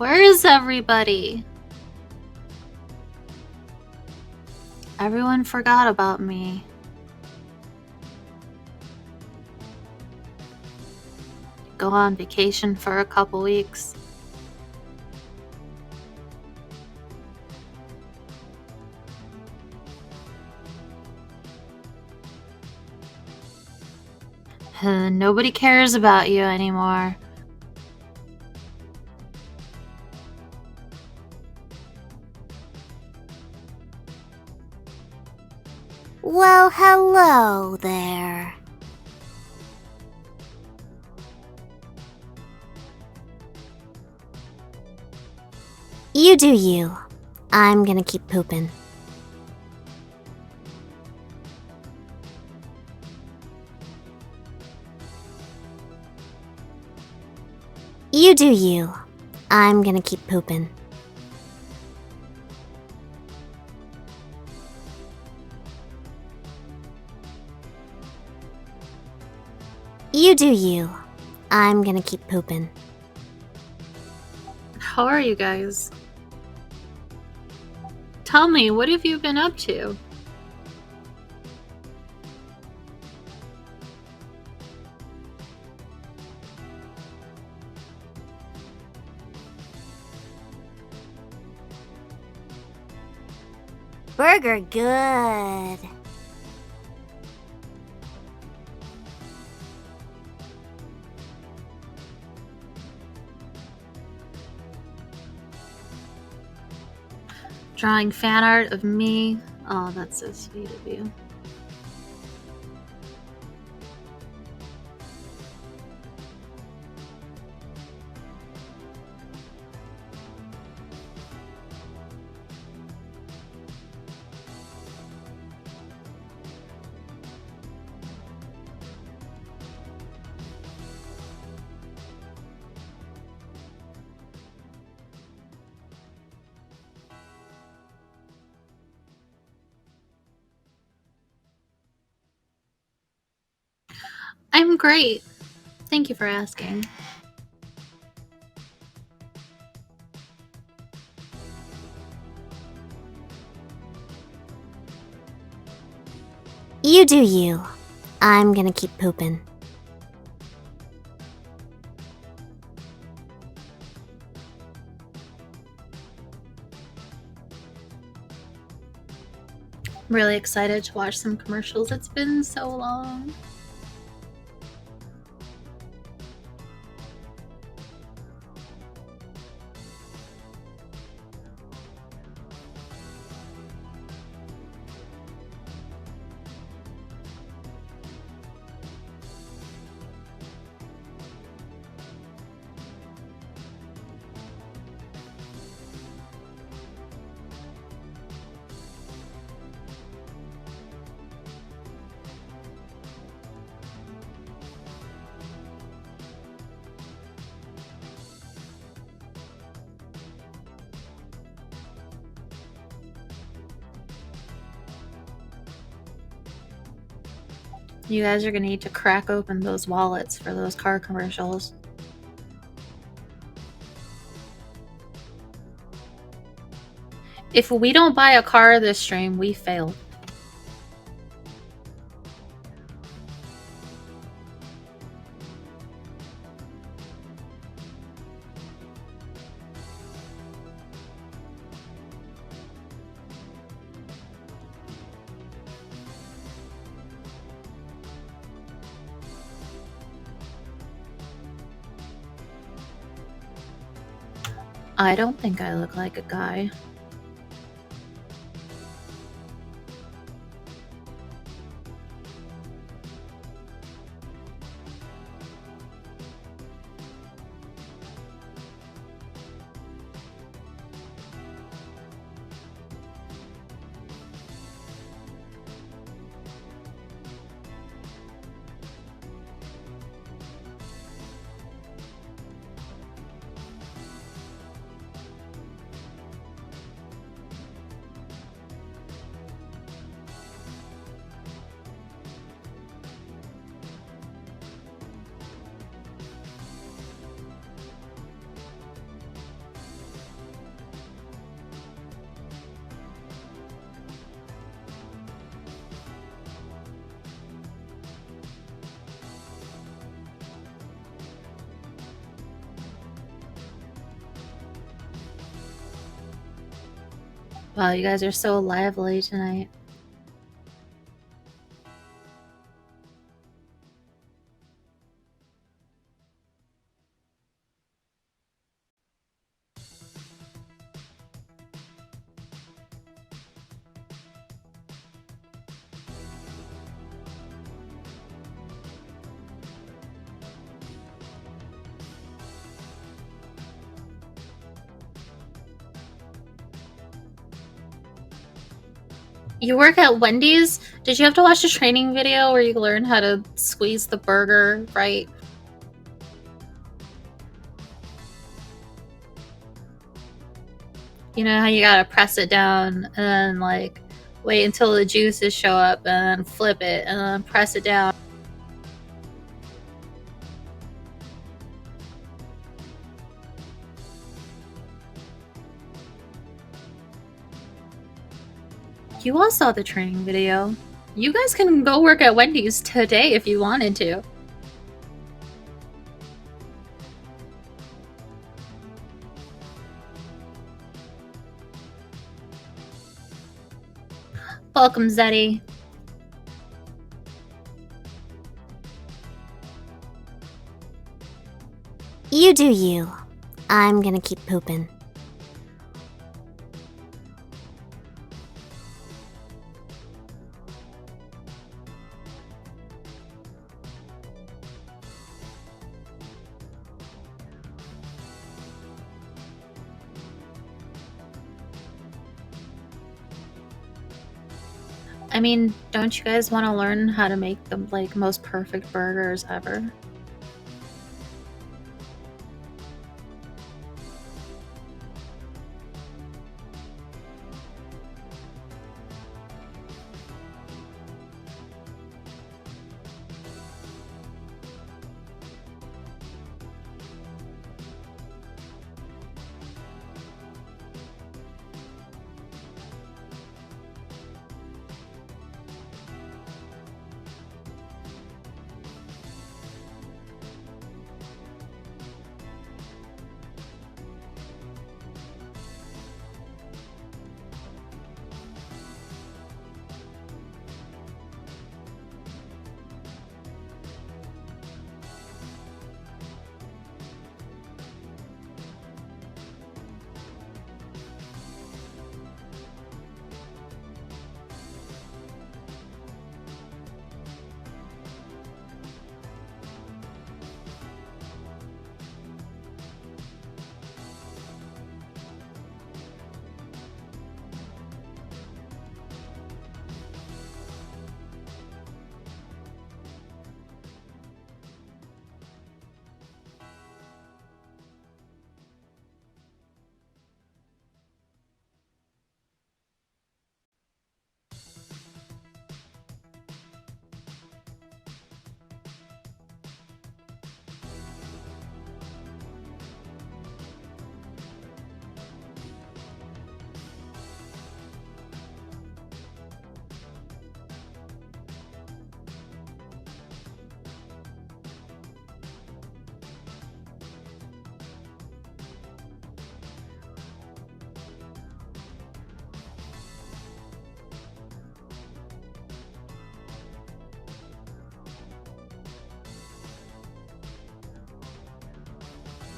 Where is everybody? Everyone forgot about me. Go on vacation for a couple weeks. Nobody cares about you anymore. Well, hello there. You do you. I'm gonna keep pooping. You do you. I'm gonna keep pooping. You do you. I'm gonna keep pooping. How are you guys? Tell me, what have you been up to? Burger good. Drawing fan art of me? Oh, that's so sweet of you. I'm great. Thank you for asking. You do you. I'm gonna keep pooping. I'm really excited to watch some commercials. It's been so long. You guys are gonna need to crack open those wallets for those car commercials. If we don't buy a car this stream, we failed. I don't think I look like a guy. Wow, you guys are so lively tonight. You work at Wendy's? Did you have to watch a training video where you learn how to squeeze the burger right? You know how you gotta press it down and then, like, wait until the juices show up and then flip it and then press it down. You all saw the training video. You guys can go work at Wendy's today if you wanted to. Welcome, Zeddy. You do you. I'm gonna keep pooping. I mean, don't you guys want to learn how to make the, like, most perfect burgers ever?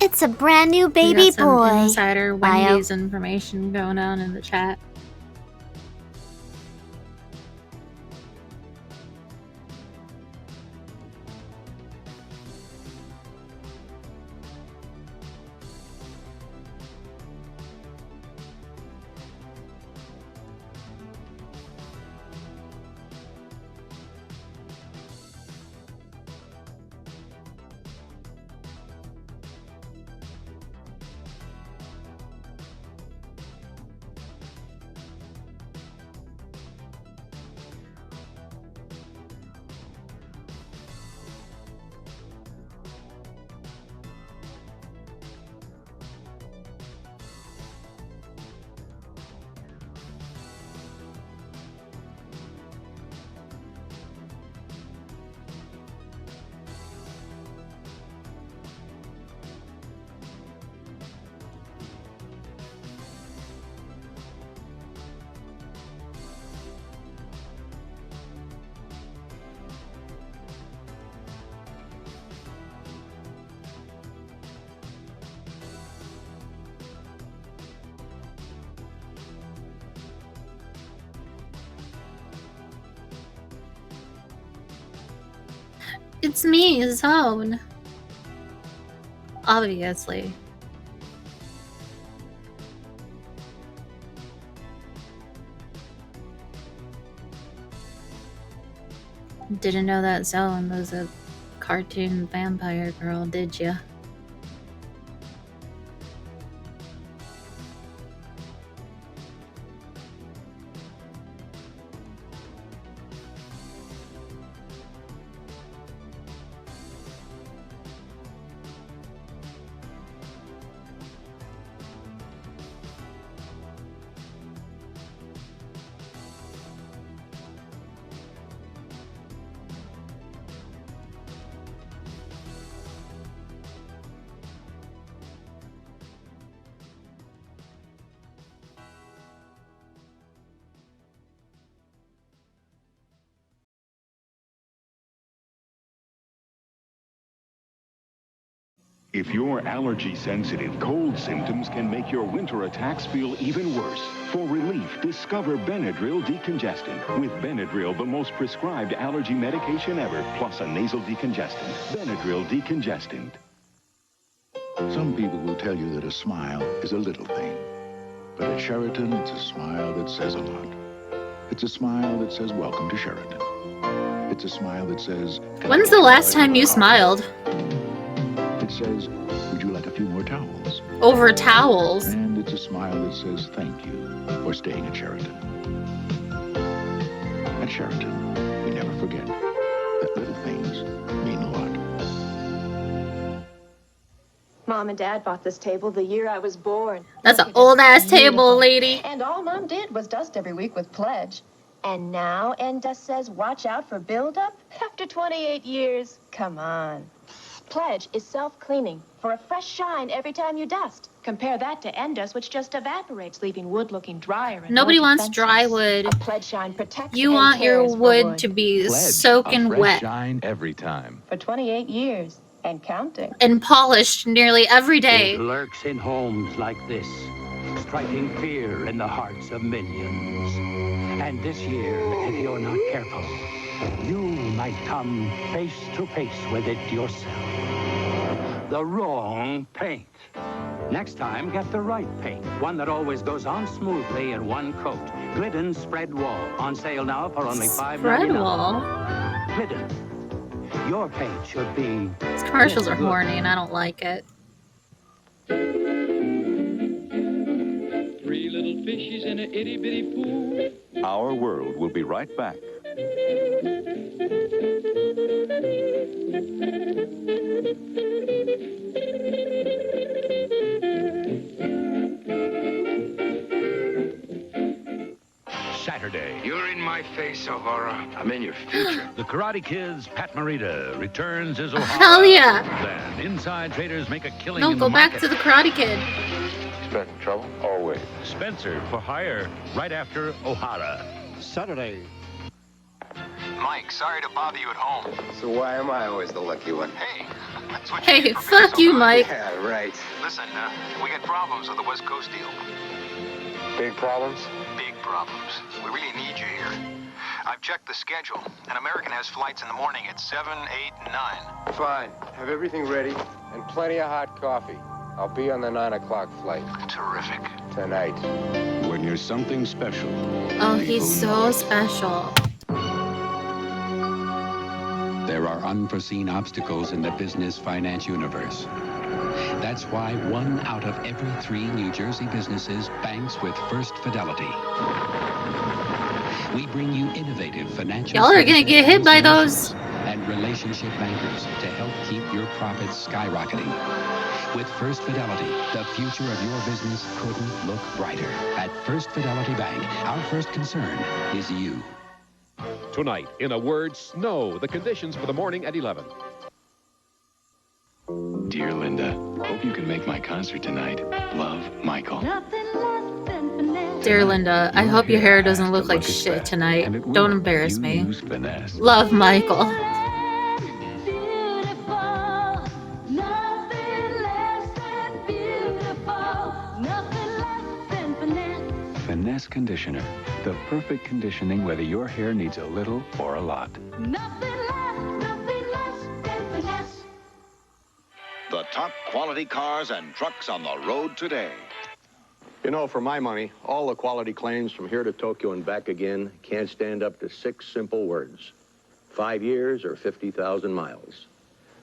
It's a brand new We baby got some boy. insider Wendy's information going on in the chat. It's me, Zone. Obviously. Didn't know that Zone was a cartoon vampire girl, did ya? If you're allergy sensitive, cold symptoms can make your winter attacks feel even worse. For relief, discover Benadryl Decongestant. With Benadryl, the most prescribed allergy medication ever, plus a nasal decongestant. Benadryl Decongestant. Some people will tell you that a smile is a little thing. But at Sheraton, it's a smile that says a lot. It's a smile that says, welcome to Sheraton. It's a smile that says... When's the last time you smiled? It says, would you like a few more towels? Over towels. And it's a smile that says, thank you for staying at Sheraton. At Sheraton, we never forget that little things mean a lot. Mom and Dad bought this table the year I was born. That's an old-ass table, lady. And all Mom did was dust every week with Pledge. And now Endust says watch out for buildup? After 28 years? Come on. Pledge is self-cleaning for a fresh shine every time you dust. Compare that to Endust, which just evaporates, leaving wood looking drier and Nobody more wants defenseless. dry wood. A Pledge shine protects You and want your cares for wood to be Pledge, soaking a fresh wet shine every time. For 28 years and counting. and polished nearly every day. It lurks in homes like this, striking fear in the hearts of millions. And this year, if you're not careful, you might come face to face with it yourself. The wrong paint. Next time, get the right paint. One that always goes on smoothly in one coat. Glidden Spread Wall. On sale now for only $5.99. Spread wall. Glidden. Your paint should be... These commercials are horny and I don't like it. 3 little fishes in a itty bitty pool. Our world will be right back. Saturday. You're in my face, O'Hara. I'm in your future. The Karate Kid's Pat Morita returns as O'Hara. Hell yeah. Then inside traders make a killing No, in go the back market. to the Karate Kid. Expecting trouble? Always. Spencer for hire right after O'Hara. Saturday. Mike, sorry to bother you at home. So why am I always the lucky one? Hey, that's what Hey, you get for fuck being you, so Mike. Yeah, right. Listen, we got problems with the West Coast deal. Big problems? Big problems. We really need you here. I've checked the schedule. An American has flights in the morning at 7, 8, and 9. Fine. Have everything ready and plenty of hot coffee. I'll be on the 9 o'clock flight. Terrific. Tonight. When you're something special. Oh, he's so special. There are unforeseen obstacles in the business finance universe. That's why 1 out of every 3 New Jersey businesses banks with First Fidelity. We bring you innovative financial... Y'all are gonna get hit by those. ...and relationship bankers to help keep your profits skyrocketing. With First Fidelity, the future of your business couldn't look brighter. At First Fidelity Bank, our first concern is you. Tonight, in a word, snow. The conditions for the morning at 11. Dear Linda, hope you can make my concert tonight. Love, Michael. Dear Linda, I hope your hair doesn't look like shit tonight. Don't embarrass me. Love, Michael. Finesse Conditioner. The perfect conditioning whether your hair needs a little or a lot. Nothing less top quality cars and trucks on the road today. You know, for my money, all the quality claims from here to Tokyo and back again can't stand up to 6 simple words. 5 years or 50,000 miles.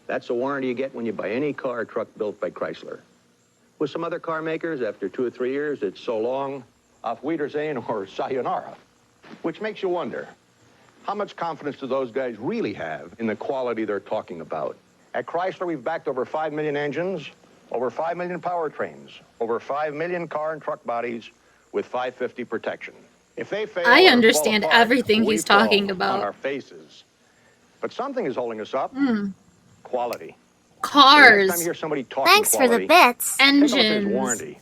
That's a warranty you get when you buy any car or truck built by Chrysler. With some other car makers, after 2 or 3 years, it's so long, auf Wiedersehen or sayonara. Which makes you wonder, how much confidence do those guys really have in the quality they're talking about? At Chrysler, we've backed over 5 million engines, over 5 million powertrains, over 5 million car and truck bodies with 550 protection. If they fail I or understand fall apart, everything we he's talking fall about. on our faces. But something is holding us up. Quality. Cars. The next time you hear somebody talking Thanks quality, for the bits. take a look at his Engines. warranty,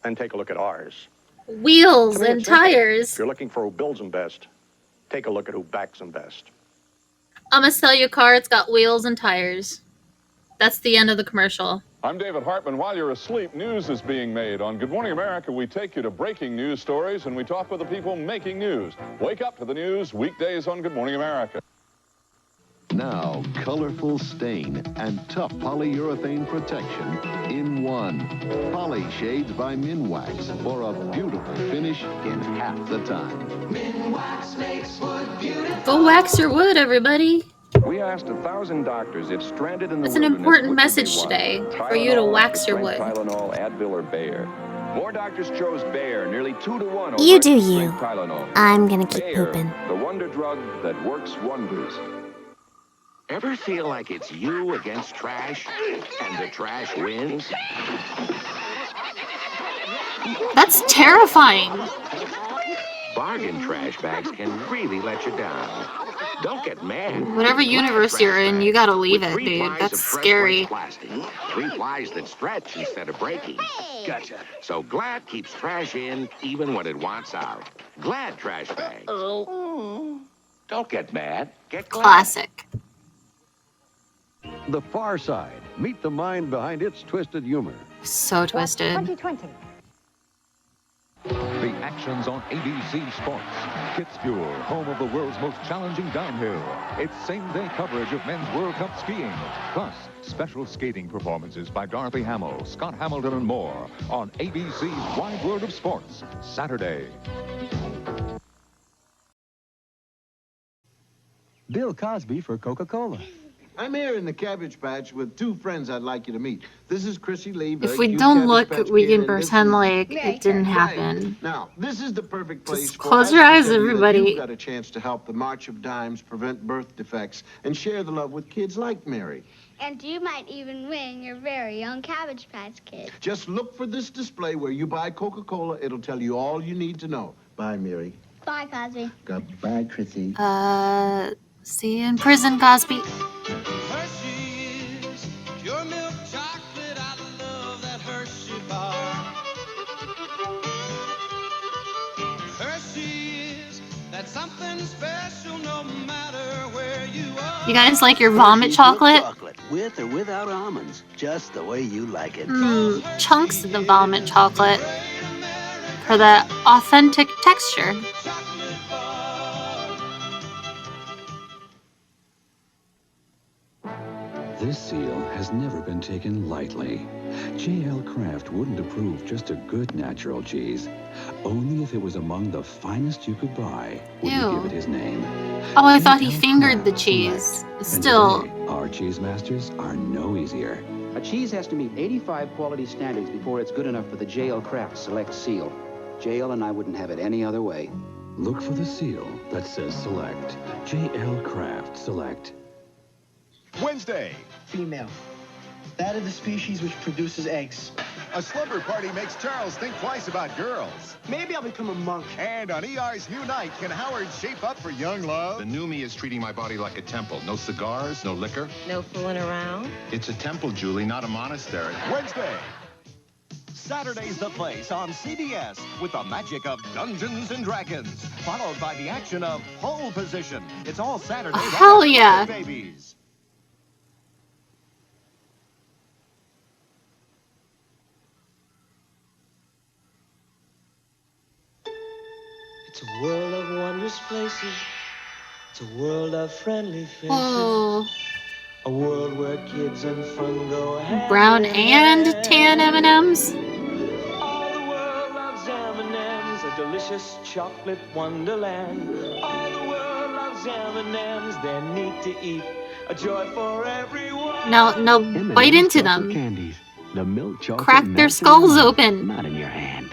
then take a look at ours. Wheels To me, and it's simple. tires. If you're looking for who builds them best, take a look at who backs them best. I'm gonna sell you a car. It's got wheels and tires. That's the end of the commercial. I'm David Hartman. While you're asleep, news is being made. On Good Morning America, we take you to breaking news stories and we talk with the people making news. Wake up to the news weekdays on Good Morning America. Now, colorful stain and tough polyurethane protection in one. Poly Shades by Minwax for a beautiful finish in half the time. Minwax makes wood beautiful. Go wax your wood, everybody. We asked 1,000 doctors if stranded in the That's an wilderness, important which would message they today, want? for you to Tylenol, wax your strength wood. Tylenol, Advil, or Bayer. More doctors chose Bayer, nearly 2 to 1 over You do you. strength Tylenol. I'm gonna keep Bayer, pooping. the wonder drug that works wonders. Ever feel like it's you against trash and the trash wins? That's terrifying. Bargain trash bags can really let you down. Don't get mad. Whatever universe you're in, you gotta leave With it, 3 dude. plies That's of fresh scary. white plastic. 3 plies that stretch instead of breaking. Gotcha. So Glad keeps trash in even when it wants out. Glad trash bags. Don't get mad. Get Glad. Classic. The Far Side. Meet the mind behind its twisted humor. So twisted. 2020. The action's on ABC Sports. Kitzbühel, home of the world's most challenging downhill. It's same-day coverage of men's World Cup skiing. Plus, special skating performances by Dorothy Hamill, Scott Hamilton, and more on ABC's Wide World of Sports, Saturday. Bill Cosby for Coca-Cola. I'm here in the Cabbage Patch with 2 friends I'd like you to meet. This is Chrissy Lee. If we don't look, we can pretend like it didn't happen. Now, this is the perfect place Just close your eyes, everybody. You've got a chance to help the March of Dimes prevent birth defects and share the love with kids like Mary. And you might even win your very own Cabbage Patch Kid. Just look for this display where you buy Coca-Cola. It'll tell you all you need to know. Bye, Mary. Bye, Cosby. Goodbye, Chrissy. See you in prison, Cosby. Hershey's pure milk chocolate. I love that Hershey bar. Hershey's, that's something special no matter where you are. You guys like your vomit chocolate? With or without almonds, just the way you like it. Chunks of the vomit chocolate for that authentic texture. This seal has never been taken lightly. J.L. Kraft wouldn't approve just a good natural cheese. Only if it was among the finest you could buy would he give it his name. Oh, I thought he fingered the cheese. Still. And today, our cheese masters are no easier. A cheese has to meet 85 quality standards before it's good enough for the J.L. Kraft Select seal. J.L. and I wouldn't have it any other way. Look for the seal that says Select. J.L. Kraft Select. Wednesday. Female. That of the species which produces eggs. A slumber party makes Charles think twice about girls. Maybe I'll become a monk. And on ER's new night, can Howard shape up for young love? The new me is treating my body like a temple. No cigars, no liquor. No fooling around. It's a temple, Julie, not a monastery. Wednesday. Saturday's The Place on CBS with the magic of Dungeons and Dragons, followed by the action of Pole Position. It's all Saturday. Oh, hell yeah. Babies. It's a world of wondrous places. It's a world of friendly faces. Oh. A world where kids and fun go hand Brown in and hand. tan M&Ms. All the world loves M&Ms, a delicious chocolate wonderland. All the world loves M&Ms, they're neat to eat, a joy for everyone. Now bite M&M's into chocolate them. candies. The milk chocolate Crack their melts in your skulls mouth, open. not in your hand.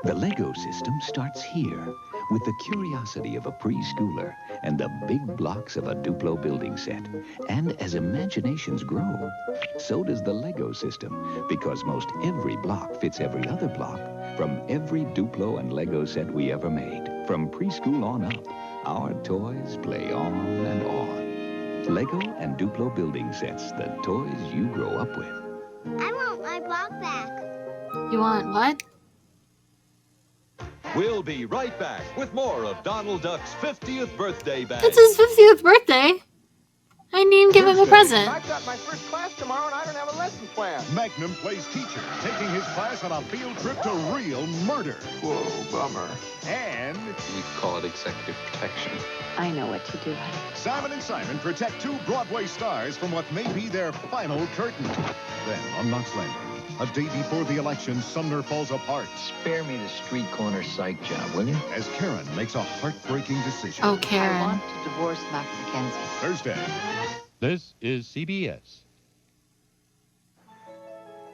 The Lego system starts here with the curiosity of a preschooler and the big blocks of a Duplo building set. And as imaginations grow, so does the Lego system, because most every block fits every other block from every Duplo and Lego set we ever made. From preschool on up, our toys play on and on. Lego and Duplo building sets, the toys you grow up with. I want my block back. You want what? We'll be right back with more of Donald Duck's 50th birthday bag. It's his 50th birthday. I didn't even give him a present. I've got my first class tomorrow and I don't have a lesson plan. Magnum plays teacher, taking his class on a field trip to real murder. Whoa, bummer. And we call it executive protection. I know what to do. Simon and Simon protect two Broadway stars from what may be their final curtain. Then on Knox Landing, a day before the election, Sumner falls apart. Spare me the street corner psych job, will you? As Karen makes a heartbreaking decision. Oh, Karen. I want to divorce Mac Mackenzie. Thursday. This is CBS.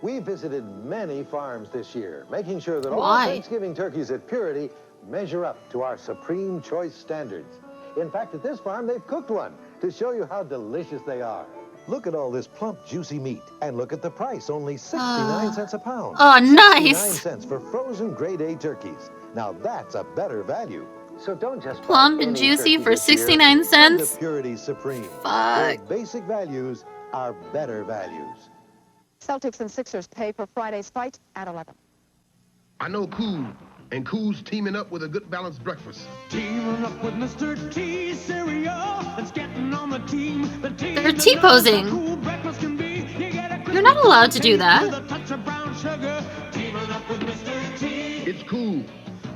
We visited many farms this year, making sure that all Why? Thanksgiving turkeys at Purity measure up to our supreme choice standards. In fact, at this farm, they've cooked one to show you how delicious they are. Look at all this plump, juicy meat, and look at the price, only 69 cents a pound. Oh, nice. 69 cents for frozen grade A turkeys. Now that's a better value. So don't just Plump and juicy for 69 cents? Purity Supreme. Fuck. Where basic values are better values. Celtics and Sixers pay for Friday's fight at 11. I know Cool, and Cool's teaming up with a good balanced breakfast. Teaming up with Mr. T cereal. It's getting on the team. They're T-posing. You're not allowed to do that. It's Cool.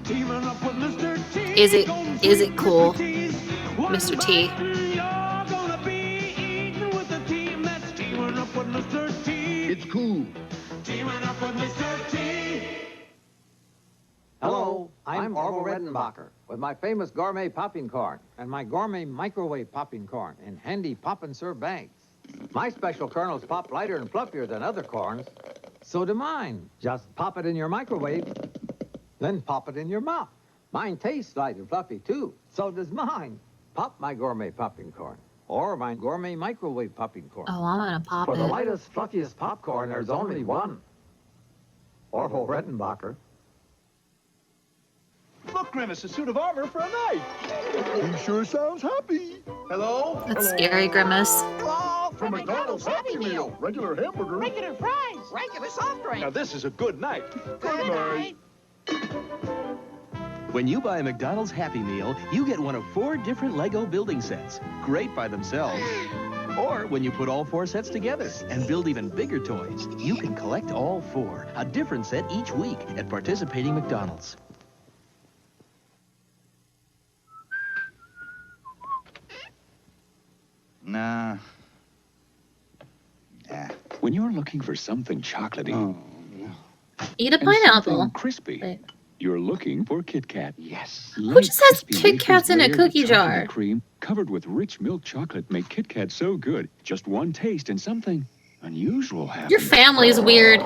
Teaming up with Mr. T. Is it cool, Mr. T? You're gonna be eating with the team that's teaming up with Mr. T. It's Cool. Teaming up with Mr. T. Hello, I'm Orville Redenbacher with my famous gourmet popping corn and my gourmet microwave popping corn in handy pop and serve bags. My special kernels pop lighter and fluffier than other corns. So do mine. Just pop it in your microwave, then pop it in your mouth. Mine tastes light and fluffy too. So does mine. Pop my gourmet popping corn or my gourmet microwave popping corn. Oh, I'm gonna pop For it. the lightest, fluffiest popcorn, there's only one. Orville Redenbacher. Look, Grimace, a suit of armor for a knight. He sure sounds happy. Hello? That's scary, Grimace. Hello? From McDonald's Happy Meal. Regular hamburger. Regular fries. Regular soft drink. Now, this is a good night. Good night. When you buy a McDonald's Happy Meal, you get one of 4 different Lego building sets. Great by themselves. Or when you put all 4 sets together and build even bigger toys, you can collect all 4, a different set each week at participating McDonald's. Nah. When you're looking for something chocolatey, Eat a and pineapple. something crispy, Wait. you're looking for Kit Kat. Yes. Who just has Kit Kats in a cookie jar? Cream covered with rich milk chocolate make Kit Kat so good. Just one taste and something unusual happens. Your family's weird.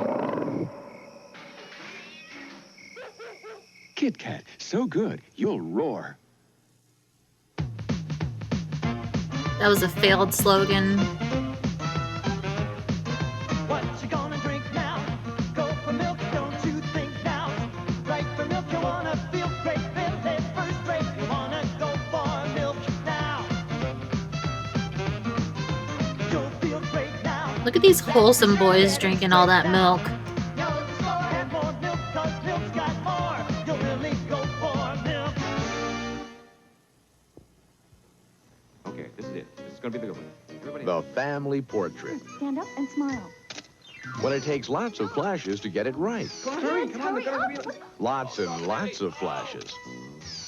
Kit Kat, so good you'll roar. That was a failed slogan. What you gonna drink now? Go for milk, don't you think now? Right for milk, you wanna feel great, feel it first rate. You wanna go for milk now. You'll feel great now. Look at these wholesome boys drinking all that milk. Have more milk, 'cause milk's got more. You'll really go for milk. Okay, this is it. This is gonna be the good one. Everybody. The family portrait. Stand up and smile. When it takes lots of flashes to get it right. Hurry up. Lots and lots of flashes.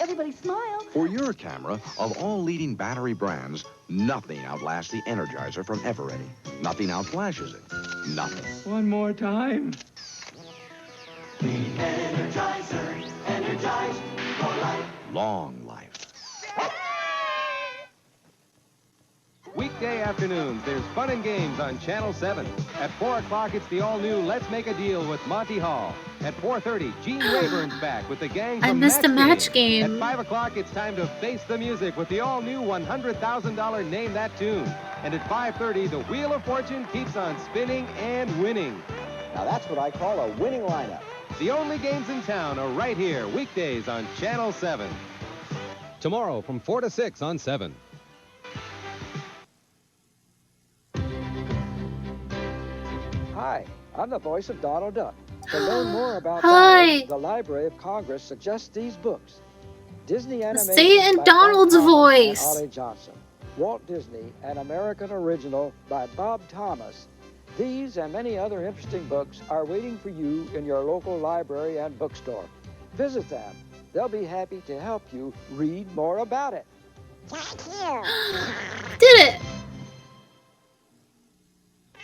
Everybody smile. For your camera, of all leading battery brands, Nothing outlasts the Energizer from Ever-Ready. Nothing outflashes it. Nothing. One more time. The Energizer, energized for life. Long life. Weekday afternoons, there's fun and games on Channel 7. At 4 o'clock, it's the all-new Let's Make a Deal with Monty Hall. At 4:30, Gene Rayburn's back with the gang from I missed the match game. At 5 o'clock, it's time to face the music with the all-new $100,000 Name That Tune. And at 5:30, the Wheel of Fortune keeps on spinning and winning. Now that's what I call a winning lineup. The only games in town are right here, weekdays on Channel 7. Tomorrow from 4 to 6 on 7. Hi, I'm the voice of Donald Duck. To learn more about Hi. Donald, the Library of Congress suggests these books. Disney animation Say it in by Donald's Bob Thomas voice. and Ollie Johnson. Walt Disney, an American original by Bob Thomas. These and many other interesting books are waiting for you in your local library and bookstore. Visit them. They'll be happy to help you read more about it. Did it.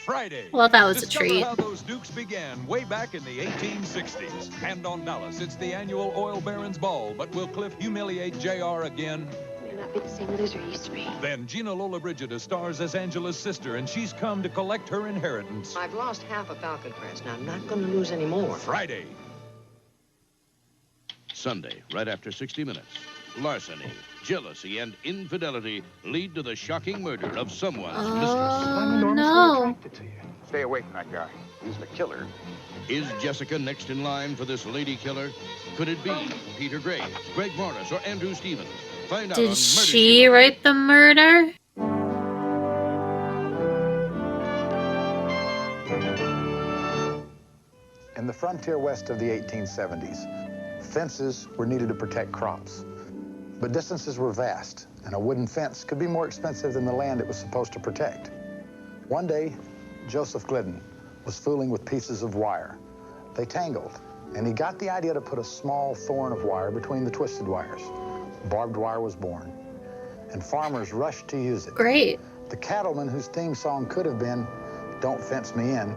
Friday. Well, that was a Discover treat. how those dukes began way back in the 1860s. And on Dallas, it's the annual Oil Barons Ball. But will Cliff humiliate JR again? May not be the same Liz used to be. Then Gina Lollobrigida stars as Angela's sister, and she's come to collect her inheritance. I've lost half a Falcon Crest. Now I'm not going to lose any more. Friday. Sunday, right after 60 Minutes. Larceny, jealousy, and infidelity lead to the shocking murder of someone's mistress. I'm enormously attracted to you. Stay away from that guy. He's the killer. Is Jessica next in line for this lady killer? Could it be Peter Graves, Greg Morris, or Andrew Stevens? Find out on Did Murder she write the murder? In the frontier west of the 1870s, fences were needed to protect crops. But distances were vast, and a wooden fence could be more expensive than the land it was supposed to protect. One day, Joseph Glidden was fooling with pieces of wire. They tangled, and he got the idea to put a small thorn of wire between the twisted wires. Barbed wire was born, and farmers rushed to use it. Great. The cattlemen, whose theme song could have been "Don't Fence Me In,"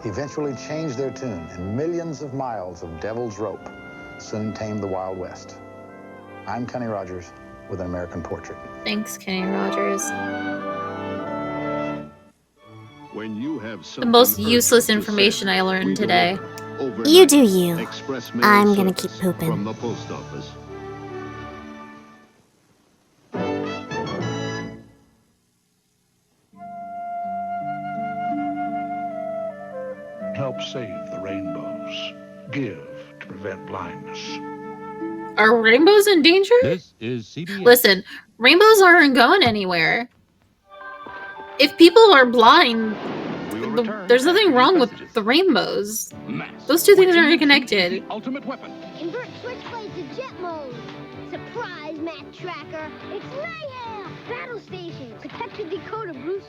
eventually changed their tune, and millions of miles of devil's rope soon tamed the Wild West. I'm Kenny Rogers with An American Portrait. Thanks, Kenny Rogers. When you have The most useless information I learned today. You do you. Express mail I'm gonna service keep pooping. from the post office. Help save the rainbows. Give to prevent blindness. Are rainbows in danger? This is CBS. Listen, rainbows aren't going anywhere. If people are blind, there's nothing wrong with the rainbows. Those two things aren't connected. Ultimate weapon. Invert switchblade to jet mode. Surprise, Matt Tracker. It's mayhem. Battle station. Protect the decoder, Bruce.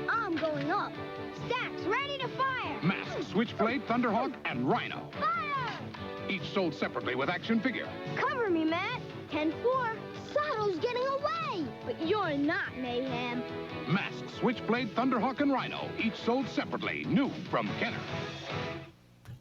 I'm going up. Stacks ready to fire. Mask, Switchblade, Thunderhawk, and Rhino. Fire! Each sold separately with action figure. Cover me, Matt. 10-4. Saddle's getting away. But you're not mayhem. Mask, Switchblade, Thunderhawk, and Rhino. Each sold separately. New from Kenner.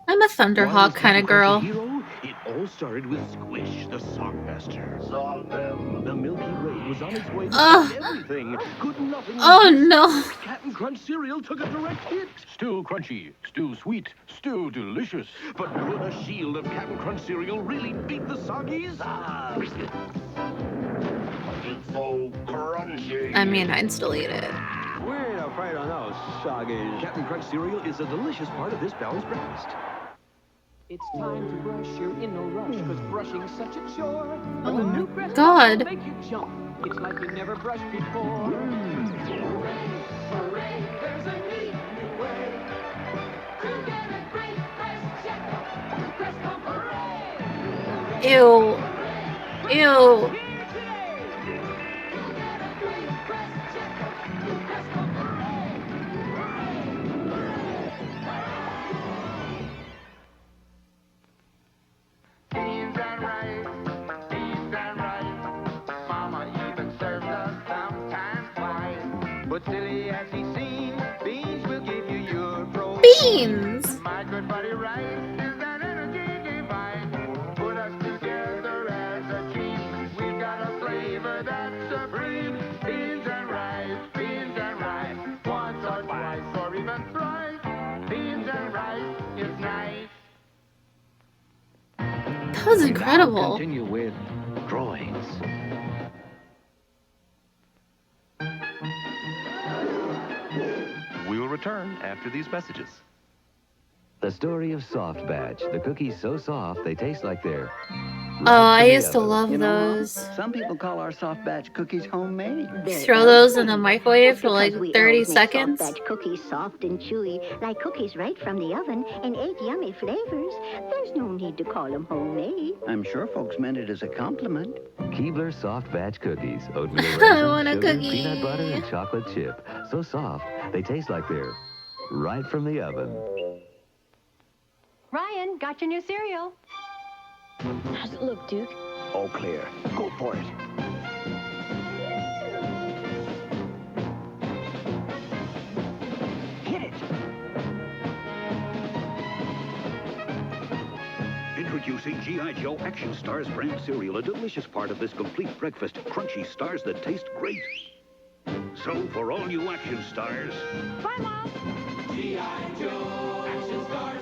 I'm a Thunderhawk kind of girl. Hero? It all started with Squish, the Songmaster. Saw them. The Milky Way was on its way to Ugh. everything. Could nothing Oh, resist. no. Captain Crunch cereal took a direct hit. Still crunchy, still sweet, still delicious. But could a shield of Captain Crunch cereal really beat the Soggies? Ah. It's so crunchy. I mean, I'd still eat it. We ain't afraid of those Soggies. Captain Crunch cereal is a delicious part of this balanced breakfast. It's time to brush. You're in no rush, because brushing's such a chore. Oh With a my new breath God. will make you jump. It's like you never brushed before. Hooray, there's a neat new way to get a great fresh checkup. Press pump, hooray! Ew. Ew. Beans and rice, mama even serves us sometimes twice. beans. My good buddy Rice is an energy divine. Put us together as a team. We've got a flavor that's supreme. Beans and rice, beans and rice. Once or twice or even thrice. Beans and rice is nice. That was incredible. Continue with drawings. We will return after these messages. The story of Soft Batch. The cookies so soft they taste like they're Oh, I used to love You know, those. some people call our soft batch cookies homemade. Throw those in the microwave for like Because we 30 elves make seconds. soft batch cookies soft and chewy, like cookies right from the oven, and 8 yummy flavors. There's no need to call them homemade. I'm sure folks meant it as a compliment. Keebler Soft Batch cookies. Oatmeal I raisin, want a sugar, cookie. peanut butter, and chocolate chip. So soft, they taste like they're right from the oven. Ryan, got your new cereal. How's it look, Duke? All clear. Go for it. Hit it. Introducing G.I. Joe Action Stars brand cereal, a delicious part of this complete breakfast. Crunchy stars that taste great. So, for all you action stars... Bye, Mom. G.I. Joe Action Stars.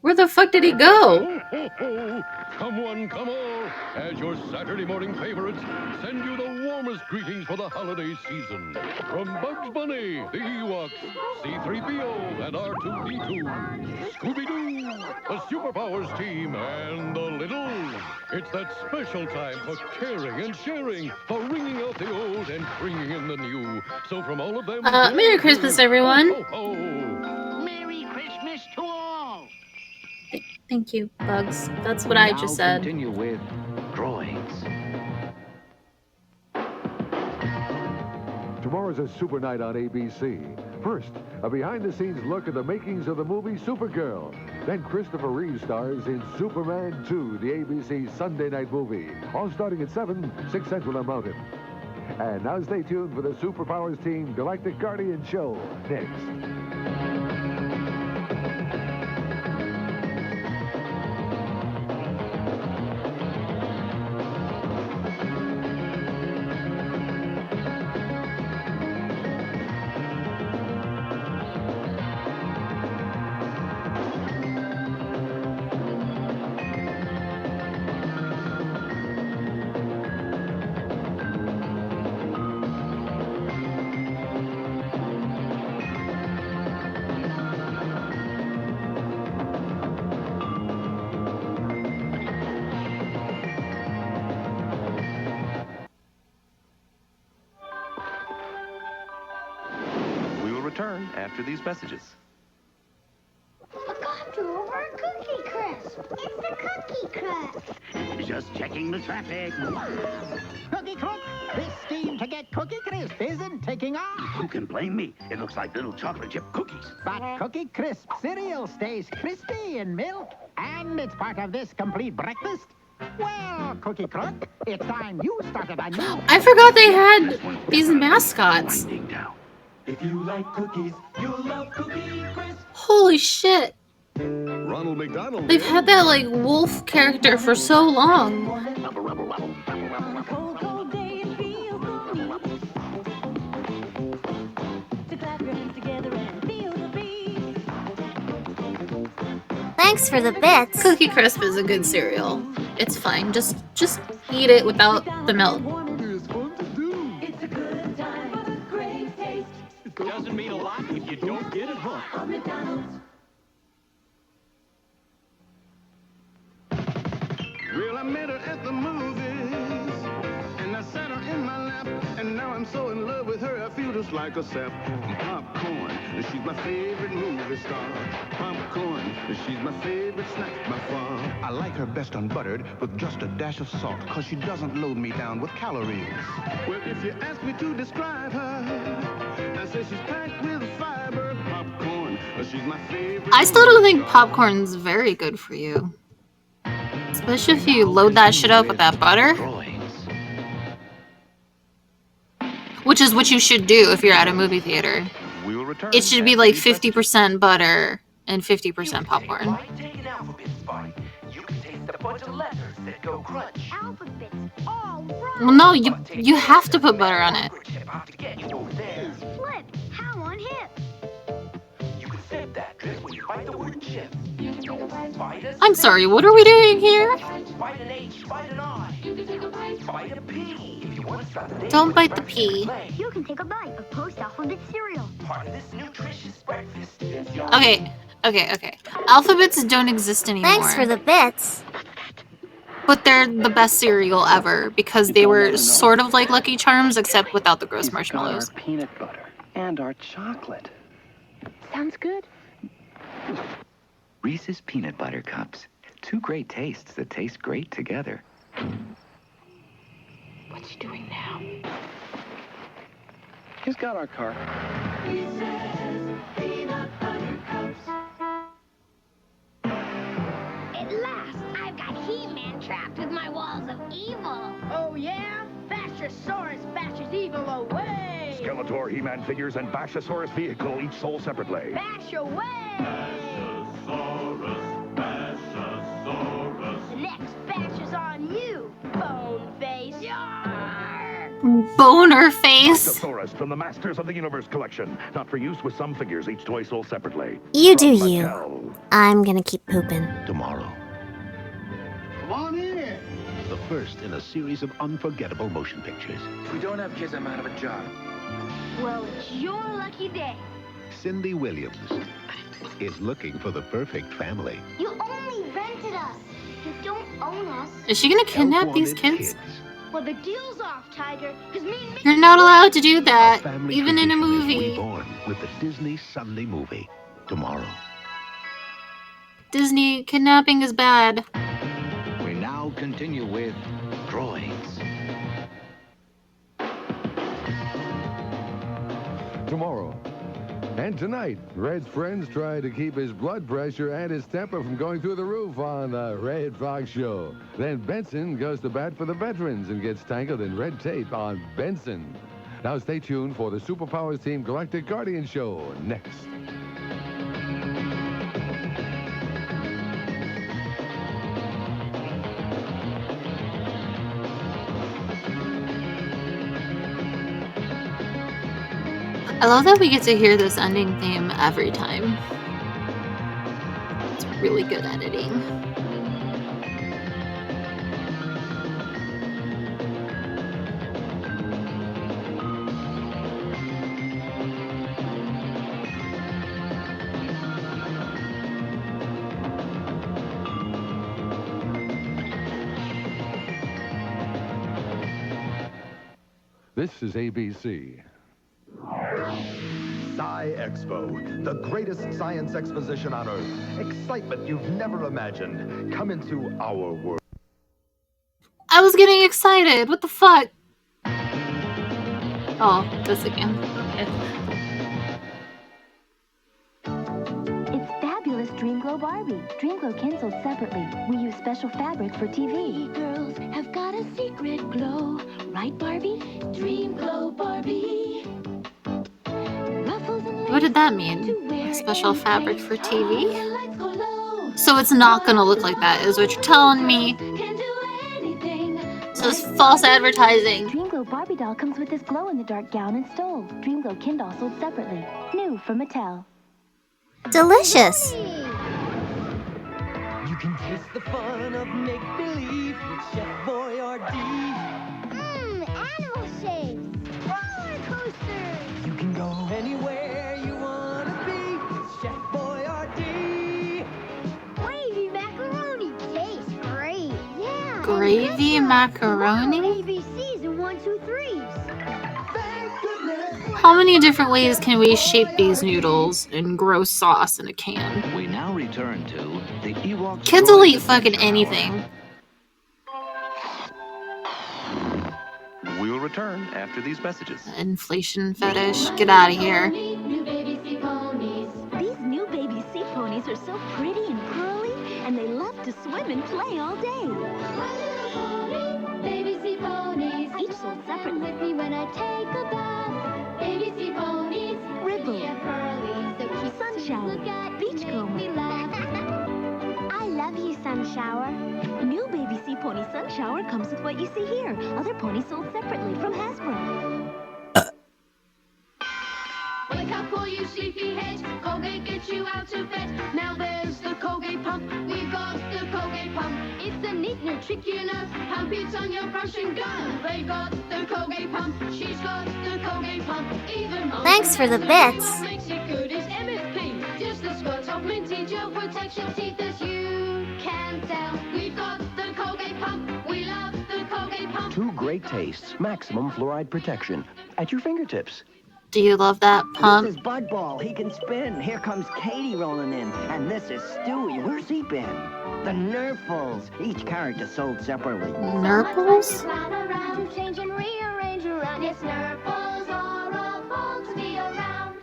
Where the fuck did he go? Ho, ho, ho. Come one, come all, as your Saturday morning favorites send you the warmest greetings for the holiday season. From Bugs Bunny, the Ewoks, C-3PO, and R2-D2, Scooby-Doo, the Superpowers team, and the Littles. It's that special time for caring and sharing, for ringing out the old and bringing in the new. So from all of them... Merry Christmas, everyone. Ho, ho, ho. Merry Christmas to all. Thank you, Bugs. That's what I just said. Continue with drawings. Tomorrow's a super night on ABC. First, a behind-the-scenes look at the makings of the movie Supergirl. Then Christopher Reeve stars in Superman 2, the ABC Sunday night movie. All starting at 7, 6 Central on Mountain. And now stay tuned for the Superpowers Team Galactic Guardian Show next. We will return after these messages. Look over a Cookie Crisp. It's the Cookie Crisp. Just checking the traffic. Cookie Crook, this scheme to get Cookie Crisp isn't taking off. Who can blame me? It looks like little chocolate chip cookies. But Cookie Crisp cereal stays crispy in milk, and it's part of this complete breakfast. Well, Cookie Crook, it's time you started a new... I forgot they had these mascots. If you like cookies, you'll love Cookie Crisp. Holy shit. Ronald McDonald. They've had that like wolf character for so long. Thanks for the bits. Cookie Crisp is a good cereal. It's fine. Just eat it without the milk. It's a good time, but a great taste. Doesn't mean a lot if you don't get it hooked. On McDonald's. Well, I met her at the movies, and I sat her in my lap, and now I'm so in love with her, I feel just like a sap. Popcorn, she's my favorite movie star. Popcorn, she's my favorite snack by far. I like her best unbuttered with just a dash of salt, because she doesn't load me down with calories. Well, if you ask me to describe her, I say she's packed with fiber. Popcorn, she's my favorite. I still don't think popcorn's very good for you. Especially if you load that shit up with that butter. Which is what you should do if you're at a movie theater. We will return. It should be after like these messages. 50% butter and 50% popcorn. Take an alphabet bite. You can taste a bunch of letters that go crunch. Alphabets, all right. Well, no, you have to put butter on it. Flip, how on hip. You can sip that drip when you bite the word chip. Bite a I'm sorry, what are we doing here? Bite an H, bite an I. You can take a bite. Bite a P. If you want to start the day Don't with bite the breakfast P. play. You can take a bite of post-alphabet cereal. Part of this nutritious breakfast. Okay. Alphabets don't exist anymore. Thanks for the bits. But they're the best cereal ever because they were sort of like Lucky Charms except without the gross marshmallows. Our peanut butter and our chocolate. Sounds good. Reese's Peanut Butter Cups. Two great tastes that taste great together. What's she doing now? He's got our car. At last, I've got He-Man trapped with my walls of evil. Oh, yeah? Bashosaurus bashes evil away! Skeletor, He-Man figures, and Bashosaurus vehicle each sold separately. Bash away! The next bash is on you, Bone Face. Boner face. Bashosaurus from the Masters of the Universe collection. Not for use with some figures, each toy sold separately. You do From you. Mattel. I'm gonna keep pooping. Tomorrow. Come on in. The first in a series of unforgettable motion pictures. If we don't have kids, I'm out of a job. Well, it's your lucky day. Cindy Williams is looking for the perfect family. You only rented us. You don't own us. Is she gonna kidnap these Elf-wanted kids? Well, the deal's off, Tiger. Because me and You're not allowed to do that, Family even in a tradition is movie. reborn with the Disney Sunday movie. Tomorrow. Disney, kidnapping is bad. We now continue with Droids. Tomorrow. And tonight, Red's friends try to keep his blood pressure and his temper from going through the roof on the Red Fox Show. Then Benson goes to bat for the veterans and gets tangled in red tape on Benson. Now stay tuned for the Superpowers Team Galactic Guardian Show next. I love that we get to hear this ending theme every time. It's really good editing. This is ABC. Sci Expo, the greatest science exposition on Earth. Excitement you've never imagined. Come into our world. I was getting excited. What the fuck? Oh, this again. Okay. It's fabulous Dreamglow Barbie. Dreamglow Kin sold separately. We use special fabric for TV. Girls have got a secret glow. Right, Barbie? Dreamglow Barbie. What did that mean? Special fabric for TV? So it's not gonna look like that, is what you're telling me. So it's false advertising. Dreamglow Barbie doll comes with this glow-in-the-dark gown and stole. Dreamglow Kin doll sold separately. New from Mattel. Delicious. You can taste the fun of make-believe with Chef Boyardee. Animal shapes. Roller coasters. You can go anywhere you want to be with Chef Boyardee. Wavy macaroni tastes great. Yeah. Gravy macaroni? ABCs and 1, 2, 3s. How many different ways can we shape these noodles and grow sauce in a can? We now return to the Ewok. Kids will eat fucking anything. We will return after these messages. Inflation fetish. Get out of here. New baby sea ponies. These new baby sea ponies are so pretty and curly, and they love to swim and play all day. Baby sea ponies. Each sold separately. With me when I take a bath. Baby sea ponies. Ribble. Give her shower comes with what you see here. Other ponies sold separately from Hasbro. Wake up all you sleepyheads, Colgate gets you out of bed. Now there's the Colgate pump, we've got the Colgate pump. It's a neat new trick, you know, pump it on your brush and go. They've got the Colgate pump, she's got the Colgate pump. Even Thanks for the bits. What makes it good is MFP, just a squirt of minty gel protects your teeth as you can tell. We've got the Colgate pump, we love the Colgate pump. 2 great tastes, maximum fluoride protection at your fingertips. Do you love that pump? This is Bud Ball. He can spin. Here comes Katie rolling in. And this is Stewie. Where's he been? The Nerfles. Each character sold separately. Nerfles? Run around, change and rearrange around. Yes, Nerfles are a ball to be around.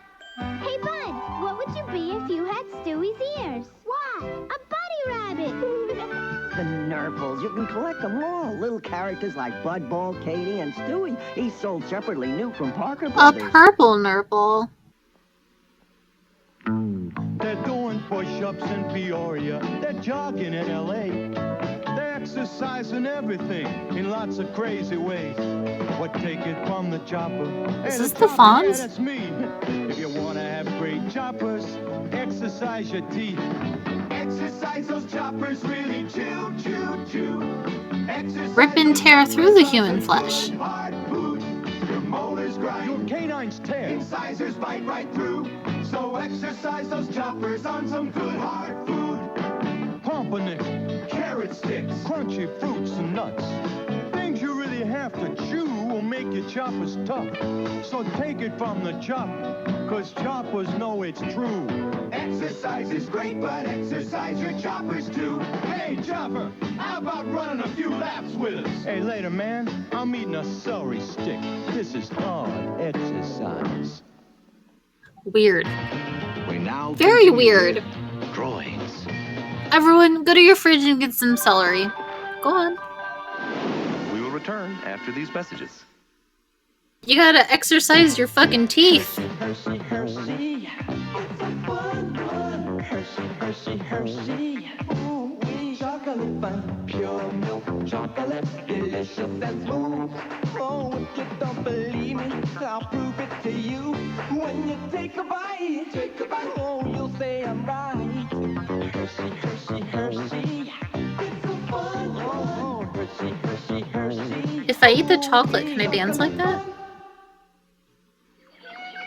Hey, Bud, what would you be if you had Stewie's ears? What? A bunny rabbit. The Nerfles. You can collect them all. Little characters like Bud Ball, Katie, and Stewie. Each sold separately, new from Parker A Brothers. purple Nurple. They're doing push-ups in Peoria. They're jogging in L.A. They're exercising everything in lots of crazy ways. What take it from the chopper? Is Hey, this the the chopper, Fonz? Yeah, that's me. If you want to have great choppers, exercise your teeth. Exercise those choppers, really chew, chew, chew. Rip and tear through the human flesh. Your molars grind, your canines tear, incisors bite right through. So exercise those choppers on some good hard food. Pumpernickel, carrot sticks, crunchy fruits and nuts. Things you really have to chew will make your choppers tough. So take it from the chopper, 'cause choppers know it's true. Exercise is great, but exercise your choppers too. Hey, chopper, how about running a few laps with us? Hey, later, man. I'm eating a celery stick. This is hard exercise. Weird. We now Very continue weird. with Drawings. Everyone, go to your fridge and get some celery. Go on. We will return after these messages. You gotta exercise your fucking teeth. Hershey, Hershey. It's a fun one. Hershey, Hershey, Hershey. Ooh, chocolate fun. Pure milk chocolate. Delicious and smooth. Oh, if you don't believe me, I'll prove it to you. When you take a bite, oh, you'll say I'm right. Hershey, Hershey, Hershey. It's a fun one. Oh, Hershey, Hershey, Hershey. If I eat the chocolate, can I dance like that?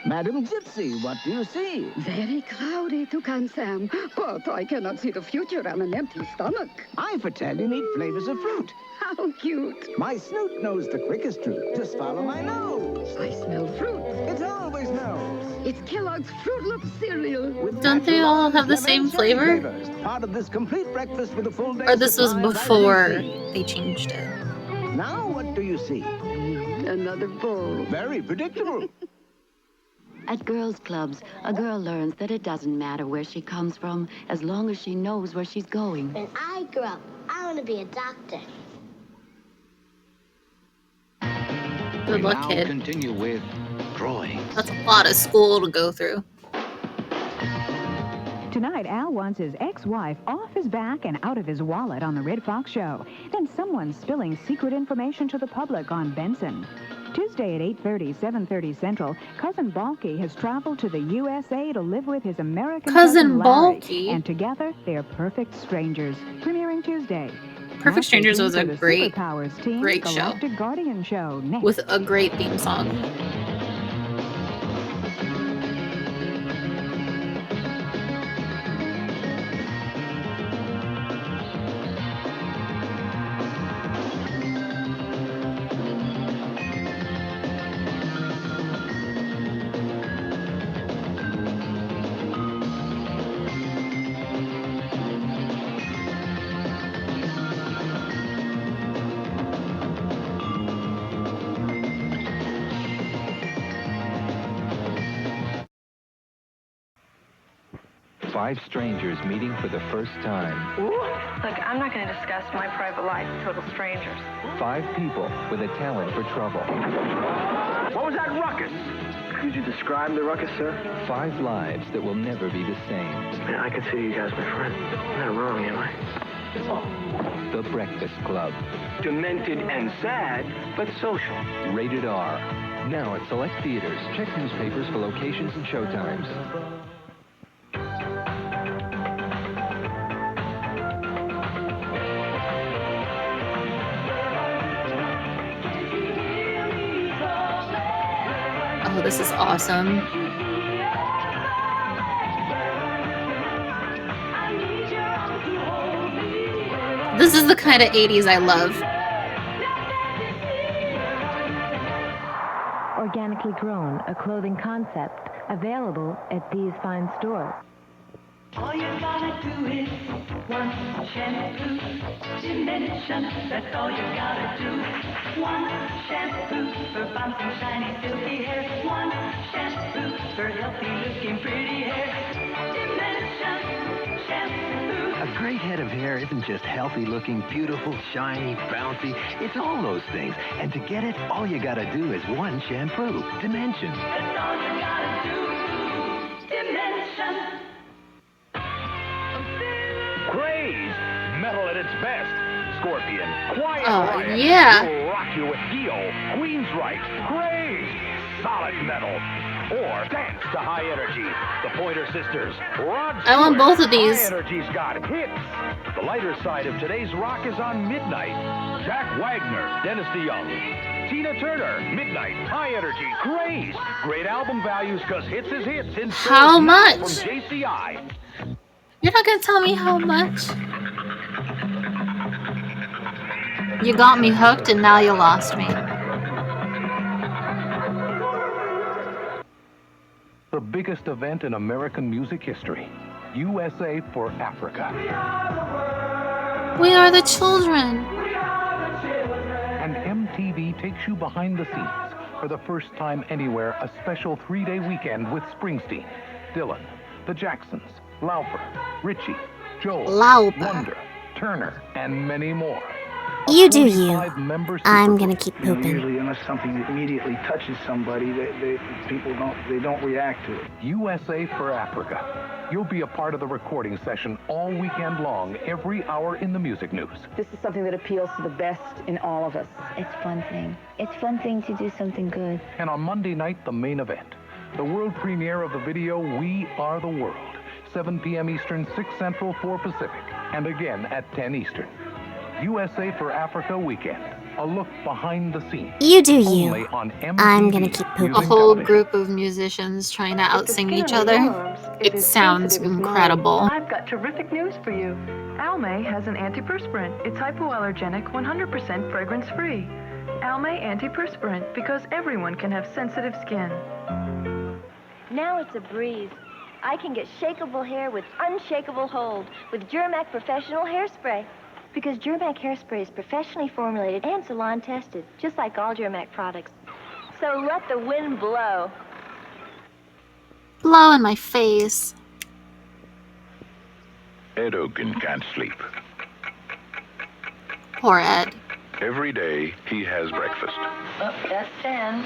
Madam Gypsy, what do you see? Very cloudy, Toucan Sam, but I cannot see the future on an empty stomach. I foretell you need flavors of fruit. How cute. My snoot knows the quickest route. Just follow my nose. I smell fruit. It always knows. It's Kellogg's Fruit Loop cereal. Don't they all have the same flavor? Part of this complete breakfast with a full day Or this was supply of before vitamin C. they changed it? Now what do you see? Another bowl. Very predictable. At girls' clubs, a girl learns that it doesn't matter where she comes from as long as she knows where she's going. When I grow up, I want to be a doctor. Good We luck, now kid. continue with Drawings. That's a lot of school to go through. Tonight, Al wants his ex-wife off his back and out of his wallet on The Red Fox Show. Then someone's spilling secret information to the public on Benson. Tuesday at 8:30, 7:30 Central, Cousin Balky has traveled to the USA to live with his American Cousin Larry, Balky? and together they're perfect strangers. Premiering Tuesday. Perfect Now, Strangers stay was a tuned for the great, Superpowers team great show. Galactic Guardian show next. With a great theme song. Five strangers meeting for the first time. Look, I'm not going to discuss my private life with total strangers. Five people with a talent for trouble. What was that ruckus? Could you describe the ruckus, sir? Five lives that will never be the same. Man, I can see you guys, my friend. I'm not wrong, am I? The Breakfast Club. Demented and sad, but social. Rated R. Now at select theaters. Check newspapers for locations and showtimes. Oh, this is awesome. This is the kind of 80s I love. Organically grown, a clothing concept, available at these fine stores. All you gotta do is one shampoo, dimension. That's all you gotta do. One shampoo for bouncing, shiny, silky hair. One shampoo for healthy looking, pretty hair. Dimension shampoo. A great head of hair isn't just healthy looking, beautiful, shiny, bouncy. It's all those things. And to get it, all you gotta do is one shampoo. Dimension. That's all you gotta do. Dimension. Craze, metal at its best. Scorpion, Quiet Oh, Riot, yeah. will rock you with Dio, Queensryche, Craze, solid metal. Or dance to High Energy, the Pointer Sisters, Rod Stewart. I want both of these. High Energy's got hits. The lighter side of today's rock is on Midnight. Jack Wagner, Dennis DeYoung, Tina Turner, Midnight, High Energy, Craze. Great album values, cause hits is hits. In How stores now much? From JCI. You're not gonna tell me how much? You got me hooked and now you lost me. The biggest event in American music history. USA for Africa. We are the children. And MTV takes you behind the scenes. For the first time anywhere, a special 3-day weekend with Springsteen, Dylan, the Jacksons, Lauper, Richie, Joel, Lauper. Wonder, Turner, and many more. You do you. 25-member I'm gonna keep pooping. Usually, unless something immediately touches somebody, people don't react to it. USA for Africa. You'll be a part of the recording session all weekend long, every hour in the music news. This is something that appeals to the best in all of us. It's a fun thing. It's a fun thing to do something good. And on Monday night, the main event. The world premiere of the video, We Are the World. 7 p.m. Eastern, 6 Central, 4 Pacific. And again at 10 Eastern. USA for Africa weekend. A look behind the scenes. You do you. Only on MTV I'm gonna keep pooping. A whole group of musicians trying to outsing each other. It sounds incredible. I've got terrific news for you. Almay has an antiperspirant. It's hypoallergenic, 100% fragrance-free. Almay antiperspirant, because everyone can have sensitive skin. Now it's a breeze. I can get shakeable hair with unshakable hold with Germac Professional Hairspray. Because Germac Hairspray is professionally formulated and salon tested, just like all Germac products. So let the wind blow. Blow in my face. Ed Oaken can't sleep. Poor Ed. Every day, he has breakfast. Oh, that's 10.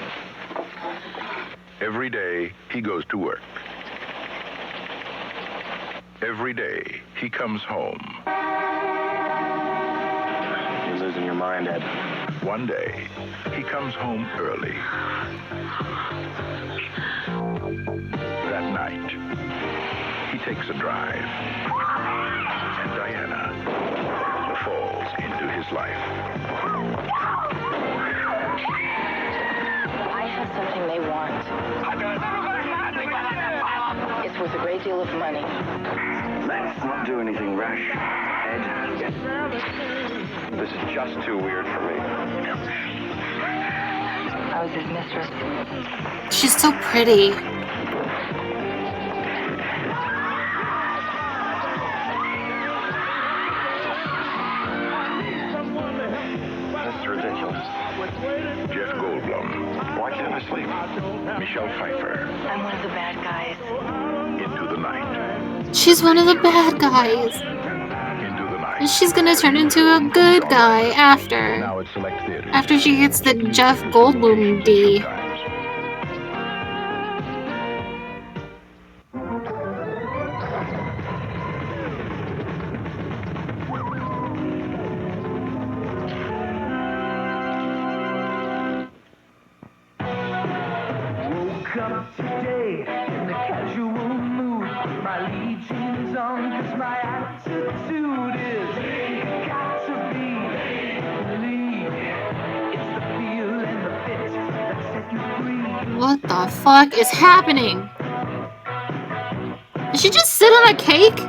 Every day, he goes to work. Every day, he comes home. You're losing your mind, Ed. One day, he comes home early. That night, he takes a drive. And Diana falls into his life. I have something they want. It's worth a great deal of money. Let's not do anything rash, Ed. This is just too weird for me. I was his mistress. She's so pretty. This is ridiculous. Jeff Goldblum. Why can't I sleep? Michelle Pfeiffer. I'm one of the bad guys. Into the night. She's one of the bad guys. Into the night. And she's gonna turn into a good guy after. Now at select theaters. After she gets the Jeff Goldblum D. up today in the casual mood. My lead jeans on, cause my attitude is got to be lead. It's the feel and the fit that set you free. What the fuck is happening? Did she just sit on a cake?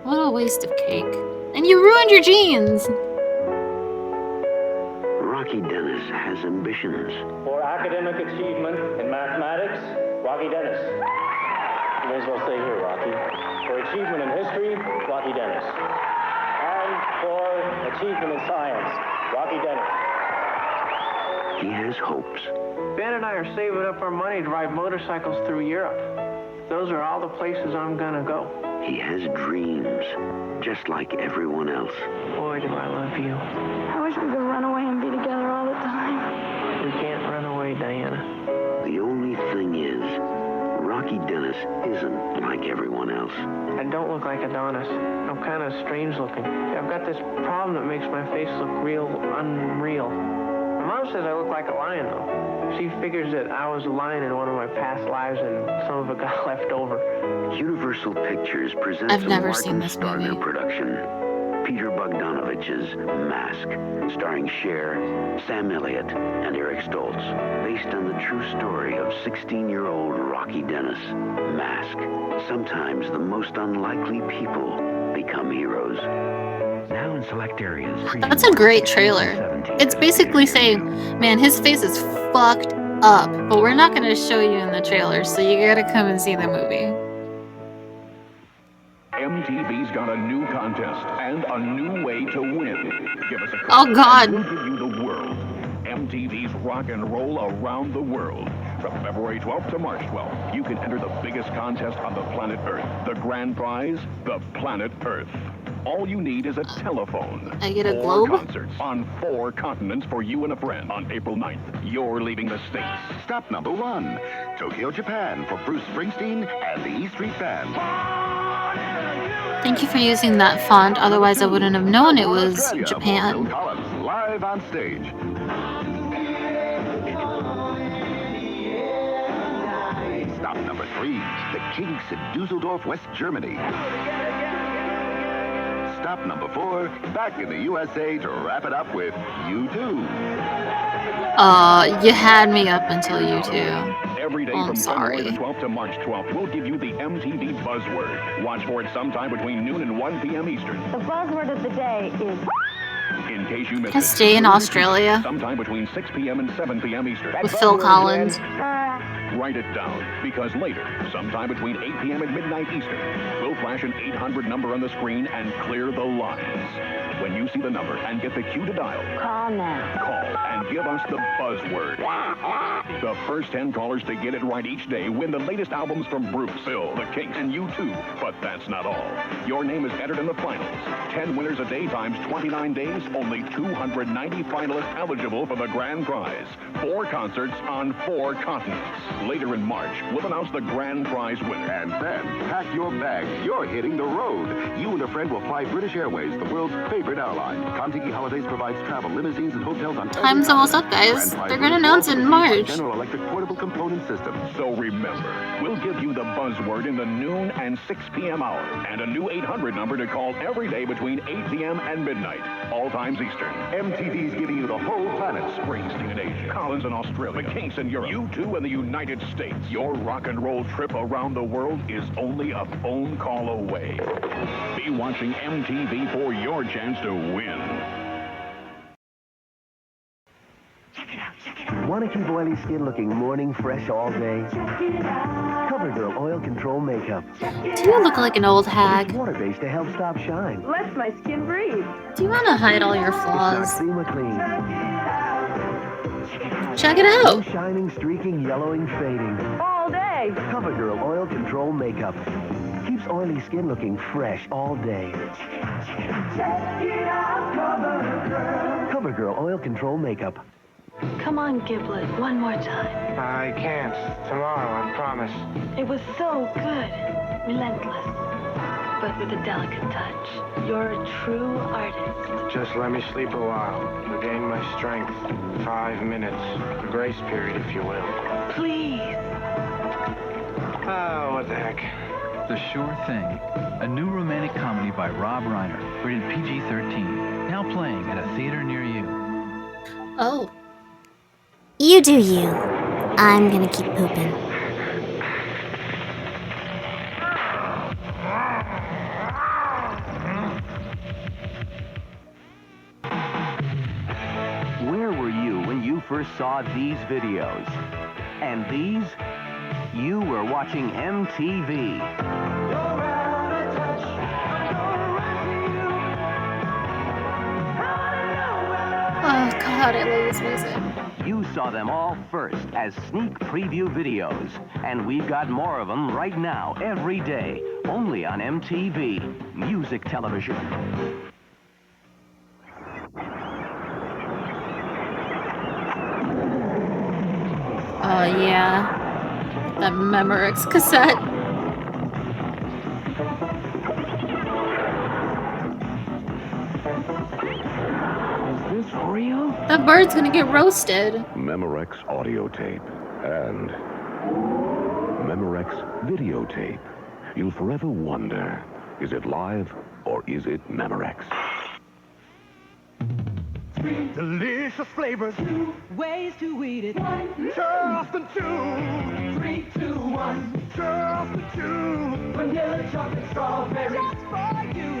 What a waste of cake. And you ruined your jeans! Rocky Dennis has ambitions. For academic achievement in mathematics, Rocky Dennis. You may as well stay here, Rocky. For achievement in history, Rocky Dennis. And for achievement in science, Rocky Dennis. He has hopes. Ben and I are saving up our money to ride motorcycles through Europe. Those are all the places I'm gonna go. He has dreams, just like everyone else. Boy, do I love you. I wish we could run away and be together all the time. We can't run away, Diana. The only thing is, Rocky Dennis isn't like everyone else. I don't look like Adonis. I'm kind of strange looking. I've got this problem that makes my face look real unreal. My mom says I look like a lion, though. She figures that I was a lion in one of my past lives and some of it got left over. Universal Pictures presents I've never a seen this movie. Martin Starner production. Peter Bogdanovich's Mask, starring Cher, Sam Elliott, and Eric Stoltz. Based on the true story of 16-year-old Rocky Dennis. Mask. Sometimes the most unlikely people become heroes. Now in select areas. That's a great trailer. It's basically saying, man, his face is fucked up, but we're not going to show you in the trailer, so you gotta come and see the movie. MTV's got a new contest and a new way to win. Give us a call. Oh, God. And we'll give you the world. MTV's Rock and Roll Around the World. From February 12th to March 12th, you can enter the biggest contest on the planet Earth. The grand prize, the planet Earth. All you need is a telephone. I get a 4 globe? concerts on 4 continents for you and a friend. On April 9th, you're leaving the States. Stop number 1, Tokyo, Japan, for Bruce Springsteen and the E Street Band. Thank you for using that font, otherwise I wouldn't have known it was Australia, Japan. Phil Collins, live on stage. Stop number 3, the Kinks in Dusseldorf, West Germany. Stop number 4, back in the USA to wrap it up with U2. You had me up until U2. Every day I'm from sorry. February the 12th to March 12th, we'll give you the MTV buzzword. Watch for it sometime between noon and 1 p.m. Eastern. The buzzword of the day is... In case you missed I it, stay in Australia. sometime between 6 p.m. and 7 p.m. Eastern. With Phil Collins. Write it down, because later, sometime between 8 p.m. and midnight Eastern, we'll flash an 800 number on the screen and clear the lines. When you see the number and get the cue to dial, Call now. call and give us the buzzword. The first 10 callers to get it right each day win the latest albums from Bruce, Phil, the Kinks, and U2. But that's not all. Your name is entered in the finals. 10 winners a day times 29 days, only 290 finalists eligible for the grand prize. 4 concerts on 4 continents. Later in March, we'll announce the grand prize winner. And then, pack your bags. You're hitting the road. You and a friend will fly British Airways, the world's favorite airline. Contiki Holidays provides travel, limousines, and hotels on Time's almost up, guys. They're gonna announce it in March. General Electric portable component system. So remember, we'll give you the buzzword in the noon and 6 p.m. hour, and a new 800 number to call every day between 8 p.m. and midnight, all times Eastern. MTV's giving you the whole planet. Springsteen in Asia, Collins in Australia, the Kinks in Europe, U2 in the United States. Your rock and roll trip around the world is only a phone call away. Be watching MTV for your chance to win. Want to keep oily skin looking morning fresh all day? CoverGirl Oil Control Makeup. Do you look like an old hag? It's water-based to help stop shine. Lets my skin breathe. Do you want to hide all your It's flaws? not cream or clean. Check it No out. shining, streaking, yellowing, fading. All day. CoverGirl Oil Control Makeup. Keeps oily skin looking fresh all day. CoverGirl Oil Control Makeup. Come on, Giblet, one more time. I can't. Tomorrow, I promise. It was so good. Relentless. but with a delicate touch. You're a true artist. Just let me sleep a while. Regain my strength. 5 minutes. A grace period, if you will. Please. Oh, what the heck. The Sure Thing, a new romantic comedy by Rob Reiner, rated PG-13, now playing at a theater near you. Oh. You do you. I'm gonna keep pooping. Where were you when you first saw these videos? And these? You were watching MTV. Oh God, I love this music. You saw them all first as sneak preview videos. And we've got more of them right now, every day, only on MTV, music television. Oh yeah. That Memorex cassette. Is this real? That bird's gonna get roasted. Memorex audio tape and Memorex videotape. You'll forever wonder, is it live or is it Memorex? Delicious flavors. 2 ways to eat it. 1, Charleston 2. 3, 2, 1. Charleston 2. Vanilla, chocolate, strawberry. Just for you.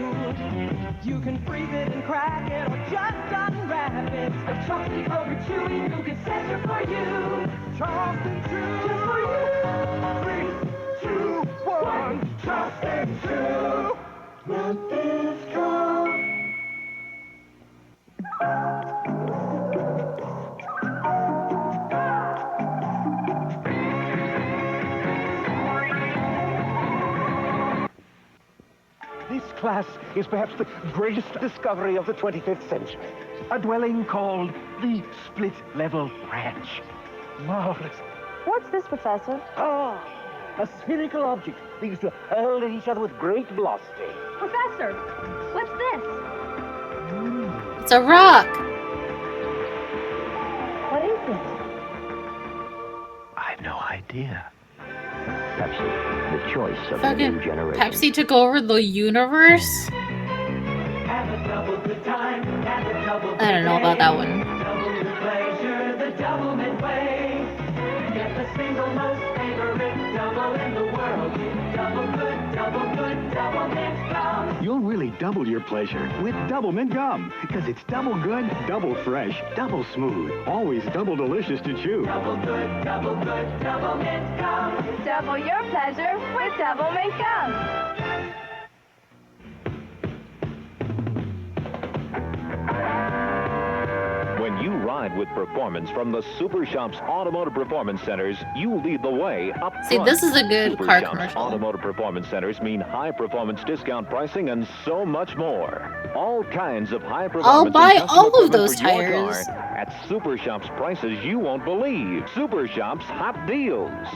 You can freeze it and crack it or just unwrap it. A chocolate over chewy nougat center for you. Charleston 2. Just for you. 3, 2, 1. Charleston 2. Milk is strong. This class is perhaps the greatest discovery of the 25th century. A dwelling called the Split-Level Ranch. Marvelous. What's this, Professor? Ah, a spherical object. They used to hurl at each other with great velocity. Professor, what's this? It's a rock. What is it? I've no idea. Pepsi, the choice of the Fucking new generation. Pepsi took over the universe? Have a double good time. Have a double I don't know about that one. double good pleasure, the double midway. Get the single most favorite double in the world. Double good, double mint gum. You'll really double your pleasure with Double Mint Gum. Because it's double good, double fresh, double smooth, always double delicious to chew. Double good, double mint gum. Double your pleasure with Double Mint Gum. When you ride with performance from the Super Shops Automotive Performance Centers, you lead the way up See, front. this is a good Super car Shops commercial. Automotive Performance Centers mean high-performance discount pricing and so much more. All kinds of high-performance I'll buy and custom all of equipment those for your tires. car at Super Shops prices you won't believe. Super Shops Hot Deals.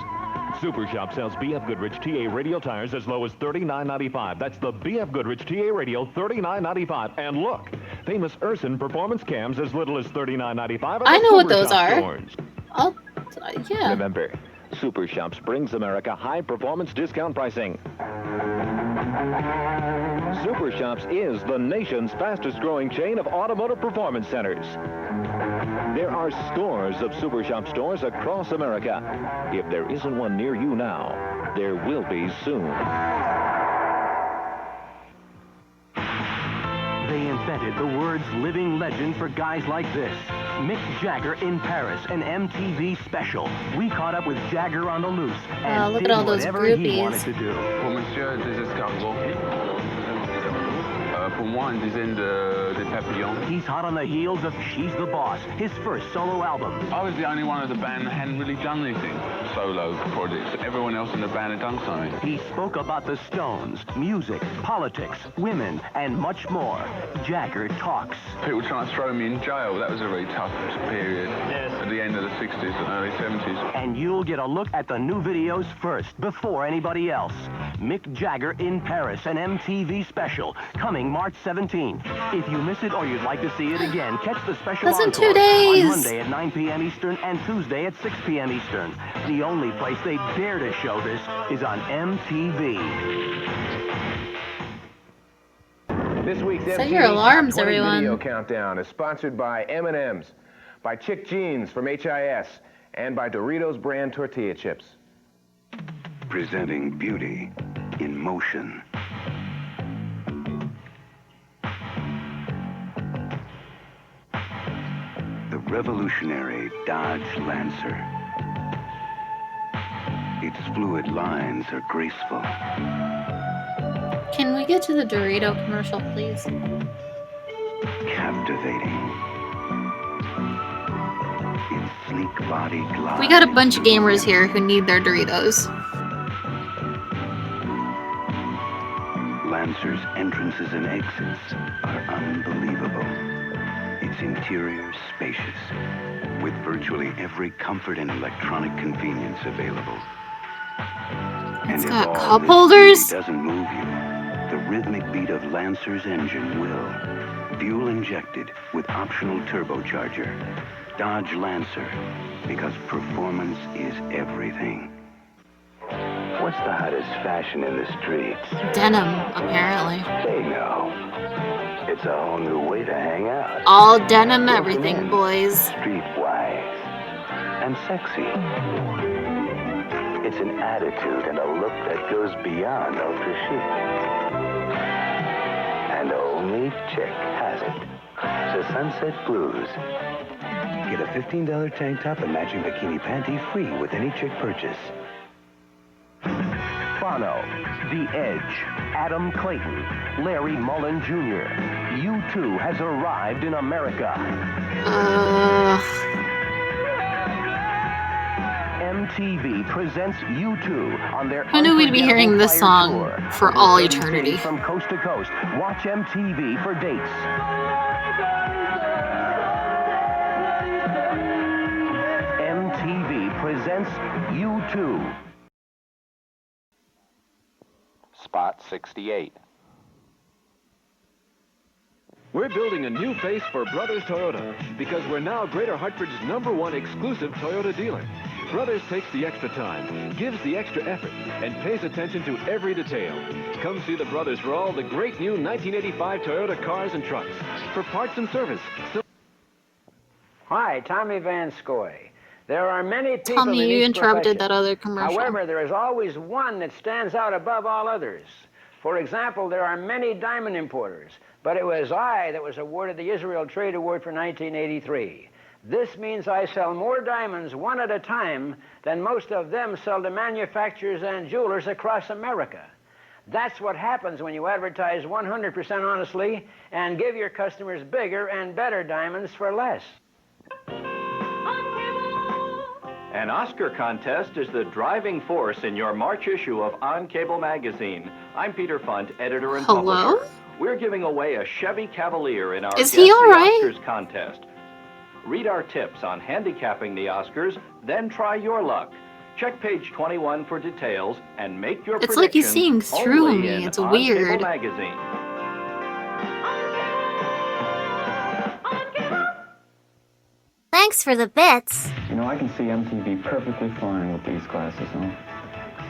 Super Shop sells BF Goodrich TA radial tires as low as $39.95. That's the BF Goodrich TA radial, $39.95. And look, famous Urson performance cams as little as $39.95. I know what those are. Oh, yeah. Remember, Super Shops brings America high-performance discount pricing. Super Shops is the nation's fastest-growing chain of automotive performance centers. There are scores of Super Shop stores across America. If there isn't one near you now, there will be soon. They invented the words living legend for guys like this. Mick Jagger in Paris, an MTV special. We caught up with Jagger on the loose and look did at all those whatever he groupies. wanted to do. Pour monsieur des escargots. Pour and Wine is in the Papillon. He's hot on the heels of She's the Boss, his first solo album. I was the only one of the band that hadn't really done anything. Solo projects. Everyone else in the band had done something. He spoke about the Stones, music, politics, women, and much more. Jagger talks. People trying to throw me in jail. That was a very tough period. Yes. At the end of the 60s and early 70s. And you'll get a look at the new videos first, before anybody else. Mick Jagger in Paris, an MTV special, coming March 17th. If you miss it or you'd like to see it again, catch the special That's in encore 2 days. on Monday at 9 p.m. Eastern and Tuesday at 6 p.m. Eastern. The only place they dare to show this is on MTV. This week's Set MTV your alarms, Top 20 everyone. Video Countdown is sponsored by M&M's, by Chick Jeans from HIS, and by Doritos brand tortilla chips. Presenting beauty in motion. The revolutionary Dodge Lancer. Its fluid lines are graceful. Can we get to the Dorito commercial, please? Captivating. Its sleek body glides. We got a bunch of gamers here who need their Doritos. Lancer's entrances and exits are unbelievable. Its interior spacious, with virtually every comfort and electronic convenience available. It's And got if all cup this holders? beauty doesn't move you, the rhythmic beat of Lancer's engine will. Fuel injected with optional turbocharger. Dodge Lancer, because performance is everything. What's the hottest fashion in the streets? Denim, apparently. They know. It's a whole new way to hang out. All denim everything, boys. Streetwise and sexy. It's an attitude and a look that goes beyond ultra chic. And only Chick has it. The Sunset Blues. Get a $15 tank top and matching bikini panty free with any Chick purchase. Bono, The Edge, Adam Clayton, Larry Mullen Jr. U2 has arrived in America. MTV presents U2 on their I knew we'd be hearing this song tour. for all eternity. From coast to coast, watch MTV for dates. MTV presents U2. Spot 68. We're building a new face for Brothers Toyota because we're now Greater Hartford's #1 exclusive Toyota dealer. Brothers takes the extra time, gives the extra effort, and pays attention to every detail. Come see the Brothers for all the great new 1985 Toyota cars and trucks. For parts and service. Hi, Tommy Van Scoy. There are many people Tommy, in you each interrupted profession. that other commercial. However, there is always one that stands out above all others. For example, there are many diamond importers, but it was I that was awarded the Israel Trade Award for 1983. This means I sell more diamonds one at a time than most of them sell to manufacturers and jewelers across America. That's what happens when you advertise 100% honestly and give your customers bigger and better diamonds for less. An Oscar contest is the driving force in your March issue of On Cable magazine. I'm Peter Funt, editor and Hello? publisher. We're giving away a Chevy Cavalier in our Is Guess he all the right? Oscars contest. Read our tips on handicapping the Oscars, then try your luck. Check page 21 for details and make your It's like he's prediction seeing through only me. in It's On weird. Cable magazine. Thanks for the bits. You know, I can see MTV perfectly fine with these glasses on.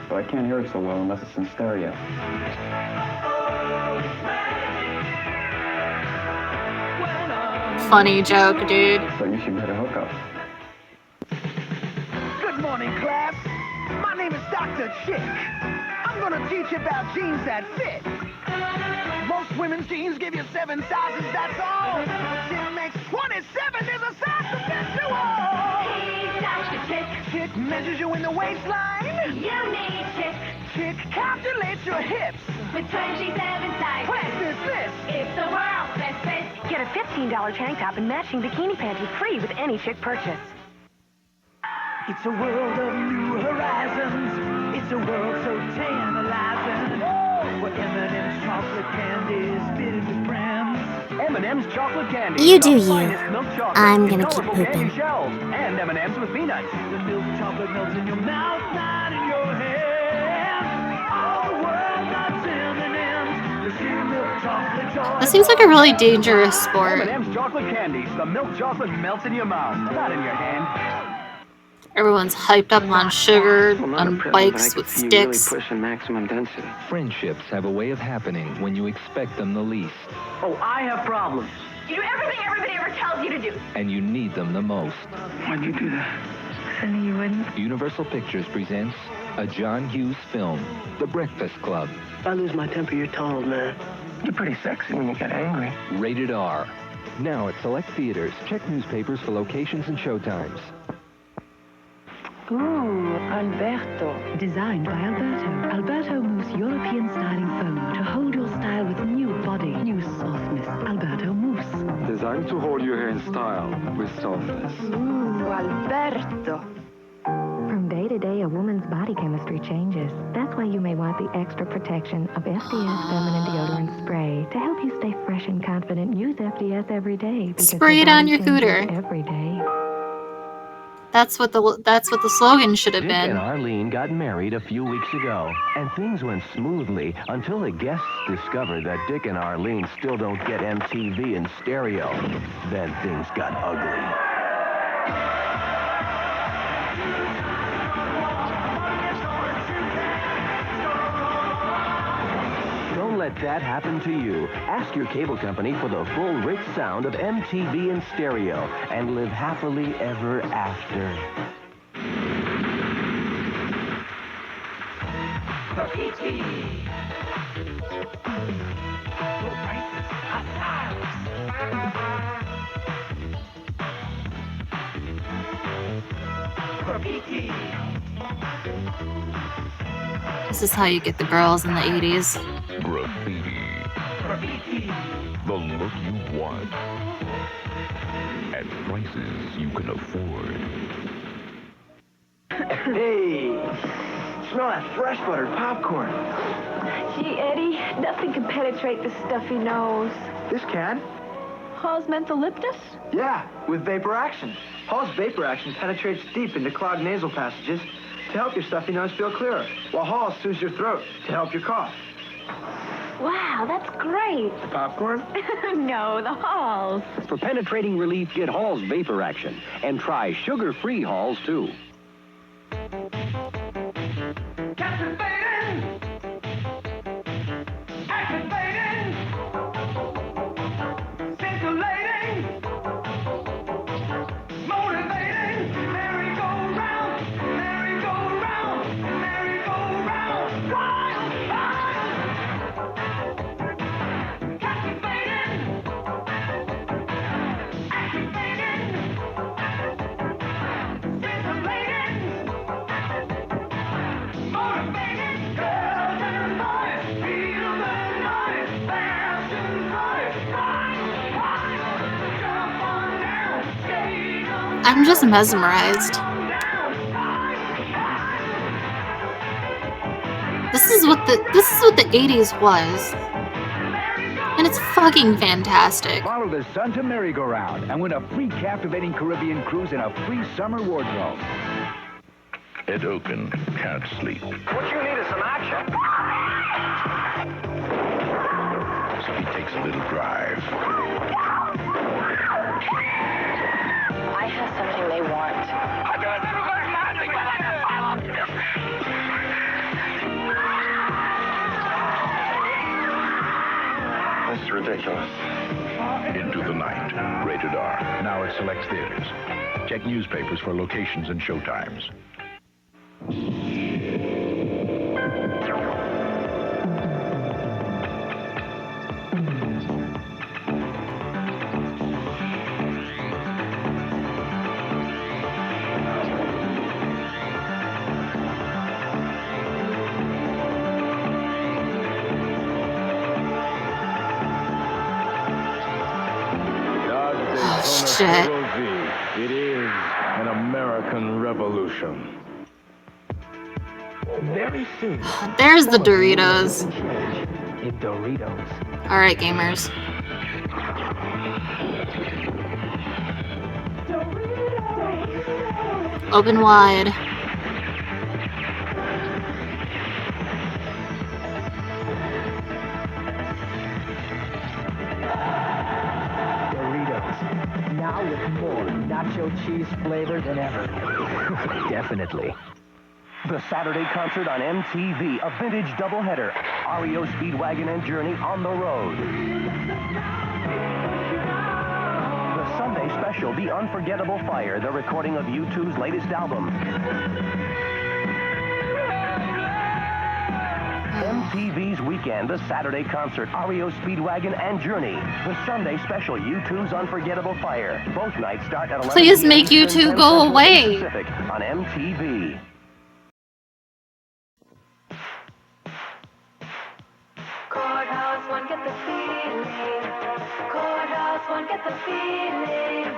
But I can't hear it so well unless it's in stereo. Funny joke, dude. So you should better hook up. Good morning, class. My name is Dr. Chick. I'm gonna teach you about jeans that fit. Most women's jeans give you 7 sizes, that's all. Till makes 27, there's a size to fit you all. He's Dr. Chick. Chick measures you in the waistline. You need Chick. Chick calculates your hips. With 27 sizes. Practice this. It's a a $15 tank top and matching bikini panty free with any chick purchase. It's a world of new horizons. It's a world so tantalizing. Where M&M's chocolate candy is fitted with friends. M&M's chocolate candy. You do the you. finest milk chocolate I'm in gonna keep colorful candy pooping. shells. And M&M's with peanuts. The milk chocolate melts in your mouth, not in your hand. All the world loves M&M's. The sheer milk chocolate joy. This seems like a really dangerous sport. M&M's chocolate candies. The milk chocolate melts in your mouth, not in your hand. Everyone's hyped up on sugar, on bikes with sticks. Really pushing maximum density. Friendships have a way of happening when you expect them the least. Oh, I have problems. You do everything everybody ever tells you to do. And you need them the most. Why'd you do that? I knew you wouldn't. Universal Pictures presents a John Hughes film, The Breakfast Club. If I lose my temper, you're told, man. You're pretty sexy when you get angry. Rated R. Now at select theaters. Check newspapers for locations and showtimes. Ooh, Alberto. Designed by Alberto. Alberto Mousse European styling foam to hold your style with new body, new softness. Alberto Mousse. Designed to hold your hair in style with softness. Ooh, Alberto. From day to day, a woman's body chemistry changes. That's why you may want the extra protection of FDS Feminine Deodorant Spray. To help you stay fresh and confident, use FDS every day. Spray it on your cooter. Every day. That's what the slogan should have Dick and been. Arlene got married a few weeks ago, and things went smoothly until the guests discovered that Dick and Arlene still don't get MTV in stereo. Then things got ugly. Don't let that happen to you. Ask your cable company for the full rich sound of MTV in stereo and live happily ever after. This is how you get the girls in the 80s. Graffiti. The look you want. At prices you can afford. Hey, smell that fresh buttered popcorn. Gee, Eddie, nothing can penetrate the stuffy nose. This can? Hall's mentholyptus? Yeah, with vapor action. Hall's vapor action penetrates deep into clogged nasal passages to help your stuffy nose feel clearer, while Hall soothes your throat to help your cough. Wow, that's great. The popcorn? No, the Halls. For penetrating relief, get Hall's Vapor Action. And try sugar-free Halls, too. I'm just mesmerized. This is what the 80s was. And it's fucking fantastic. Follow the sun to merry-go-round and win a free captivating Caribbean cruise and a free summer wardrobe. Ed Oken can't sleep. What you need is some action. So he takes a little drive. I have something they want. This is ridiculous. Into the Night. Rated R. Now at select theaters. Check newspapers for locations and showtimes. shit. It is an American revolution. Very soon. There's the Doritos. In Doritos. All right, gamers. Open wide. Doritos. Now with more nacho cheese flavor than ever. Definitely. The Saturday concert on MTV, a vintage doubleheader. REO Speedwagon and Journey on the road. The Sunday special, The Unforgettable Fire, the recording of U2's latest album. MTV's Weekend, the Saturday concert, REO Speedwagon and Journey. The Sunday special, U2's Unforgettable Fire. Both nights start at 11 Please p.m. make Eastern, U2 10 go Central, away. Pacific on MTV. Courthouse one, get the feeling. Courthouse one, get the feeling.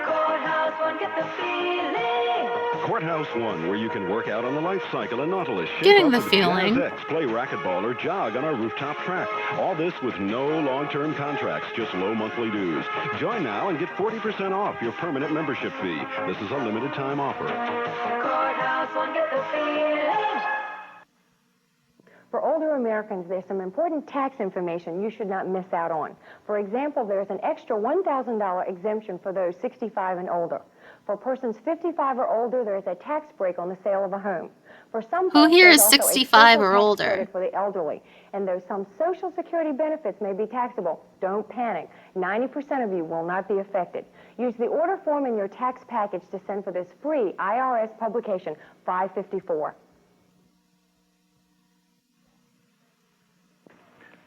Courthouse one, get the feeling. Courthouse One, where you can work out on the life cycle and Nautilus. Getting the feeling. Jazz X, play racquetball or jog on our rooftop track. All this with no long-term contracts, just low monthly dues. Join now and get 40% off your permanent membership fee. This is a limited time offer. Courthouse one, get the feeling. For older Americans, there's some important tax information you should not miss out on. For example, there's an extra $1,000 exemption for those 65 and older. For persons 55 or older, there is a tax break on the sale of a home. For some Who folks, here there's is also a 65 special or tax older? credit for the elderly. And though some Social Security benefits may be taxable, don't panic. 90% of you will not be affected. Use the order form in your tax package to send for this free IRS publication, 554.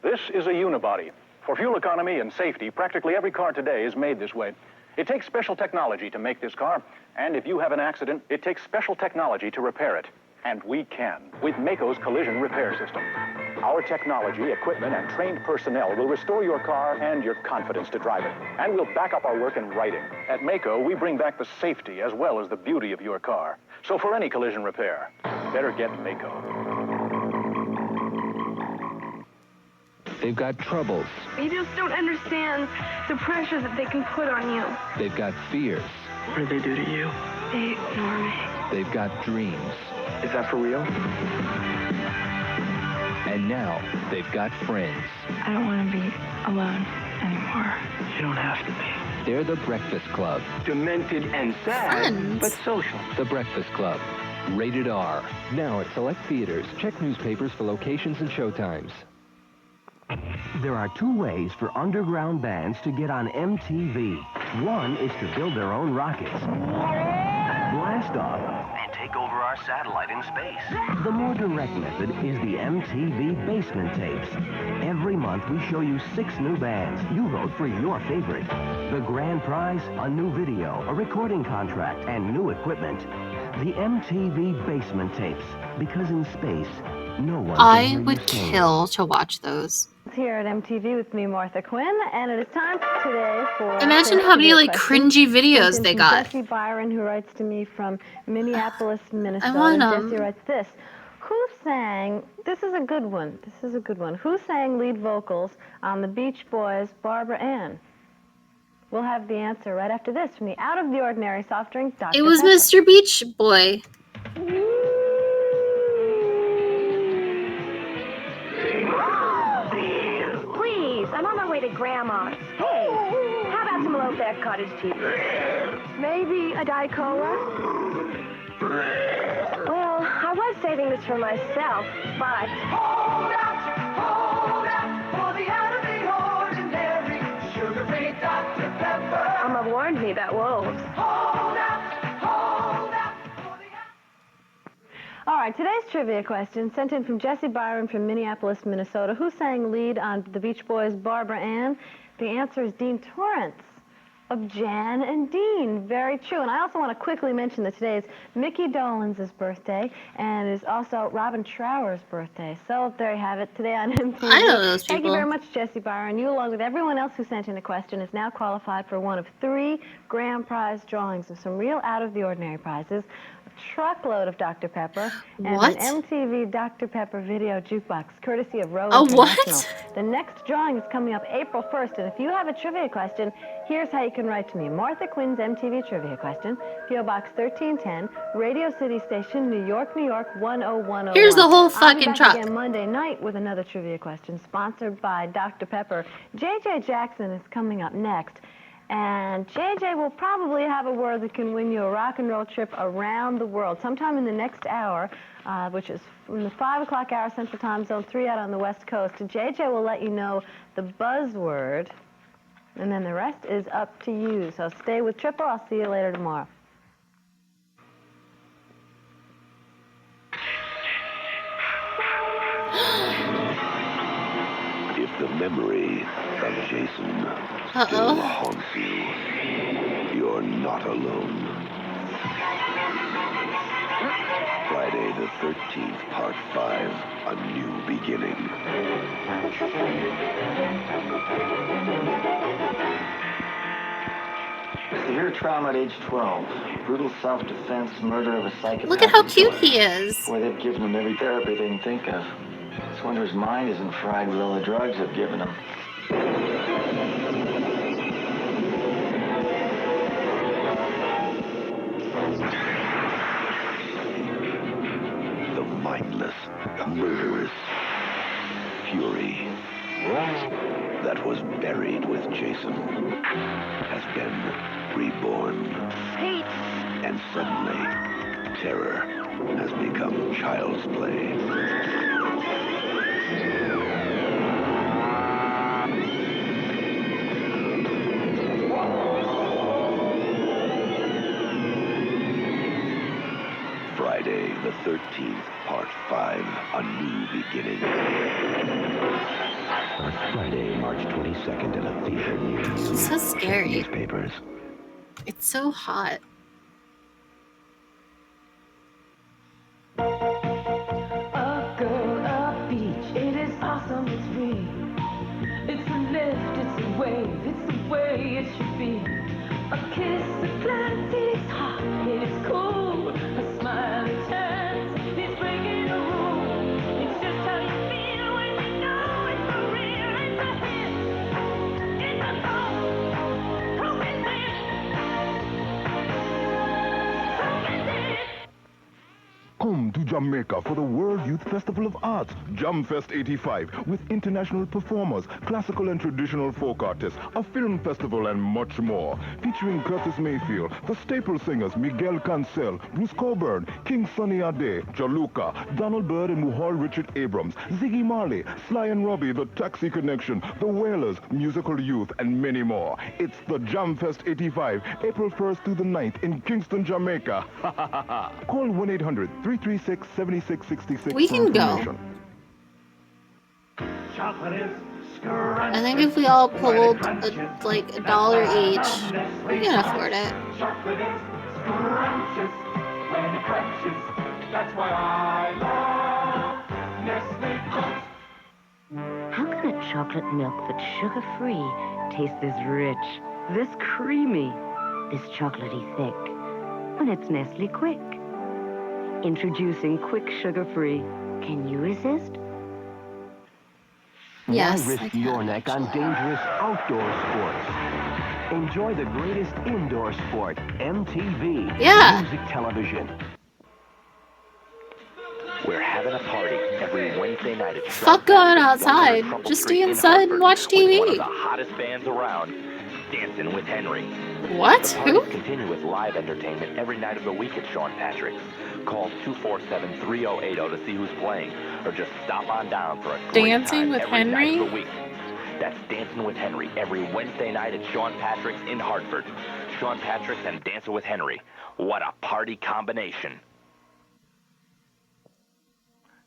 This is a unibody. For fuel economy and safety, practically every car today is made this way. It takes special technology to make this car, and if you have an accident, it takes special technology to repair it. And we can, with Mako's collision repair system. Our technology, equipment, and trained personnel will restore your car and your confidence to drive it. And we'll back up our work in writing. At Mako, we bring back the safety as well as the beauty of your car. So for any collision repair, better get Mako. They've got troubles. You just don't understand the pressure that they can put on you. They've got fears. What did they do to you? They ignore me. They've got dreams. Is that for real? And now, they've got friends. I don't want to be alone anymore. You don't have to be. They're the Breakfast Club. Demented and sad, but social. The Breakfast Club. Rated R. Now at select theaters. Check newspapers for locations and showtimes. There are two ways for underground bands to get on MTV. One is to build their own rockets, blast off, and take over our satellite in space. The more direct method is the MTV Basement Tapes. Every month we show you 6 new bands. You vote for your favorite. The grand prize, a new video, a recording contract, and new equipment. The MTV Basement Tapes, because in space, no one can I hear would you sing. kill to watch those. Here at MTV with me, Martha Quinn, and it is time today for... Imagine how many like cringy videos they got. Jesse Byron, who writes to me from Minneapolis, Minnesota. I want Jesse writes this. Who sang, this is a good one, who sang lead vocals on the Beach Boys' Barbara Ann? We'll have the answer right after this from the Out of the Ordinary soft drink, Dr. It was Pepper. Mr. Beach Boy. Please, I'm on my way to Grandma's. Hey, how about some low-fat cottage cheese? Maybe a Diet Cola? Well, I was saving this for myself, but... Hold out for the out of the ordinary, sugar-free Dr. Pepper. Mama warned me about wolves. Hold out. All right, today's trivia question, sent in from Jesse Byron from Minneapolis, Minnesota. Who sang lead on the Beach Boys' Barbara Ann? The answer is Dean Torrance. of Jan and Dean. Very true. And I also want to quickly mention that today is Mickey Dolenz' birthday, and it is also Robin Trower's birthday. So there you have it, today on MTV. I know those Thank you people. very much, Jesse Byron. You, along with everyone else who sent in a question, is now qualified for one of 3 grand prize drawings of some real out-of-the-ordinary prizes. Truckload of Dr. Pepper and What? an MTV Dr. Pepper video jukebox, courtesy of Rowe Oh, International. what? The next drawing is coming up April 1st, and if you have a trivia question, here's how you can write to me. Martha Quinn's MTV Trivia Question, P.O. Box 1310, Radio City Station, New York, New York, 10101. Here's the whole I'll fucking be back truck. again Monday night with another trivia question, sponsored by Dr. Pepper. J.J. Jackson is coming up next. And JJ will probably have a word that can win you a rock and roll trip around the world sometime in the next hour, which is from the 5 o'clock hour Central Time Zone, 3 out on the West Coast. JJ will let you know the buzzword, and then the rest is up to you. So stay with Triple. I'll see you later tomorrow. If the memory of Jason still haunts you, you're not alone. Friday the 13th, Part 5, A New Beginning. Severe trauma at age 12. Brutal self-defense, murder of a psychopath. Look at how cute he is. Boy, they've given him every therapy they can think of. Just wonder his mind isn't fried with all the drugs they've given him. The mindless, murderous fury that was buried with Jason has been reborn. And suddenly, terror has become child's play. Friday the 13th, Part 5, A New Beginning. Friday, March 22nd at a theater near you. It's so scary. Newspapers. It's so hot. A girl, a beach, it is awesome, it's free. It's a lift, it's a wave, it's the way it should be. A kiss, a glance, it's hot, it's cool. A smile, a chance, it's breaking a rule. It's just how you feel when you know it's for real. It's a hit, it's a song. Who is it? Come to Jamaica for the World Youth Festival of Arts, Jamfest 85, with international performers, classical and traditional folk artists, a film festival, and much more. Featuring Curtis Mayfield, the staple singers Miguel Cancel, Bruce Coburn, King Sunny Ade, Jaluka, Donald Byrd and Muhal Richard Abrams, Ziggy Marley, Sly and Robbie, The Taxi Connection, The Wailers, Musical Youth, and many more. It's the Jamfest 85, April 1st to the 9th in Kingston, Jamaica. Call 1-800-336-7666 We can for go. information. I think if we all pulled like $1 each, we can afford it. That's why I love Nestle. How can a chocolate milk that's sugar-free taste this rich, this creamy, this chocolatey thick when it's Nestle Quick? Introducing Quick Sugar-Free. Can you resist? Yes, Why risk your neck on dangerous outdoor sports? Enjoy the greatest indoor sport, MTV. Yeah. Music television. We're having a party every Wednesday night at Fuck going outside. Just stay inside and watch One of the TV. hottest bands around, Dancing with Henry. What? The Who? parties continue with live entertainment every night of the week at Sean Patrick's. Call 247-3080 to see who's playing, or just stop on down for a great Dancing time with every night Henry? of the week. That's Dancing with Henry every Wednesday night at Sean Patrick's in Hartford. Sean Patrick's and Dancing with Henry. What a party combination.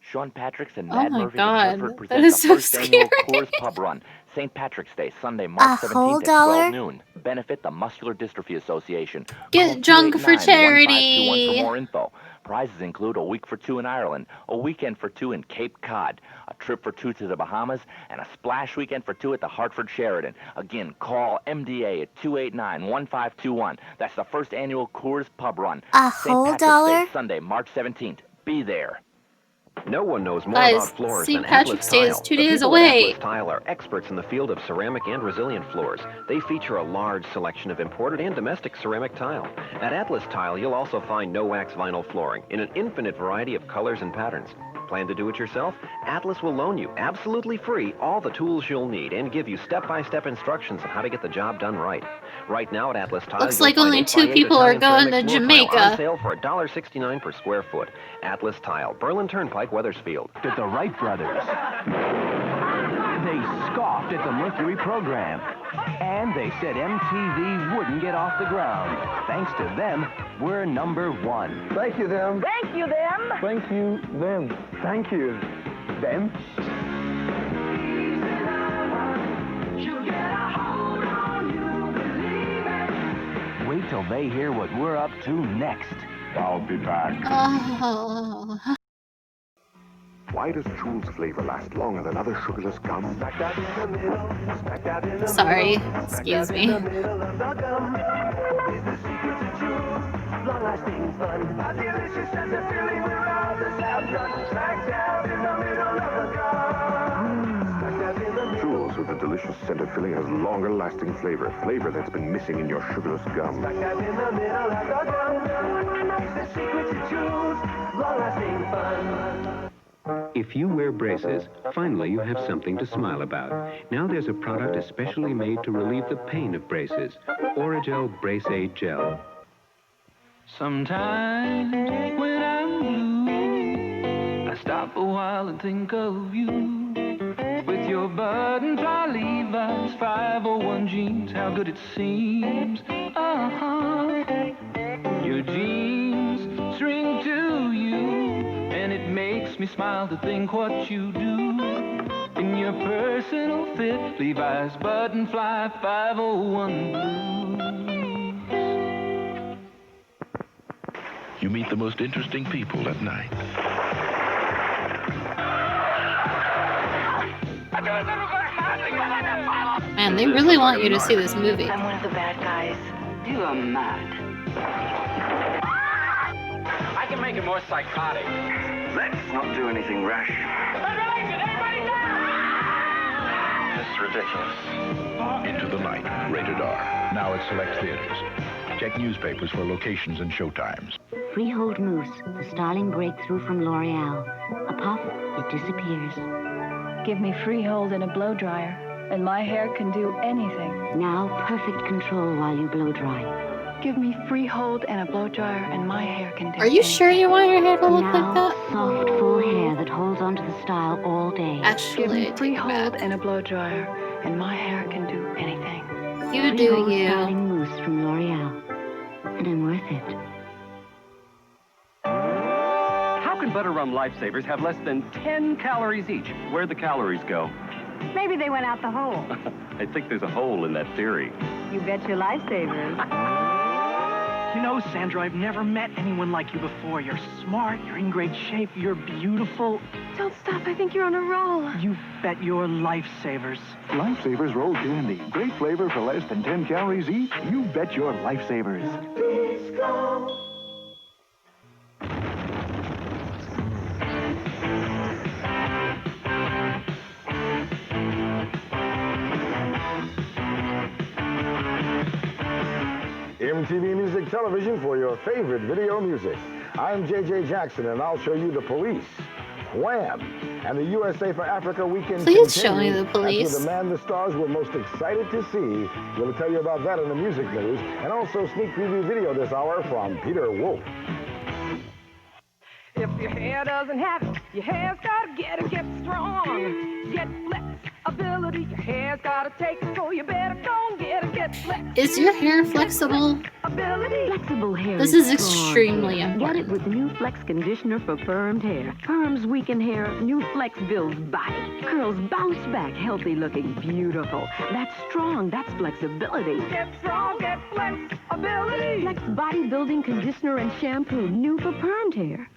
Sean Patrick's and Oh Mad my Murphy God, of Hartford that present is the so first annual scary. Coors Pub Run, St. Patrick's Day, Sunday, March 17th at 12 noon. Benefit the Muscular Dystrophy Association. Get drunk for 289-1521 charity. for more info. Prizes include a week for two in Ireland, a weekend for two in Cape Cod, a trip for two to the Bahamas, and a splash weekend for two at the Hartford Sheraton. Again, call MDA at 289-1521. That's the first annual Coors Pub Run. $1 St. Patrick's Day, Sunday, March 17th. Be there. No one knows more Guys, about floors St. than Patrick's Atlas Day Tile. is 2 The days people at away. Atlas Tile are experts in the field of ceramic and resilient floors. They feature a large selection of imported and domestic ceramic tile. At Atlas Tile, you'll also find no-wax vinyl flooring in an infinite variety of colors and patterns. Plan to do it yourself? Atlas will loan you, absolutely free, all the tools you'll need and give you step-by-step instructions on how to get the job done right. Right now at Atlas Tile, Looks you'll like find only 2 8x8 people are Italian going to ceramic floor tile on Jamaica. sale for $1.69 per square foot. Atlas Tile, Berlin Turnpike, Wethersfield. At the Wright brothers. They scoffed at the Mercury program. And they said MTV wouldn't get off the ground. Thanks to them, we're #1. Thank you, them. Thank you, them. Thank you, them. Thank you, them. Wait till they hear what we're up to next. I'll be back. Oh. Why does Chew's flavor last longer than other sugarless gum? Sorry, excuse me. Chew's with the delicious center filling has longer lasting flavor. Flavor that's been missing in your sugarless gum. If you wear braces, finally you have something to smile about. Now there's a product especially made to relieve the pain of braces. Oragel Brace Aid Gel. Sometimes when I'm blue, I stop a while and think of you. With your button-fly Levi's, 501 jeans, how good it seems. Your jeans string to you, and it makes me smile to think what you do. In your personal fit, Levi's button-fly 501 blues. You meet the most interesting people at night. Man, they really want you to see this movie. I'm one of the bad guys. You are mad. I can make it more psychotic. Let's not do anything rash. This is ridiculous. Into the Night, rated R. Now at select theaters. Check newspapers for locations and showtimes. Freehold Mousse, the styling breakthrough from L'Oreal. A puff, it disappears. Give me Freehold and a blow dryer, and my hair can do anything. Now perfect control while you blow dry. Give me Freehold and a blow dryer, and my hair can do Are you sure you want your hair to look Now, like that? soft, full hair that holds onto the style all day. Actually, Give me I take it Freehold back. and a blow dryer, and my hair can do anything. You do Freehold you. styling mousse from L'Oreal. And I'm worth it. How can Butter Rum Lifesavers have less than 10 calories each? Where'd the calories go? Maybe they went out the hole. I think there's a hole in that theory. You bet your lifesavers. You know, Sandra, I've never met anyone like you before. You're smart, you're in great shape, you're beautiful. Don't stop, I think you're on a roll. You bet your lifesavers. Lifesavers roll candy. Great flavor for less than 10 calories each. You bet your lifesavers. MTV Music Television for your favorite video music. I'm J.J. Jackson, and I'll show you The Police, Wham, and the USA for Africa weekend. Please show me The That's Police. where the man the stars were most excited to see. We'll tell you about that in the music news, and also sneak preview video this hour from Peter Wolf. If your hair doesn't have it, your hair's gotta get it, get strong. Get flexibility, your hair's gotta take it, so you better go and get it, get flexibility. Is your hair flexible? ability. Flexible hair This is strong extremely hair. important. Get it with the new Flex Conditioner for firmed hair. Firms weaken hair, new Flex builds body. Curls bounce back, healthy looking, beautiful. That's strong, that's flexibility. Get strong, get flexibility. Flex Body Building Conditioner and Shampoo, new for permed hair.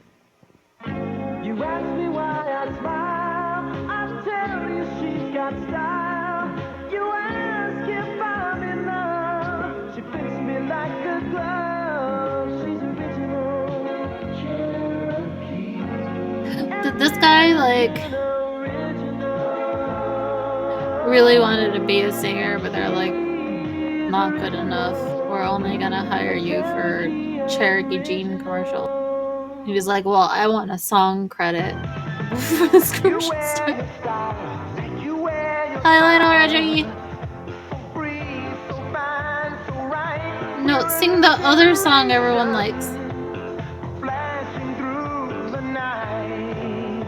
You ask me why I smile, I tell you she's got style. You ask if I'm in love, she fits me like a glove. She's original, Cherokee. Did this guy, like, really wanted to be a singer, but they're like, not good enough. We're only gonna hire you for Cherokee Jean commercial. He was like, well, I want a song credit for this commercial star. Hi, Lionel Reggie. No, sing the other song everyone likes. Flashing through the night.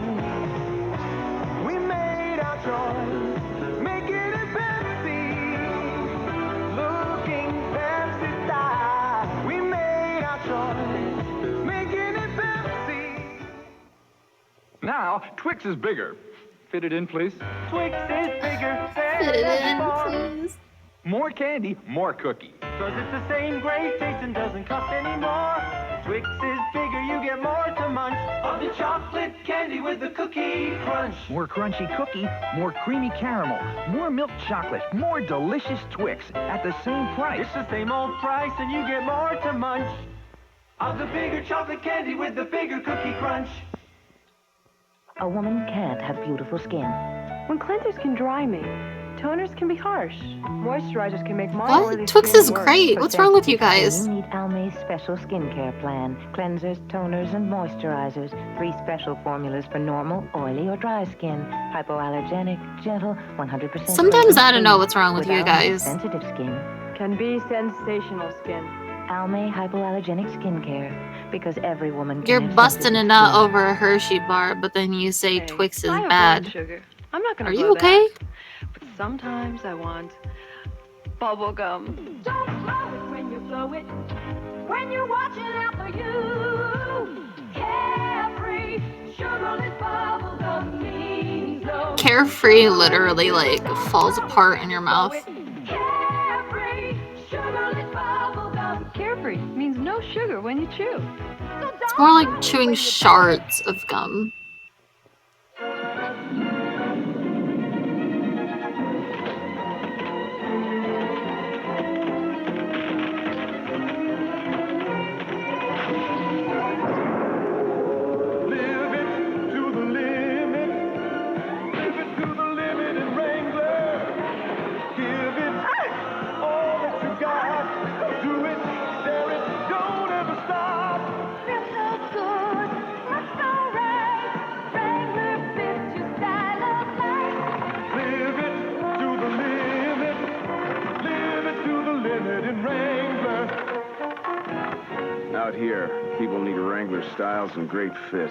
We made our choice, making it Pepsi. Looking Pepsi style. We made our choice, making it Pepsi. Now, Twix is bigger. Fit it in, please. Twix is bigger than Fit it in, before. please. More candy, more cookie. Cause it's the same great taste and doesn't cost any more. Twix is bigger, you get more to munch. Of the chocolate candy with the cookie crunch. More crunchy cookie, more creamy caramel, more milk chocolate, more delicious Twix at the same price. It's the same old price and you get more to munch. Of the bigger chocolate candy with the bigger cookie crunch. A woman can't have beautiful skin. When cleansers can dry me, toners can be harsh. Moisturizers can make my oily What? Twix skin is worse. great. What's wrong with you guys? You need Almay's special skincare plan. Cleansers, toners, and moisturizers. 3 special formulas for normal, oily, or dry skin. Hypoallergenic, gentle, 100%. Sometimes I don't know what's wrong with you guys. Sensitive skin. Can be sensational skin. Almay hypoallergenic skincare. Because every woman can You're have busting sensitive it out skin. over a Hershey bar, but then you say Twix is I have bad. blood sugar. I'm not gonna Are blow you okay? that. But sometimes I want bubble gum. Don't blow it when you blow it. When you're watching out for you. Carefree, sugarless bubble gum means no. Carefree literally like falls apart in your mouth. Carefree, sugarless bubble gum. Carefree means no sugar when you chew. It's more like chewing shards of gum. Out here, people need Wrangler styles and great fit.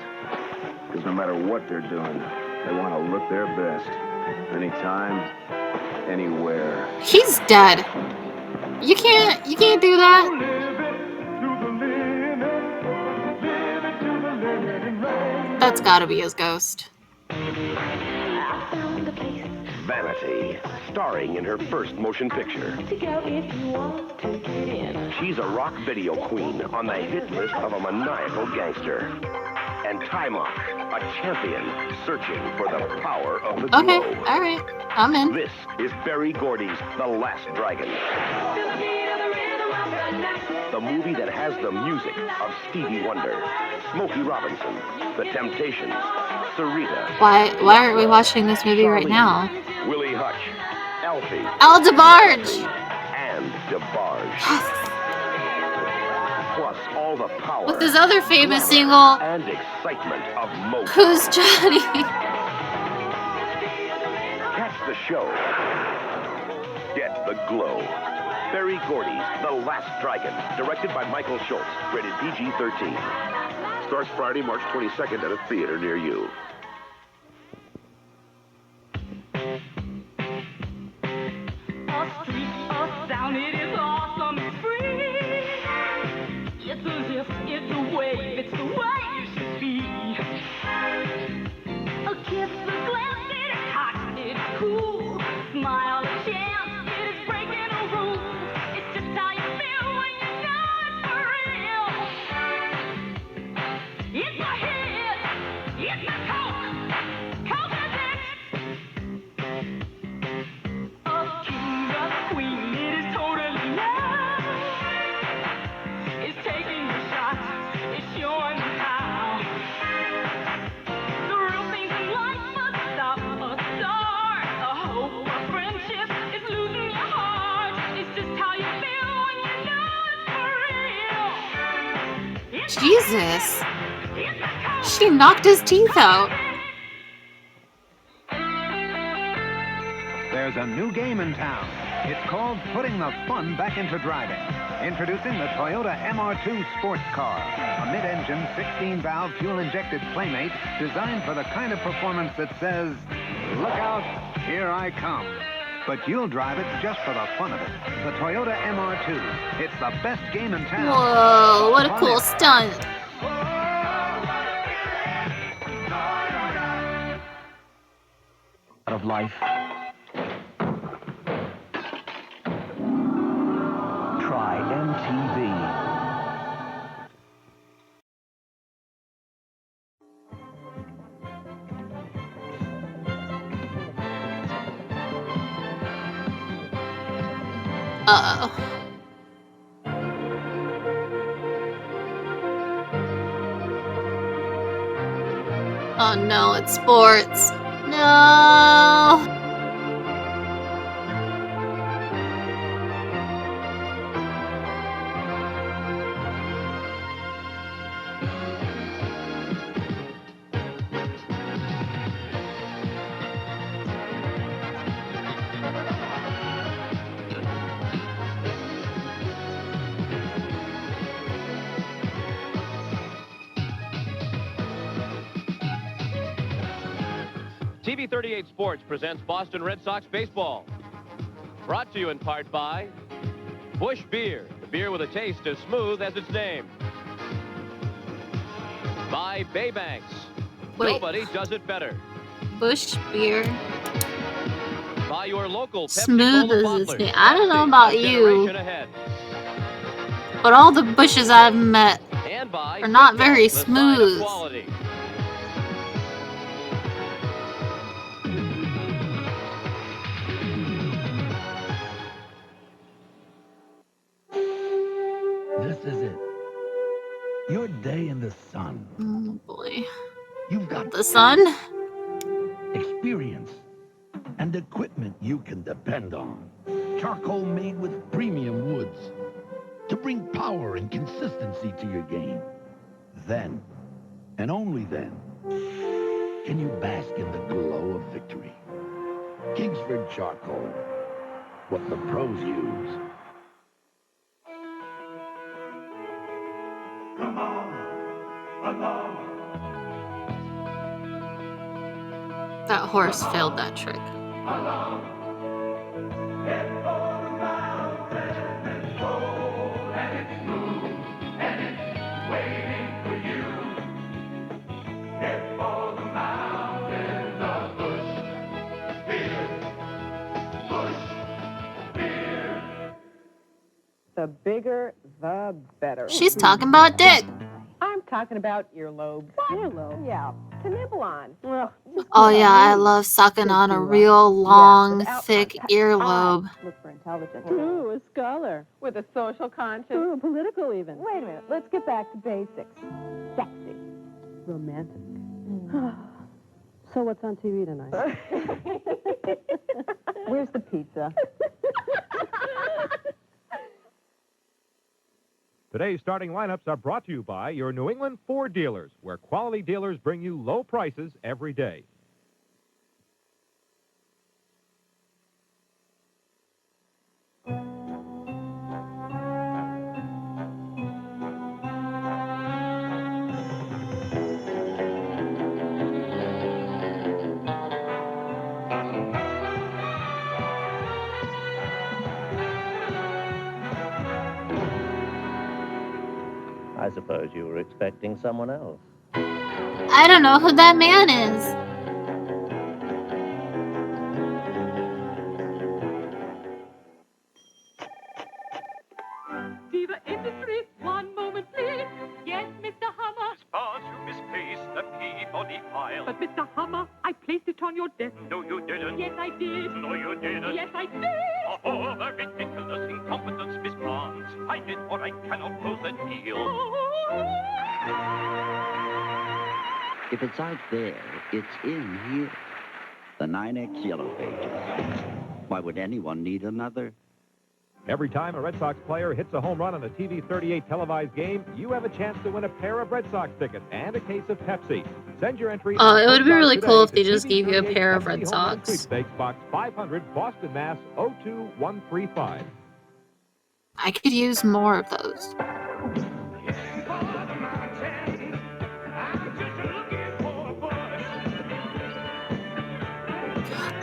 Because no matter what they're doing, they want to look their best. Anytime, anywhere. He's dead. You can't do that. That's gotta be his ghost. Vanity, starring in her first motion picture. She's a rock video queen on the hit list of a maniacal gangster. And Timok, a champion searching for the power of the Okay, glow. alright. I'm in. This is Barry Gordy's The Last Dragon. The movie that has the music of Stevie Wonder, Smokey Robinson, The Temptations, Sarita. Why aren't we watching this movie right now? Willie Hutch, Alfie. Al DeBarge! And DeBarge. Plus all the power. With his other famous single, and excitement of Motown. Who's Johnny? Catch the show. Get the glow. Barry Gordy's The Last Dragon, directed by Michael Schultz, rated PG-13. Starts Friday, March 22nd at a theater near you. A street, a sound, it is awesome, free. It's the glass, it is hot, it is cool. Smile a chance, it is breaking a rule. It's just how you feel when you know it's for real. It's a hit, it's a Coke is it. A king, a queen, it is totally love. It's taking your shot, it's showing you how. The real things in life must stop a start. A hope, a friendship is losing your heart. It's just how you feel when you know it's for real. Jesus. She knocked his teeth out. There's a new game in town. It's called Putting the Fun Back into Driving. Introducing the Toyota MR2 sports car, a mid-engine, 16-valve, fuel-injected playmate designed for the kind of performance that says, look out, here I come. But you'll drive it just for the fun of it. The Toyota MR2. It's the best game in town. Whoa, what a cool stunt. Of life. Try MTV. Uh-oh. Oh no, it's sports. No. TV 38 Sports presents Boston Red Sox baseball. Brought to you in part by Busch Beer, the beer with a taste as smooth as its name. By Baybanks. Wait. Nobody does it better. Busch Beer. By your local Pepsi Smooth Cola as bottlers. it's name. I don't know Pepsi, about a you, generation ahead. but all the bushes I've met And by are not Cisco, very the sign of smooth. quality. This is it. Your day in the sun. Oh boy. You've got The sun? experience and equipment you can depend on. Charcoal made with premium woods to bring power and consistency to your game. Then, and only then, can you bask in the glow of victory. Kingsford Charcoal, what the pros use. That horse failed that trick. The bigger, the better. She's talking about dick. I'm talking about earlobes. Earlobes? Yeah, to nibble on. Ugh, Oh yeah, I love sucking on a real long, thick earlobe. look for intelligence. Ooh, a scholar. With a social conscience. Ooh, political even. Wait a minute, let's get back to basics. Sexy. Romantic. So what's on TV tonight? Where's the pizza? Today's starting lineups are brought to you by your New England Ford dealers, where quality dealers bring you low prices every day. I suppose you were expecting someone else. I don't know who that man is. distress. One moment, please. Yes, Mr. Hummer. Miss Barnes, you misplaced the Peabody file. But, Mr. Hummer, I placed it on your desk. No, you didn't. Yes, I did. No, you didn't. Yes, I did. Oh, the ridiculous incompetence, Miss Barnes. I did what I cannot close the deal. If it's out there, it's in here. The 9X Yellow Pages. Why would anyone need another? Every time a Red Sox player hits a home run on a TV 38 televised game, you have a chance to win a pair of Red Sox tickets and a case of Pepsi. Send your entry. Oh, it would be really cool if they to just gave you a TV38 pair of Pepsi Red Home Run Sox. Sweepstakes, Box 500, Boston, Mass. 02135. I could use more of those.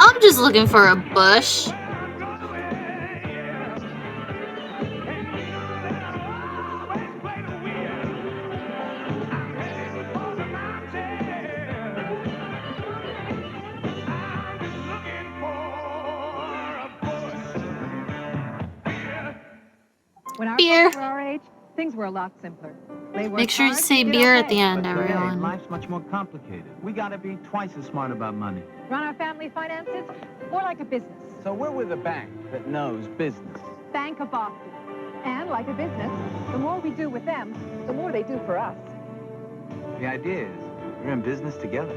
I'm just looking for a bush. When our Beer. folks were our age, things were a lot simpler. They worked Make sure you hard say to get beer our at the pay. end, But today, everyone. life's much more complicated. We gotta be twice as smart about money. Run our family finances more like a business. So we're with a bank that knows business. Bank of Boston. And like a business, the more we do with them, the more they do for us. The idea is we're in business together.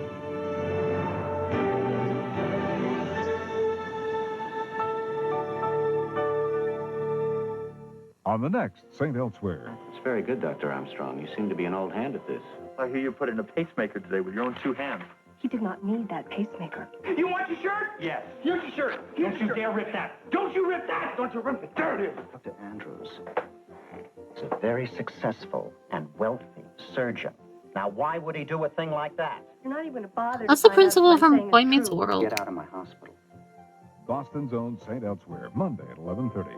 On the next St. Elsewhere. It's very good, Dr. Armstrong. You seem to be an old hand at this. I hear you put in a pacemaker today with your own two hands. He did not need that pacemaker. You want your shirt? Yes. Here's your shirt. Don't you dare rip that. Don't you rip that. Don't you rip it. There it is. Dr. Andrews is a very successful and wealthy surgeon. Now, why would he do a thing like that? You're not even a bother. That's the principal from Boy Meets World. Get out of my hospital. Boston's own St. Elsewhere, Monday at 11:30.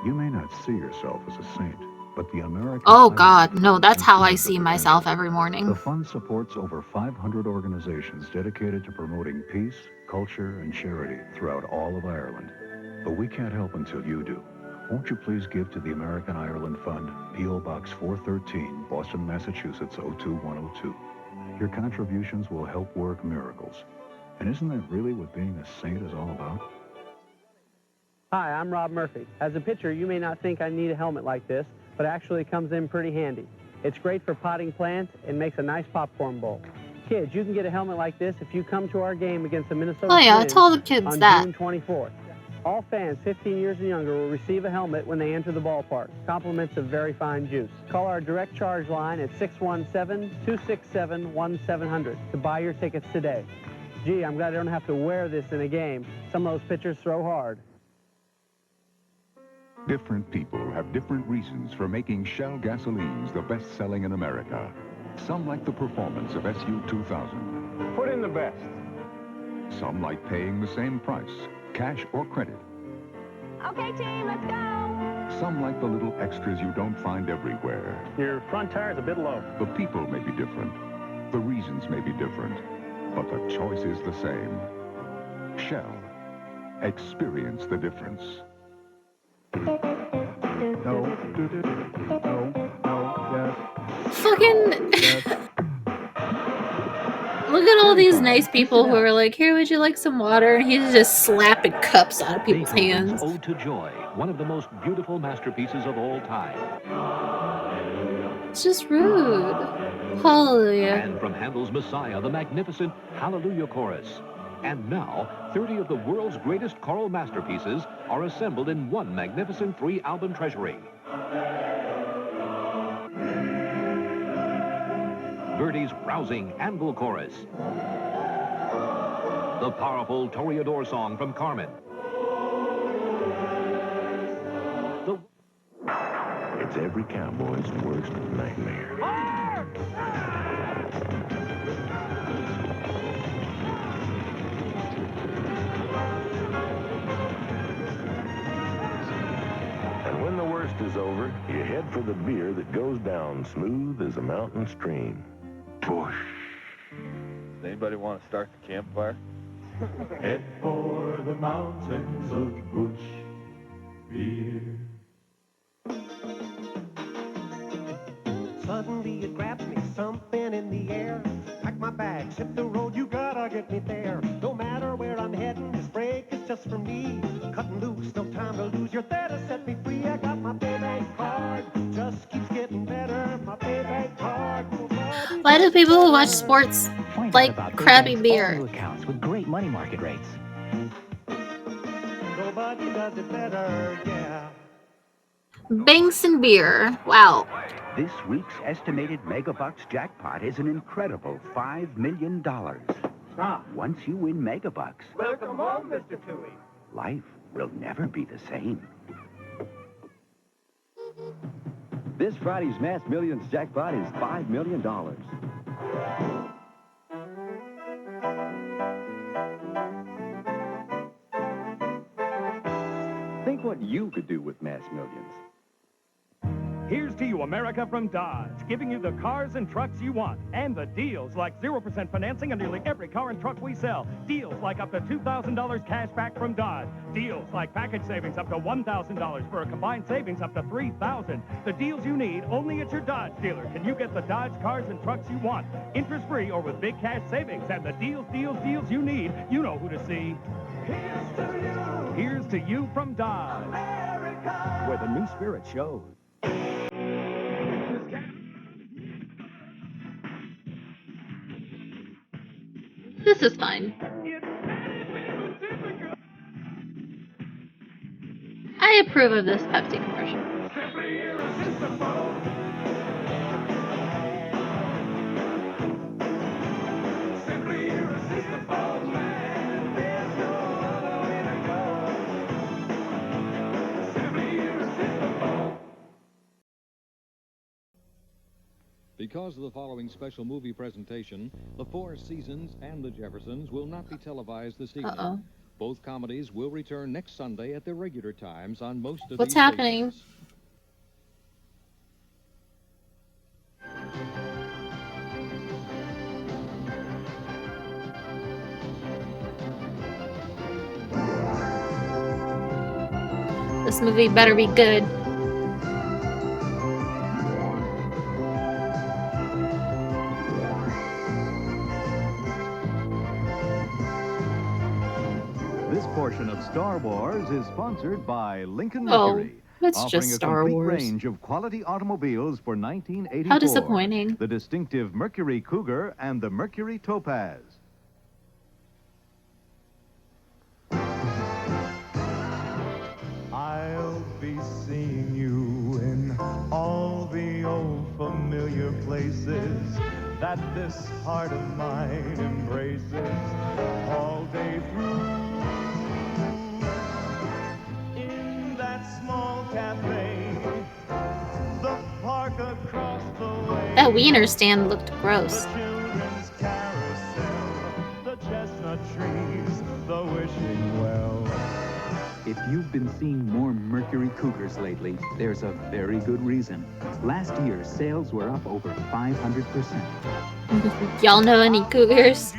You may not see yourself as a saint, but the American... Oh God, no, that's how I see myself every The morning. fund supports over 500 organizations dedicated to promoting peace, culture, and charity throughout all of Ireland. But we can't help until you do. Won't you please give to the American Ireland Fund, P.O. Box 413, Boston, Massachusetts 02102. Your contributions will help work miracles. And isn't that really what being a saint is all about? Hi, I'm Rob Murphy. As a pitcher, you may not think I need a helmet like this, but actually it comes in pretty handy. It's great for potting plants and makes a nice popcorn bowl. Kids, you can get a helmet like this if you come to our game against the Minnesota Oh yeah, Twins tell the kids on that. June 24th. All fans 15 years and younger will receive a helmet when they enter the ballpark. Compliments of very fine juice. Call our direct charge line at 617-267-1700 to buy your tickets today. Gee, I'm glad I don't have to wear this in a game. Some of those pitchers throw hard. Different people have different reasons for making Shell gasolines the best-selling in America. Some like the performance of SU 2000. Put in the best. Some like paying the same price, cash or credit. Okay, team, let's go. Some like the little extras you don't find everywhere. Your front tire's a bit low. The people may be different. The reasons may be different. But the choice is the same. Shell. Experience the difference. Fucking. Look at all these nice people who are like, here, would you like some water? And he's just slapping cups out of people's hands. Ode to Joy, one of the most beautiful masterpieces of all time. It's just rude. Hallelujah. And from Handel's Messiah, the magnificent Hallelujah Chorus. And now, 30 of the world's greatest choral masterpieces are assembled in one magnificent 3-album treasury. Verdi's rousing Anvil Chorus. The powerful Toreador song from Carmen. It's every cowboy's worst nightmare. And when the worst is over, you head for the beer that goes down smooth as a mountain stream. Bush. Does anybody want to start the campfire? Head for the mountains of Bush beer. Suddenly it grabs me, something in the air. Pack my bags, hit the road, you gotta get me there. No matter where I'm heading, this break is just for me. Cutting loose, no time to lose, you're there to set me free. I got my payback card, just keeps getting better. My payback card. Why do people who watch sports Find out like about crappy Paybank's beer? all-new accounts with great money market rates. Nobody does it better, yeah. Banks and beer. Wow. This week's estimated Megabucks jackpot is an incredible $5 million. Stop. Once you win Megabucks, Welcome home, Mr. Toohey. life will never be the same. This Friday's Mass Millions jackpot is $5 million. Think what you could do with Mass Millions. Here's to you, America, from Dodge, giving you the cars and trucks you want, and the deals like 0% financing on nearly every car and truck we sell. Deals like up to $2,000 cash back from Dodge. Deals like package savings up to $1,000 for a combined savings up to $3,000. The deals you need only at your Dodge dealer. Can you get the Dodge cars and trucks you want? Interest-free or with big cash savings, and the deals you need. You know who to see. Here's to you. Here's to you from Dodge, America, where the new spirit shows. This is fine. I approve of this Pepsi commercial. Because of the following special movie presentation, The Four Seasons and The Jeffersons will not be televised this evening. Uh-oh. Both comedies will return next Sunday at their regular times on most of What's these happening? stations. This movie better be good. This portion of Star Wars is sponsored by Lincoln Oh, Mercury, it's offering just a Star complete Wars. range of quality automobiles for 1984. How disappointing. The distinctive Mercury Cougar and the Mercury Topaz. I'll be seeing you in all the old familiar places that this heart of mine embraces all day through. In that small cafe, the park across the way, That wiener stand looked gross. the children's carousel, the chestnut trees, the wishing well. If you've been seeing more Mercury Cougars lately, there's a very good reason. Last year, sales were up over 500%. Y'all know any cougars?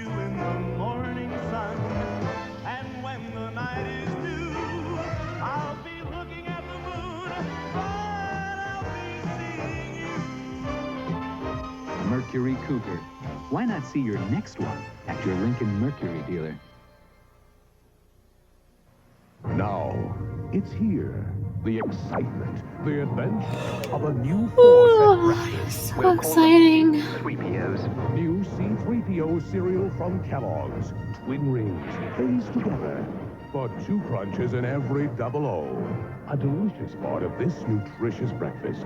Mercury Cougar. Why not see your next one at your Lincoln Mercury dealer? Now, it's here. The excitement, the adventure of a new Oh, force at breakfast. so exciting. C-3POs. New C-3PO cereal from Kellogg's. Twin rings, phased together. For 2 crunches in every double O. A delicious part of this nutritious breakfast.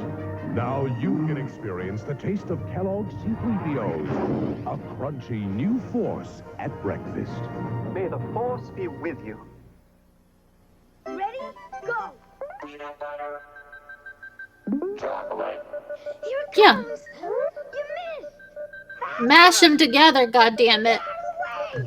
Now you can experience the taste of Kellogg's C-3POs. A crunchy new force at breakfast. May the force be with you. Ready? Go! Peanut butter. Chocolate. Here it Yeah. comes. You missed. Mash them together, goddammit. Your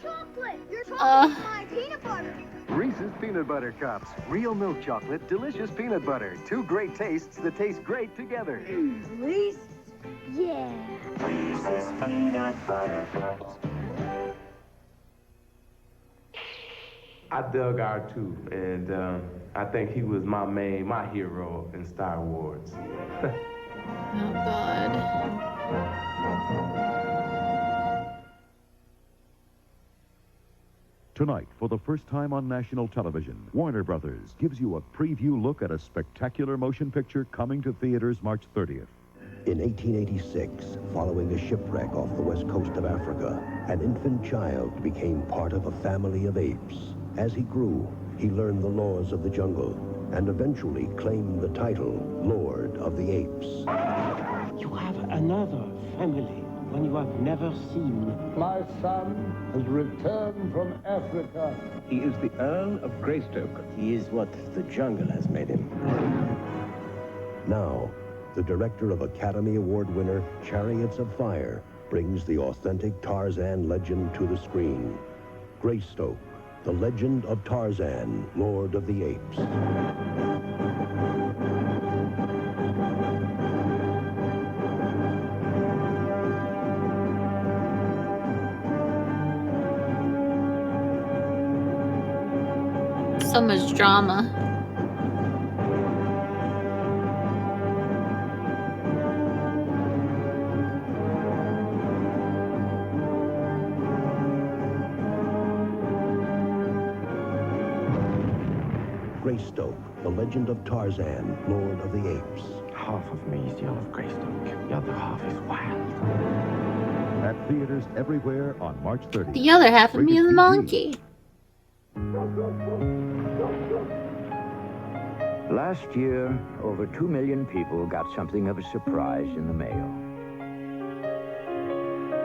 chocolate is my peanut butter. Reese's Peanut Butter Cups. Real milk chocolate, delicious peanut butter. 2 great tastes that taste great together. Reese's. Yeah. Reese's peanut I dug R2, and I think he was my hero in Star Wars. Oh, God. Tonight, for the first time on national television, Warner Brothers gives you a preview look at a spectacular motion picture coming to theaters March 30th. In 1886, following a shipwreck off the west coast of Africa, an infant child became part of a family of apes. As he grew, he learned the laws of the jungle and eventually claimed the title Lord of the Apes. You have another family one you have never seen. My son has returned from Africa. He is the Earl of Greystoke. He is what the jungle has made him. Now, the director of Academy Award winner Chariots of Fire brings the authentic Tarzan legend to the screen. Greystoke, the legend of Tarzan, Lord of the Apes. So much drama. Greystoke, the legend of Tarzan, Lord of the Apes. Half of me is the Earl of Greystoke. The other half is wild. At theaters everywhere on March 30th. The other half of me is a Rated PG. monkey. Last year, over 2 million people got something of a surprise in the mail.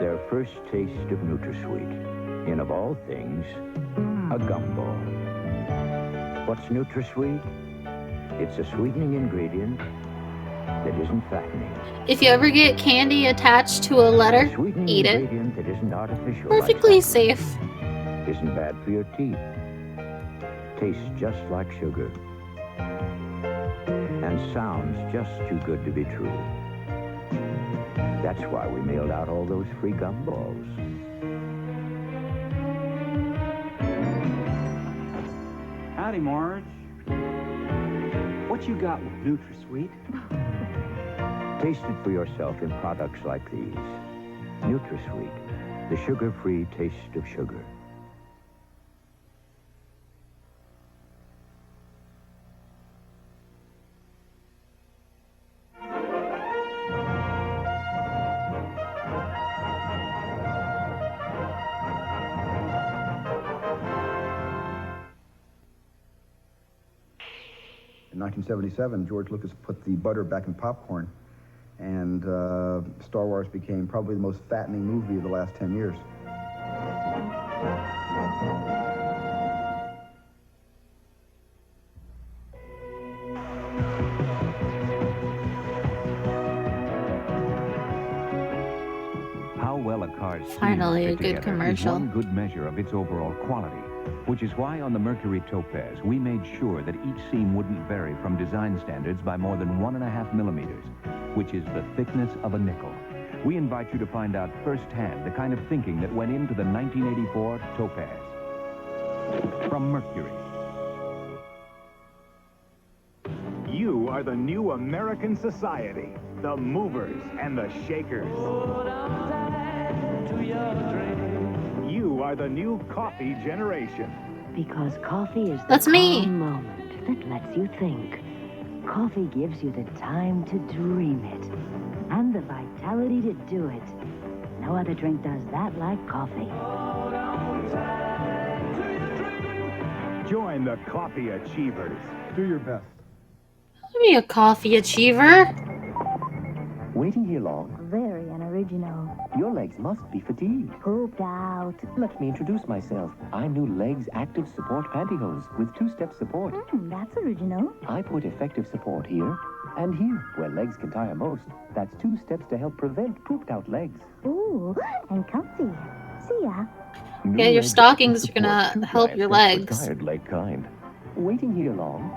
Their first taste of NutraSweet. In, of all things, a gumball. What's NutraSweet? It's a sweetening ingredient that isn't fattening. If you ever get candy attached to a letter, Sweetening eat it. ingredient that isn't artificial. Perfectly like safe. saccharine. Isn't bad for your teeth. Tastes just like sugar. And sounds just too good to be true. That's why we mailed out all those free gumballs. Howdy, Marge. What you got with NutraSweet? Taste it for yourself in products like these. NutraSweet, the sugar-free taste of sugar. In 1977, George Lucas put the butter back in popcorn, and Star Wars became probably the most fattening movie of the last 10 years. How well a car Finally, a steels fit good together commercial. is one good measure of its overall quality, which is why on the Mercury Topaz we made sure that each seam wouldn't vary from design standards by more than 1.5 millimeters, which is the thickness of a nickel. We invite you to find out firsthand the kind of thinking that went into the 1984 Topaz. From Mercury. You are the new American society, the movers and the shakers. You are the new coffee generation. Because coffee is the That's me. calm moment that lets you think. Coffee gives you the time to dream it and the vitality to do it. No other drink does that like coffee. Join the coffee achievers. Do your best. Be a coffee achiever. Waiting here long? Very unoriginal. Your legs must be fatigued. Pooped out. Let me introduce myself. I'm new Legs Active Support Pantyhose with two-step support. That's original. I put effective support here and here, where legs can tire most. That's 2 steps to help prevent pooped-out legs. Ooh, and comfy. See ya. Yeah, your stockings are gonna help your legs. Tired leg kind. Waiting here long?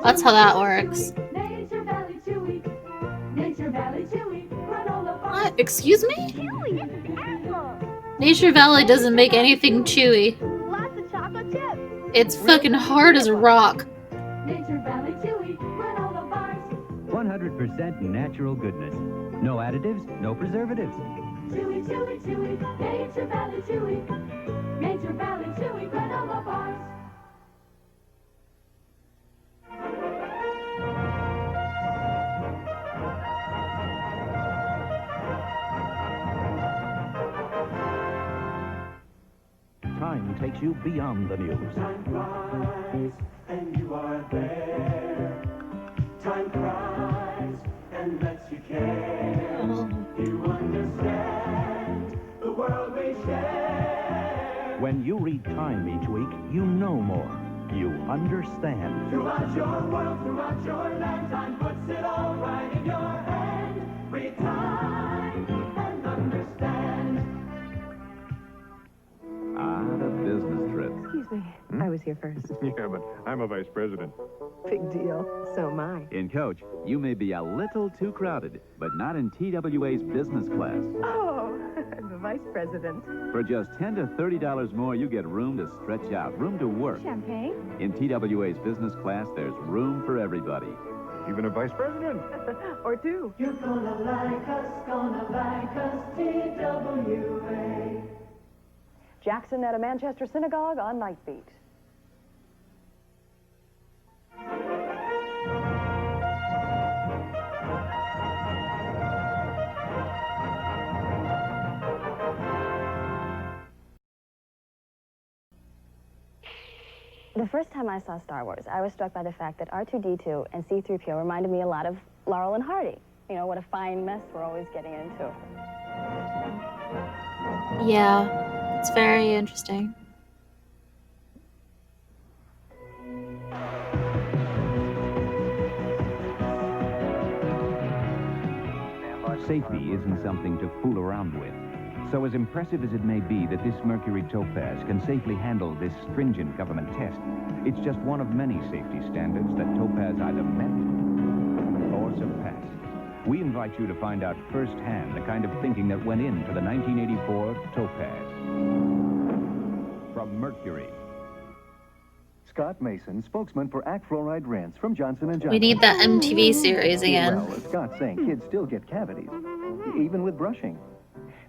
That's how that works. Nature Valley chewy. Nature Valley. What? Excuse me? Nature Valley doesn't make anything chewy. Lots of chocolate chips. It's fucking hard as a rock. 100% natural goodness. No additives, no preservatives. Chewy, chewy, chewy, Nature Valley chewy. Nature Valley chewy granola bars. Time takes you beyond the news. Time flies, and you are there. Time cries, and lets you care. You understand the world we share. When you read Time each week, you know more. You understand. Throughout your world, throughout your land, time puts it all right in your hand. Read Time and understand. The business trip. Excuse me. I was here first. Yeah, but I'm a vice president. Big deal. So am I. In coach, you may be a little too crowded, but not in TWA's business class. Oh, the vice president. For just $10 to $30 more, you get room to stretch out, room to work. Champagne? In TWA's business class, there's room for everybody. Even a vice president. Or two. You're gonna like us, TWA. Jackson at a Manchester synagogue on Night Beat. The first time I saw Star Wars, I was struck by the fact that R2-D2 and C-3PO reminded me a lot of Laurel and Hardy. You know, what a fine mess we're always getting into. Yeah, it's very interesting. Safety isn't something to fool around with. So as impressive as it may be that this Mercury Topaz can safely handle this stringent government test, it's just one of many safety standards that Topaz either met or surpassed. We invite you to find out firsthand the kind of thinking that went into the 1984 Topaz. From Mercury. Scott Mason, spokesman for Act Fluoride Rinse from Johnson & Johnson. We need that MTV series again. Well, Scott's saying kids still get cavities, even with brushing.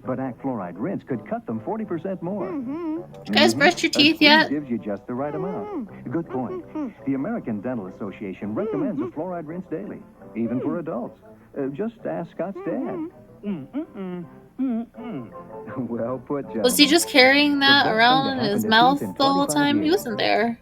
But Act Fluoride Rinse could cut them 40% more. You guys brush your teeth yet? Gives you just the right amount. Good point. The American Dental Association recommends a fluoride rinse daily, even for adults. Just ask Scott's dad. Well put, John. Was he just carrying that around in his mouth the whole time? He wasn't there.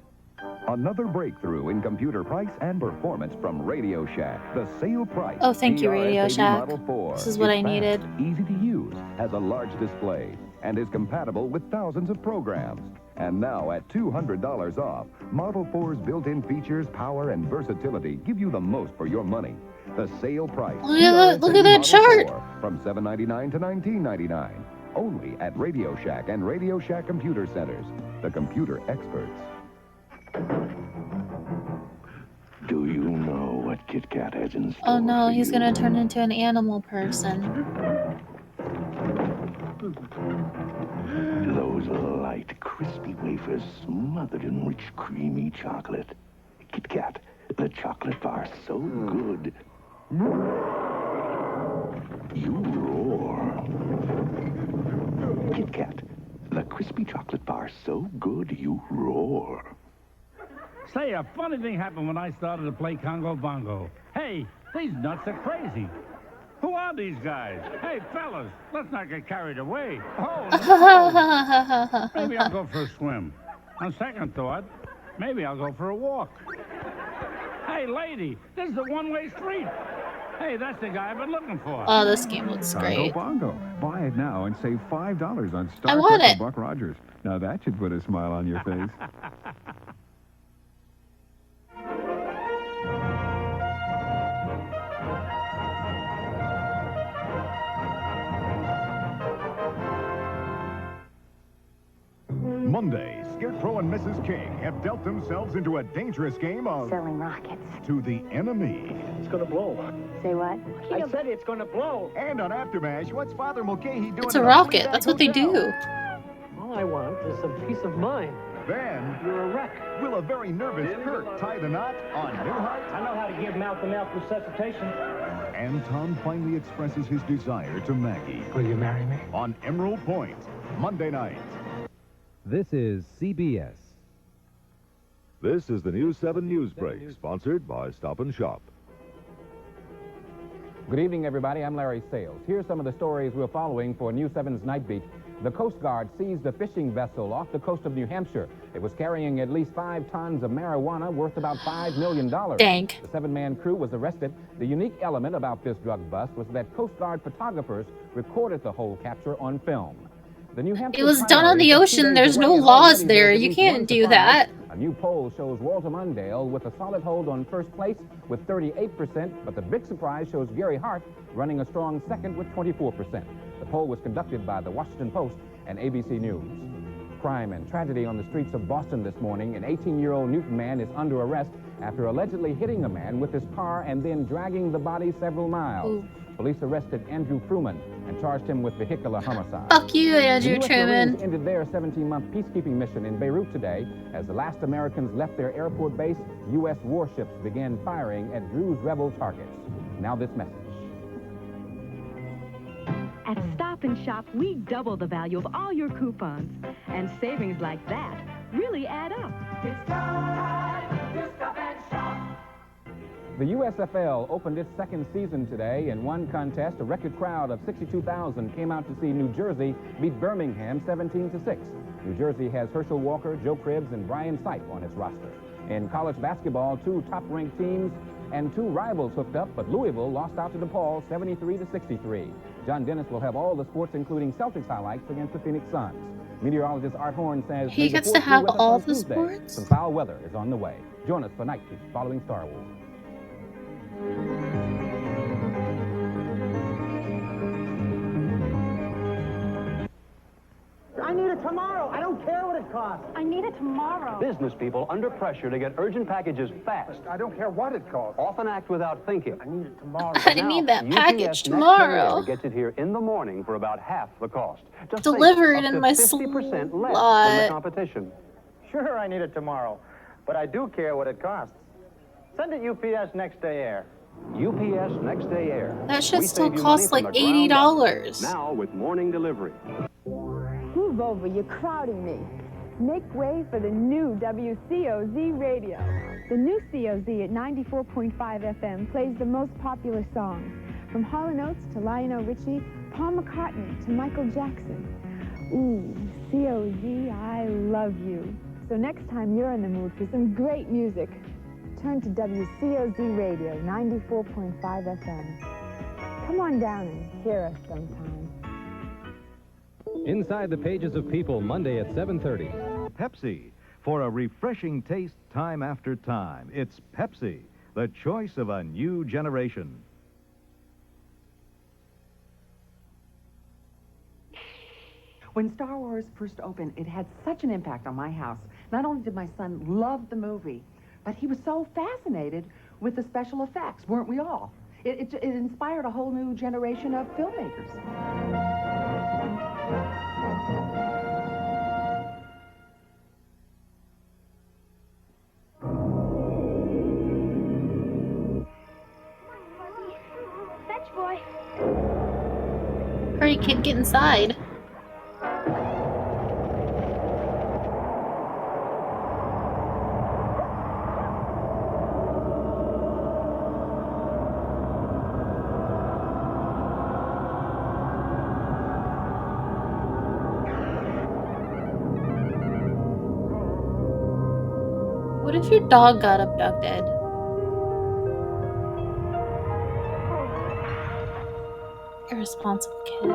Another breakthrough in computer price and performance from Radio Shack. The sale price. Oh, thank you, Radio Shack. Model 4 This is what I needed. Easy to use, has a large display, and is compatible with thousands of programs. And now at $200 off, Model 4's built-in features, power, and versatility give you the most for your money. The sale price. Look at that chart. From $7.99 to $19.99. Only at Radio Shack and Radio Shack Computer Centers. The computer experts. Do you know what Kit Kat has in store? Oh no, he's gonna turn into an animal person. Those light, crispy wafers smothered in rich, creamy chocolate. Kit Kat, the chocolate bar so good. You roar. Kit Kat, the crispy chocolate bar so good you roar. Say, a funny thing happened when I started to play Congo Bongo. Hey, these nuts are crazy. Who are these guys? Hey, fellas, let's not get carried away. Oh, no. Maybe I'll go for a swim. On second thought, maybe I'll go for a walk. Hey, lady, this is a one-way street. Hey, that's the guy I've been looking for. Oh, this game looks great. Bongo. Buy it now and save $5 on Star I want Trek it. Buck Rogers. Now that should put a smile on your face. Monday, Scarecrow and Mrs. King have dealt themselves into a dangerous game of Selling rockets. To the Enemy. It's gonna blow. Say what? I said it's gonna blow. And on Aftermath, what's Father Mulcahy doing? It's a rocket. That's what they do. All I want is some peace of mind. Then, You're a wreck. will a very nervous Kirk tie the knot on Newhart? I know how to give mouth-to-mouth resuscitation. And Tom finally expresses his desire to Maggie. Will you marry me? On Emerald Point, Monday night. This is CBS. This is the News 7 News Break, sponsored by Stop and Shop. Good evening, everybody. I'm Larry Sales. Here's some of the stories we're following for News 7's Night Beat. The Coast Guard seized a fishing vessel off the coast of New Hampshire. It was carrying at least 5 tons of marijuana worth about $5 million. Dang. The 7-man crew was arrested. The unique element about this drug bust was that Coast Guard photographers recorded the whole capture on film. The New Hampshire It was done on the ocean. There's no laws there. You can't do that. A new poll shows Walter Mondale with a solid hold on first place with 38%, but the big surprise shows Gary Hart running a strong second with 24%. The poll was conducted by the Washington Post and ABC News. Crime and tragedy on the streets of Boston this morning. An 18-year-old Newton man is under arrest after allegedly hitting a man with his car and then dragging the body several miles. Ooh. Police arrested Andrew Truman and charged him with vehicular homicide. Fuck you, Andrew Truman. Marines ended their 17-month peacekeeping mission in Beirut today. As the last Americans left their airport base, U.S. warships began firing at Drew's rebel targets. Now this message. At Stop and Shop, we double the value of all your coupons. And savings like that really add up. It's time to Stop and Shop. The USFL opened its second season today. In one contest, a record crowd of 62,000 came out to see New Jersey beat Birmingham 17-6. New Jersey has Herschel Walker, Joe Cribbs, and Brian Sipe on its roster. In college basketball, 2 top-ranked teams and 2 rivals hooked up, but Louisville lost out to DePaul 73-63. John Dennis will have all the sports, including Celtics highlights against the Phoenix Suns. Meteorologist Art Horn says He gets to have all the sports? Some foul weather is on the way. Join us for Night Beat following Star Wars. I need it tomorrow. I don't care what it costs. I need it tomorrow. Business people under pressure to get urgent packages fast. I don't care what it costs. Often act without thinking. I need it tomorrow. I need that package UPS tomorrow. Gets it here in the morning for about half the cost. Just Delivered think, in up my to 50% less than slot. the competition. Sure, I need it tomorrow. But I do care what it costs. Send it UPS next day air. UPS Next Day Air. That shit We still save you costs money like from the ground up. $80. Now with morning delivery. Move over, you're crowding me. Make way for the new WCOZ radio. The new COZ at 94.5 FM plays the most popular songs, from Hall & Oates to Lionel Richie, Paul McCartney to Michael Jackson. Ooh, COZ, I love you. So next time you're in the mood for some great music, turn to WCOZ Radio 94.5 FM. Come on down and hear us sometime. Inside the Pages of People, Monday at 7:30. Pepsi. For a refreshing taste time after time, it's Pepsi, the choice of a new generation. When Star Wars first opened, it had such an impact on my house. Not only did my son love the movie, but he was so fascinated with the special effects, weren't we all? It inspired a whole new generation of filmmakers. Fetch boy. Hurry, kid, get inside. What if your dog got abducted? Irresponsible kid.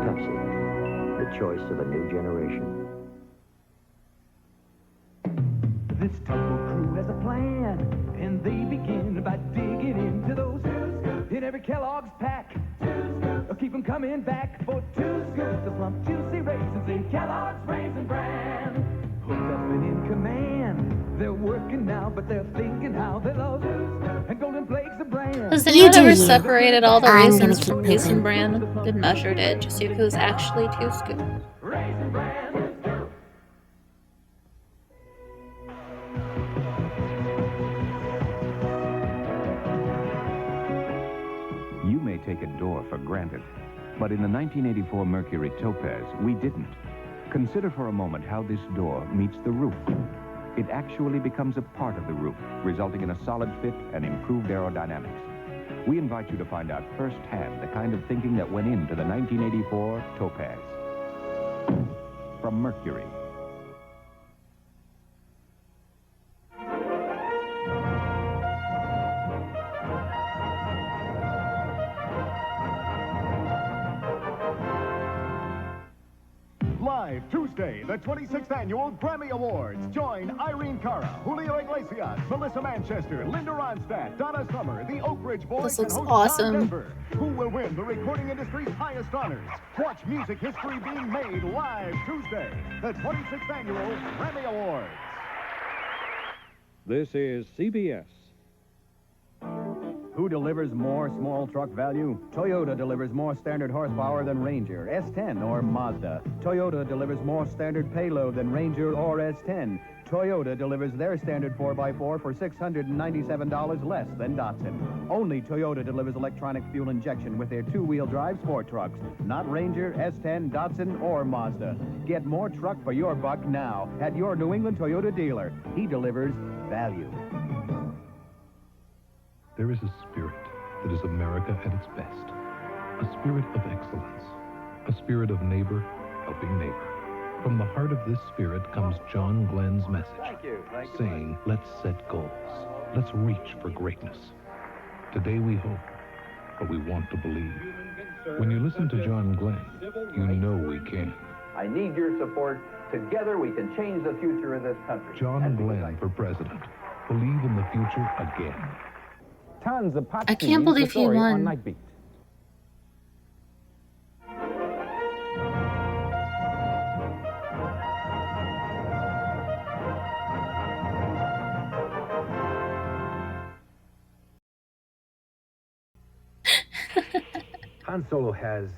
Pepsi. choice of a new generation. This tugboat crew has a plan, and they begin by digging into those in every Kellogg's pack. Keep them coming back for 2 scoops of plump, juicy raisins in Kellogg's Raisin Bran. Hooked up and in command, they're working now, but they're thinking how they love and golden flakes of bran. Has anyone ever separated all the raisins from Raisin Bran and measured it to see if it was actually 2 scoops? Raisin Bran. You may take a door for granted, but in the 1984 Mercury Topaz, we didn't. Consider for a moment how this door meets the roof. It actually becomes a part of the roof, resulting in a solid fit and improved aerodynamics. We invite you to find out firsthand the kind of thinking that went into the 1984 Topaz. From Mercury. Live Tuesday, the 26th Annual Grammy Awards. Join Irene Cara, Julio Iglesias, Melissa Manchester, Linda Ronstadt, Donna Summer, the Oak Ridge Boys, This looks and host awesome. Don Denver. Who will win the recording industry's highest honors? Watch music history being made live Tuesday, the 26th Annual Grammy Awards. This is CBS. Who delivers more small truck value? Toyota delivers more standard horsepower than Ranger, S10, or Mazda. Toyota delivers more standard payload than Ranger or S10. Toyota delivers their standard 4x4 for $697 less than Datsun. Only Toyota delivers electronic fuel injection with their two-wheel drive sport trucks. Not Ranger, S10, Datsun, or Mazda. Get more truck for your buck now at your New England Toyota dealer. He delivers value. There is a spirit that is America at its best. A spirit of excellence. A spirit of neighbor helping neighbor. From the heart of this spirit comes John Glenn's message, saying, let's set goals. Let's reach for greatness. Today we hope, but we want to believe. When you listen to John Glenn, you know we can. I need your support. Together we can change the future of this country. John Glenn for president. Believe in the future again. Tons of pot I can't scenes, believe the he story won. on Nightbeat. Han Solo has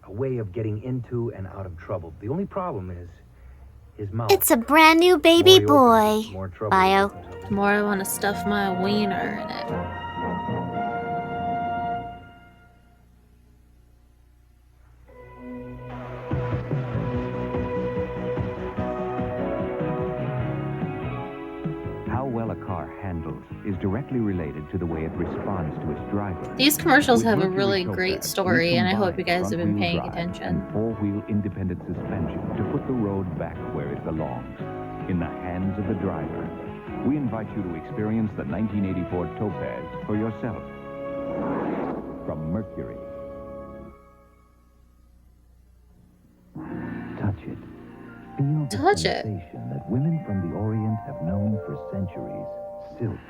a way of getting into and out of trouble. The only problem is his mouth. It's a brand new baby boy. More trouble. Bio. The more I want to stuff my wiener in it. How well a car handles is directly related to the way it responds to its driver. These commercials With have a Mercury really Topaz, great we story, and I hope you combine guys have been front-wheel paying drive attention. And four-wheel independent suspension to put the road back where it belongs, in the hands of the driver. We invite you to experience the 1984 Topaz for yourself. From Mercury. Touch it. Feel the Touch it. sensation that women from the Orient have known for centuries. Silk.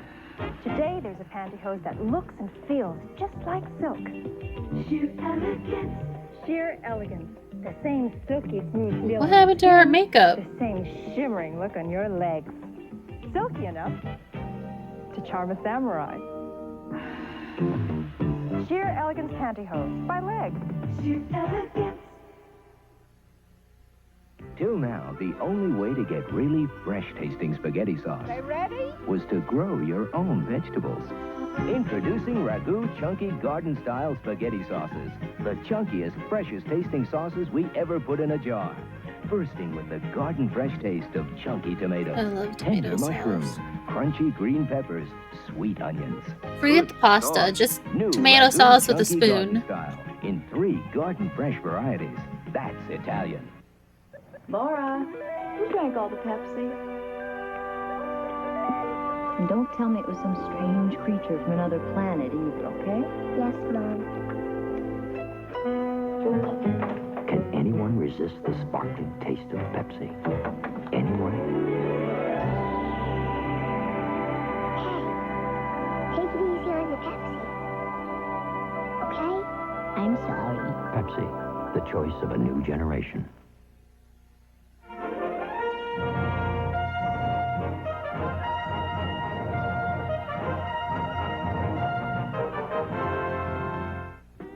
Today, there's a pantyhose that looks and feels just like silk. Sheer elegance. Sheer elegance. The same silky smooth feel. What happened to her makeup? The same shimmering look on your legs. Silky enough to charm a samurai. Sheer elegance pantyhose by Leg. Sheer elegance. Till now, the only way to get really fresh-tasting spaghetti sauce They ready? was to grow your own vegetables. Introducing Ragu Chunky Garden-Style Spaghetti Sauces. The chunkiest, freshest-tasting sauces we ever put in a jar. Bursting with the garden-fresh taste of chunky tomatoes, I love tender tomato mushrooms, sauce. crunchy green peppers, sweet onions. Forget the pasta, just New tomato Ragu sauce with a Chunky Garden spoon. Style in 3 garden-fresh varieties. That's Italian. Laura, who drank all the Pepsi? And don't tell me it was some strange creature from another planet either, okay? Yes, Mom. Can anyone resist the sparkling taste of Pepsi? Anyone? Take it easy on the Pepsi. Okay? I'm sorry. Pepsi, the choice of a new generation.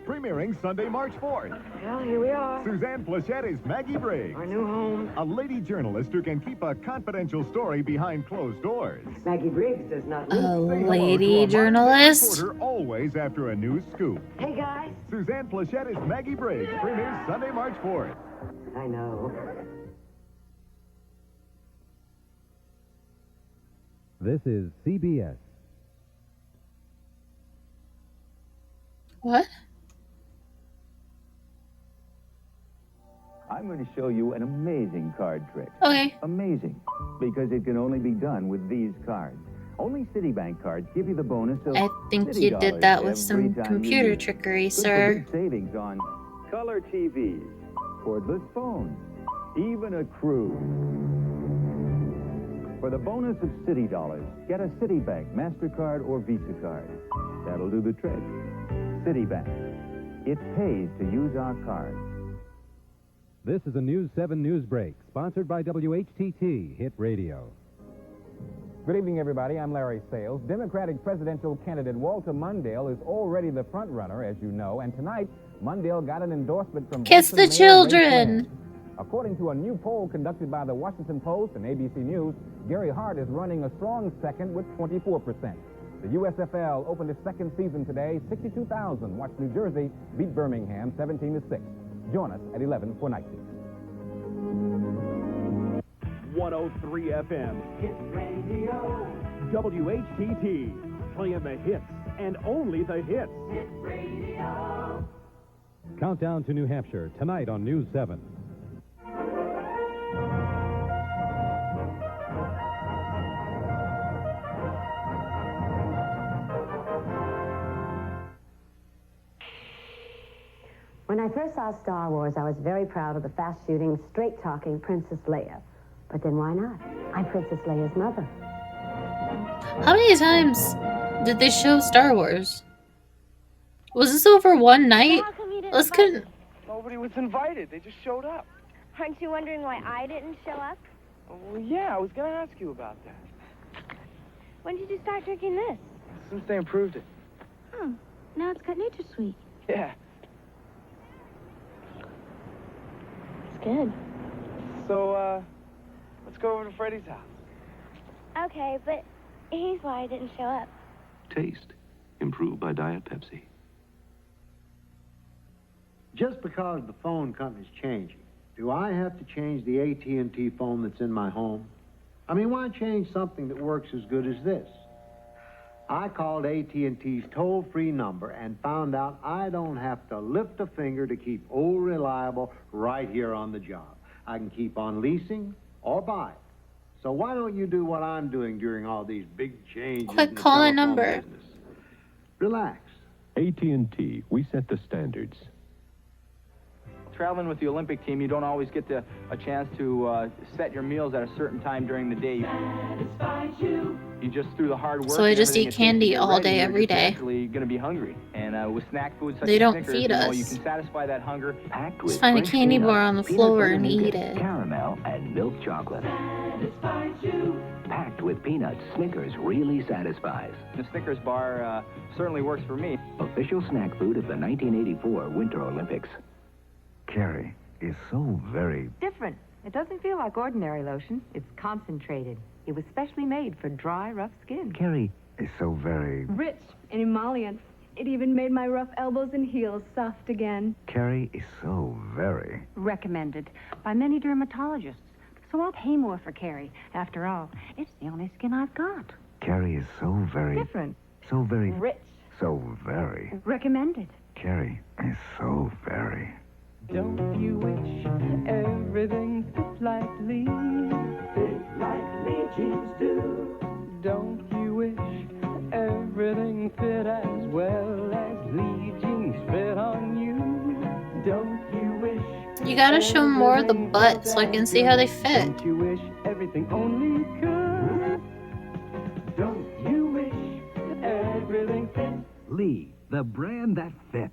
Premiering Sunday, March 4th. Well, here we are. Suzanne Plachette is Maggie Briggs. Our new home. A lady journalist who can keep a confidential story behind closed doors. Maggie Briggs does not A live. lady journalist? Reporter always after a news scoop. Hey, guys. Suzanne Plachette is Maggie Briggs. Premieres Sunday, March 4th. I know. This is CBS. What? I'm going to show you an amazing card trick. Okay. Amazing. Because it can only be done with these cards. Only Citibank cards give you the bonus of I think Citi you dollars did that with every some time computer you use it. trickery, Good for sir. big savings on color TVs, cordless phones, even a cruise. For the bonus of Citi dollars, get a Citibank, MasterCard, or Visa card. That'll do the trick. Citibank. It pays to use our cards. This is a News 7 news break, sponsored by WHTT Hit Radio. Good evening, everybody. I'm Larry Sales. Democratic presidential candidate Walter Mondale is already the front runner, as you know, and tonight, Mondale got an endorsement from Kiss Boston the Mayor Ray children. Flynn. According to a new poll conducted by the Washington Post and ABC News, Gary Hart is running a strong second with 24%. The USFL opened its second season today. 62,000 watched New Jersey beat Birmingham 17-6. Join us at 11 for Night Seats. 103 FM. Hit radio. WHTT. Playing the hits and only the hits. Hit radio. Countdown to New Hampshire, tonight on News 7. When I first saw Star Wars, I was very proud of the fast-shooting, straight-talking Princess Leia. But then why not? I'm Princess Leia's mother. How many times did they show Star Wars? Was this over one night? Let's couldn't. Nobody was invited. They just showed up. Aren't you wondering why I didn't show up? Well, yeah, I was going to ask you about that. When did you start drinking this? Since they improved it. Oh, now it's got NutraSweet. Yeah. It's good. So, let's go over to Freddie's house. Okay, but here's why I didn't show up. Taste. Improved by Diet Pepsi. Just because the phone company's changing, do I have to change the AT&T phone that's in my home? I mean, why change something that works as good as this? I called AT&T's toll-free number and found out I don't have to lift a finger to keep old reliable right here on the job. I can keep on leasing or buying. So why don't you do what I'm doing during all these big changes? Quick, call a number. Business? Relax. AT&T, we set the standards. Traveling with the Olympic team, you don't always get a chance to set your meals at a certain time during the day. You just through the hard work. So I just and everything eat it takes to candy get all ready, day, you're every just day. Actually, going to be hungry, and with snack food such They as don't Snickers, feed you know, us. you can satisfy that hunger. Packed Just find a candy bar on the floor and eat it. Caramel and milk chocolate. Packed with peanuts, Snickers really satisfies. The Snickers bar certainly works for me. Official snack food of the 1984 Winter Olympics. Carrie is so very... different. It doesn't feel like ordinary lotion. It's concentrated. It was specially made for dry, rough skin. Carrie is so very... Rich and emollient. It even made my rough elbows and heels soft again. Carrie is so very... Recommended by many dermatologists. So I'll pay more for Carrie. After all, it's the only skin I've got. Carrie is so very... different. So very... Rich. So very... Recommended. Carrie is so very... Don't you wish everything fit like Lee? Fit like Lee jeans do. Don't you wish everything fit as well as Lee jeans fit on you? Don't you wish You gotta show more of the butt so I can see how they fit. Don't you wish everything only could? Don't you wish everything fit? Lee, the brand that fits.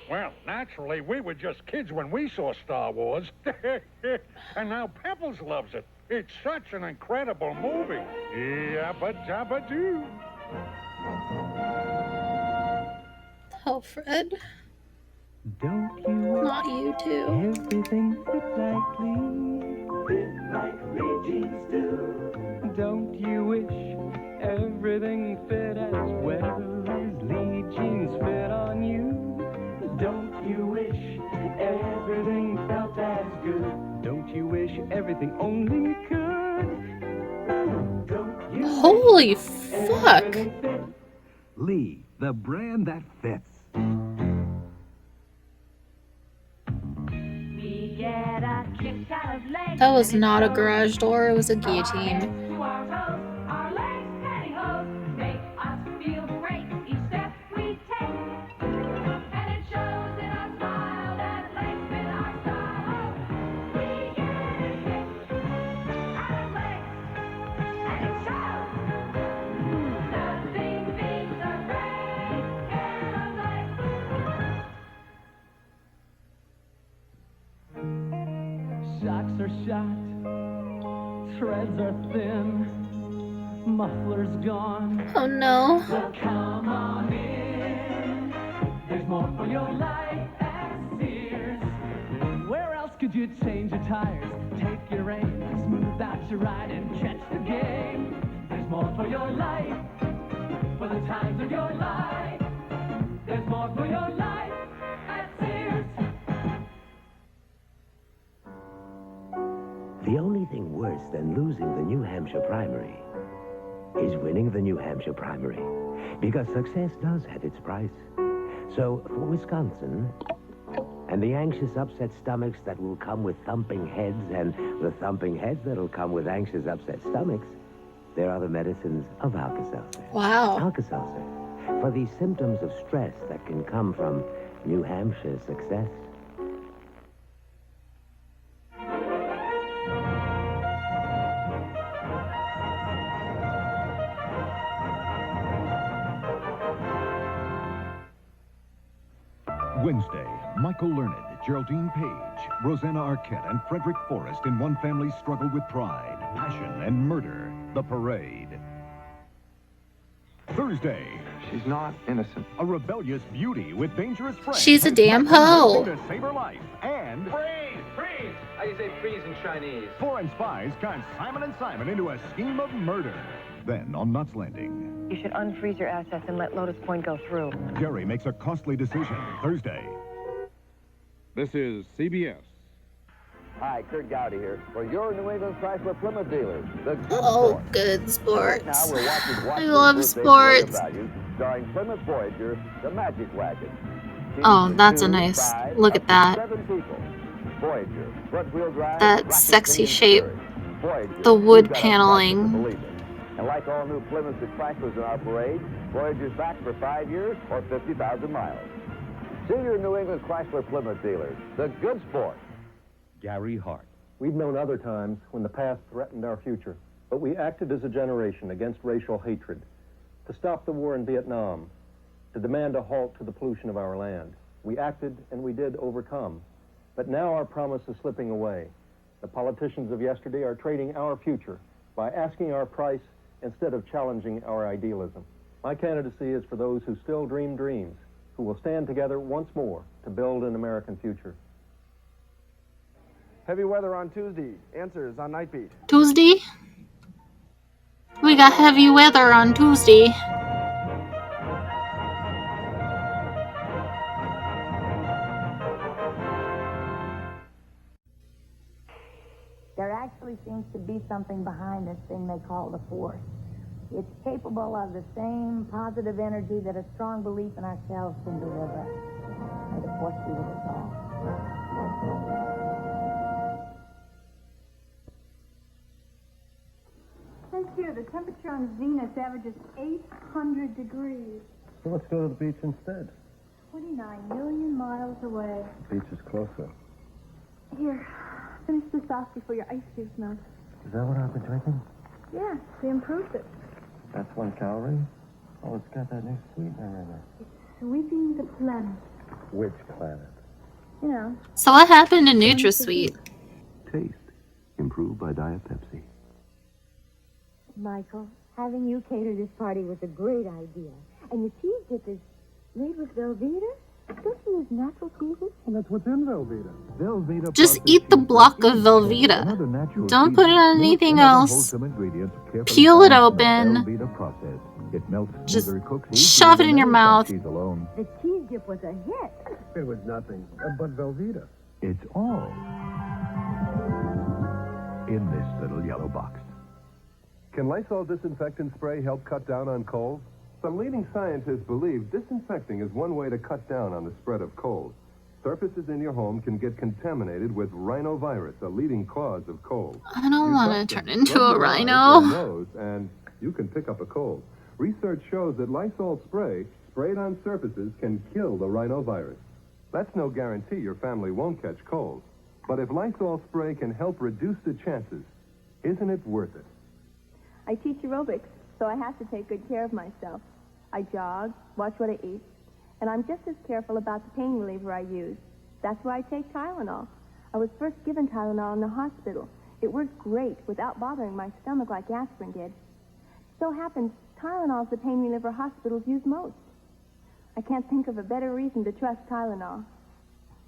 Well, naturally, we were just kids when we saw Star Wars. And now Pebbles loves it. It's such an incredible movie. Yabba dabba doo. Oh, Fred. Don't you wish Not you too. everything fit like Lee? Fit like Lee jeans do. Don't you wish everything fit as well as Lee jeans fit on you? Don't you wish everything felt as good? Don't you wish everything only could? Don't you Holy wish fuck. everything fit? Lee, the brand that fits. We get a kick out of legs. That was not a garage door, it was a guillotine. To our toes, our legs pantyhose make us feel great each step we take. And it shows in our smile that legs fit our style. We get a kick out of legs, and it shows. Nothing beats a great pair of legs. Socks are shot, threads are thin, muffler's gone. Oh no. So come on in, there's more for your life at Sears. Where else could you change your tires, take your aim, smooth out your ride and catch the game? There's more for your life, for the times of your life. There's more for your life at Sears. The only thing worse than losing the New Hampshire primary is winning the New Hampshire primary, because success does have its price. So for Wisconsin and the anxious upset stomachs that will come with thumping heads and the thumping heads that'll come with anxious upset stomachs, there are the medicines of Alka-Seltzer. Wow. Alka-Seltzer, for these symptoms of stress that can come from New Hampshire success. Wednesday, Michael Learned, Geraldine Page, Rosanna Arquette, and Frederick Forrest in one family struggle with pride, passion, and murder. The Parade. Thursday. She's not innocent. A rebellious beauty with dangerous friends. She's a damn hoe. To save her life. And Freeze! Freeze! How do you say freeze in Chinese? foreign spies con Simon and Simon into a scheme of murder. Then, on Knots Landing, You should unfreeze your assets and let Lotus Point go through. Gary makes a costly decision. Thursday. This is CBS. Hi, Kurt Gowdy here for your New England Chrysler Plymouth dealers. The good Oh, sport. good sports. Right now we're watching I Washington's love birthday sports. values, starring Plymouth Voyager, the Magic Wagon. Oh, that's a 2, nice 5, look up at to that. 7 people. Voyager, front-wheel drive. That rocket sexy clean shape. steering. Voyager, The wood you've got a paneling. practice to believe it. And like all new Plymouth and Chryslers in our parade, Voyager's back for 5 years or 50,000 miles. See your New England Chrysler Plymouth dealers. The good sport. Gary Hart. We've known other times when the past threatened our future, but we acted as a generation against racial hatred, to stop the war in Vietnam, to demand a halt to the pollution of our land. We acted and we did overcome, but now our promise is slipping away. The politicians of yesterday are trading our future by asking our price instead of challenging our idealism. My candidacy is for those who still dream dreams, who will stand together once more to build an American future. Heavy weather on Tuesday. Answers on Nightbeat. Tuesday? We got heavy weather on Tuesday. There actually seems to be something behind this thing they call the Force. It's capable of the same positive energy that a strong belief in ourselves can deliver. May the Force be with us all. here, the temperature on Venus averages 800 degrees. So let's go to the beach instead. 29 million miles away. The beach is closer. Here, finish this off before your ice cubes melt. Is that what I've been drinking? Yeah, they improved it. That's 1 calorie? Oh, it's got that new sweetener in it. Sweeping the planet. Which planet? You know. So what happened to NutraSweet? Taste. Improved by Diet Pepsi. Michael, having you cater this party was a great idea. And your cheese dip is made with Velveeta? Don't you use natural cheeses? And that's what's in Velveeta. Velveeta Just eat the block of Velveeta. Don't put it on anything else. Peel it open. It melts Just smoother, cooks shove it in your mouth. cheese alone. The cheese dip was a hit. It was nothing but Velveeta. It's all in this little yellow box. Can Lysol disinfectant spray help cut down on colds? Some leading scientists believe disinfecting is one way to cut down on the spread of colds. Surfaces in your home can get contaminated with rhinovirus, a leading cause of cold. I don't want to turn into Rub a your eyes rhino. or nose, and you can pick up a cold. Research shows that Lysol spray sprayed on surfaces can kill the rhinovirus. That's no guarantee your family won't catch colds. But if Lysol spray can help reduce the chances, isn't it worth it? I teach aerobics, so I have to take good care of myself. I jog, watch what I eat, and I'm just as careful about the pain reliever I use. That's why I take Tylenol. I was first given Tylenol in the hospital. It worked great without bothering my stomach like aspirin did. So happens Tylenol's the pain reliever hospitals use most. I can't think of a better reason to trust Tylenol.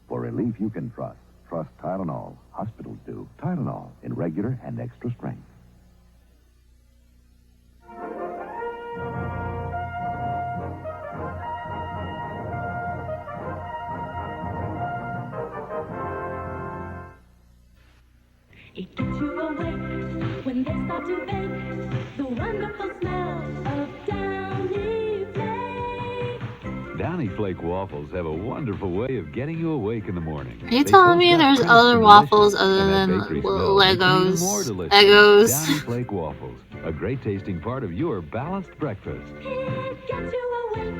For relief you can trust. Trust Tylenol. Hospitals do. Tylenol in regular and extra strength. It gets you awake when they start to bake. The wonderful smell of Downy Flake. Downy Flake waffles have a wonderful way of getting you awake in the morning. Are you telling me there's other waffles other than Legos? Egos? Downy Flake waffles, a great tasting part of your balanced breakfast. It gets you awake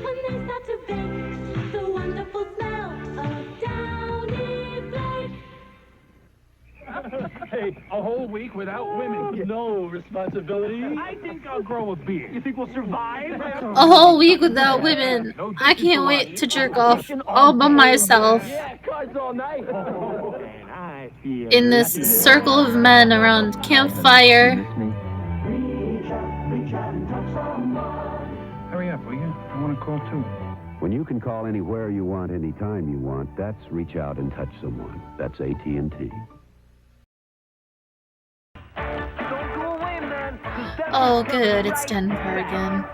when they start to bake. The wonderful smell of Downy Flake. Hey, a whole week without women. No responsibility. I think I'll grow a beard. You think we'll survive? A whole week without women. I can't wait to jerk off all by myself Yeah, cards all night. And I feel in this circle of men around campfire. Hurry up, will you? I want to call too. When you can call anywhere you want, anytime you want, that's reach out and touch someone. That's AT&T. Oh, good. It's Denver again.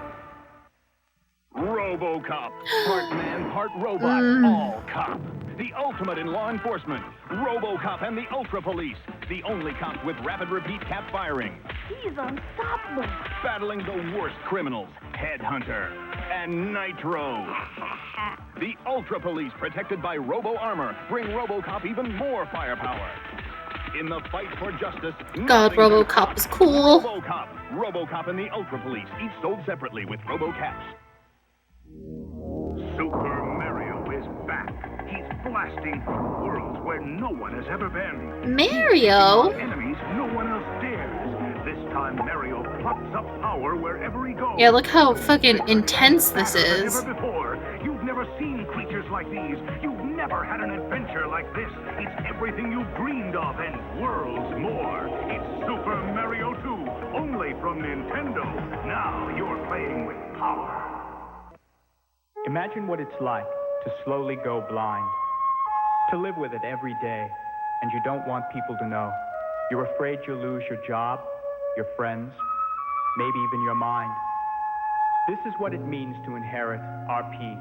RoboCop. Part man, part robot, all cop. The ultimate in law enforcement. RoboCop and the Ultra Police. The only cops with rapid repeat cap firing. He's unstoppable. Battling the worst criminals. Headhunter and Nitro. The Ultra Police, protected by Robo Armor, bring RoboCop even more firepower. In the fight for justice, God, RoboCop is cool. RoboCop and the Ultra Police, each sold separately with RoboCaps. Super Mario is back. He's blasting through worlds where no one has ever been. Mario? Enemies no one else dares. This time Mario plucks up power wherever he goes. Yeah, look how fucking intense this is. Never before. You've never seen creatures like these. You've never had an adventure like this. It's everything you've dreamed of and worlds more. It's Super Mario 2, only from Nintendo. Now you're playing with power. Imagine what it's like to slowly go blind. To live with it every day, and you don't want people to know. You're afraid you'll lose your job, your friends, maybe even your mind. This is what it means to inherit RP,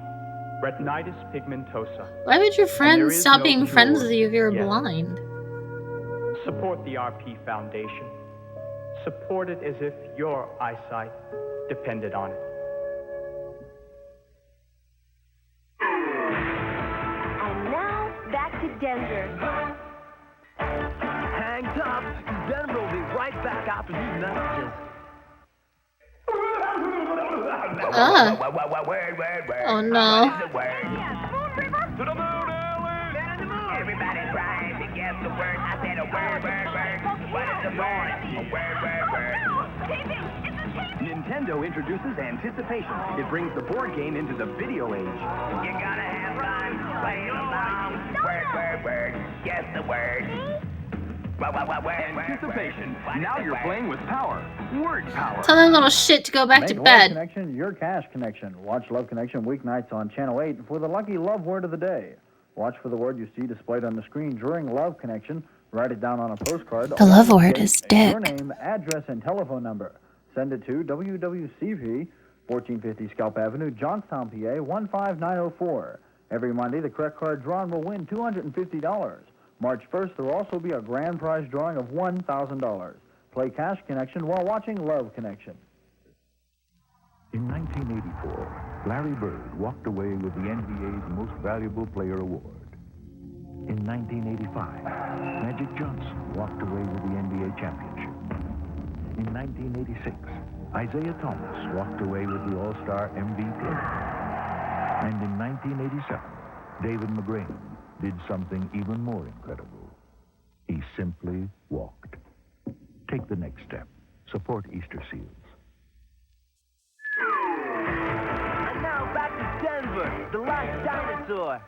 retinitis pigmentosa. Why would your And there friends is stop no being friends cure with you if you're yet. blind? Support the RP Foundation. Support it as if your eyesight depended on it. And now, back to Denver. Hang tough. Denver will be right back after these messages. Oh no. To the moon, everybody trying to guess the word. I said a word. What is the word? A word. Nintendo introduces Anticipation. It brings the board game into the video age. You gotta have fun playing along. Word. Guess the word. Anticipation. Now you're playing with power. Word power. Tell that little shit to go back to Make Love bed. Connection your cash connection. Watch Love Connection weeknights on Channel 8 for the lucky love word of the day. Watch for the word you see displayed on the screen during Love Connection. Write it down on a postcard. The love word is dick. Your name, address, and telephone number. Send it to WWCV, 1450 Scalp Avenue, Johnstown, PA, 15904. Every Monday, the correct card drawn will win $250. March 1st, there will also be a grand prize drawing of $1,000. Play Cash Connection while watching Love Connection. In 1984, Larry Bird walked away with the NBA's Most Valuable Player award. In 1985, Magic Johnson walked away with the NBA championship. In 1986, Isaiah Thomas walked away with the All-Star MVP. And in 1987, David McGrain did something even more incredible. He simply walked. Take the next step. Support Easter Seals. And now back to Denver, the last dinosaur.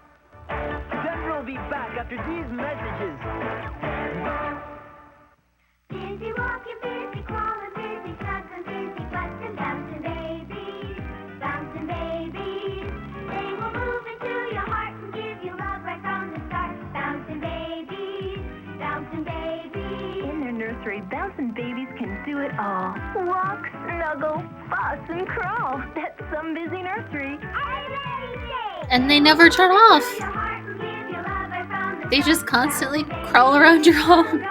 Denver will be back after these messages. Busy walking, busy crawling, busy snuggling, busy busting, bouncing babies, bouncing babies. They will move into your heart and give you love right from the start. Bouncing babies, bouncing babies. In their nursery, bouncing babies can do it all. Walk, snuggle, fuss, and crawl. That's some busy nursery. And they never turn off. They just constantly crawl around your home.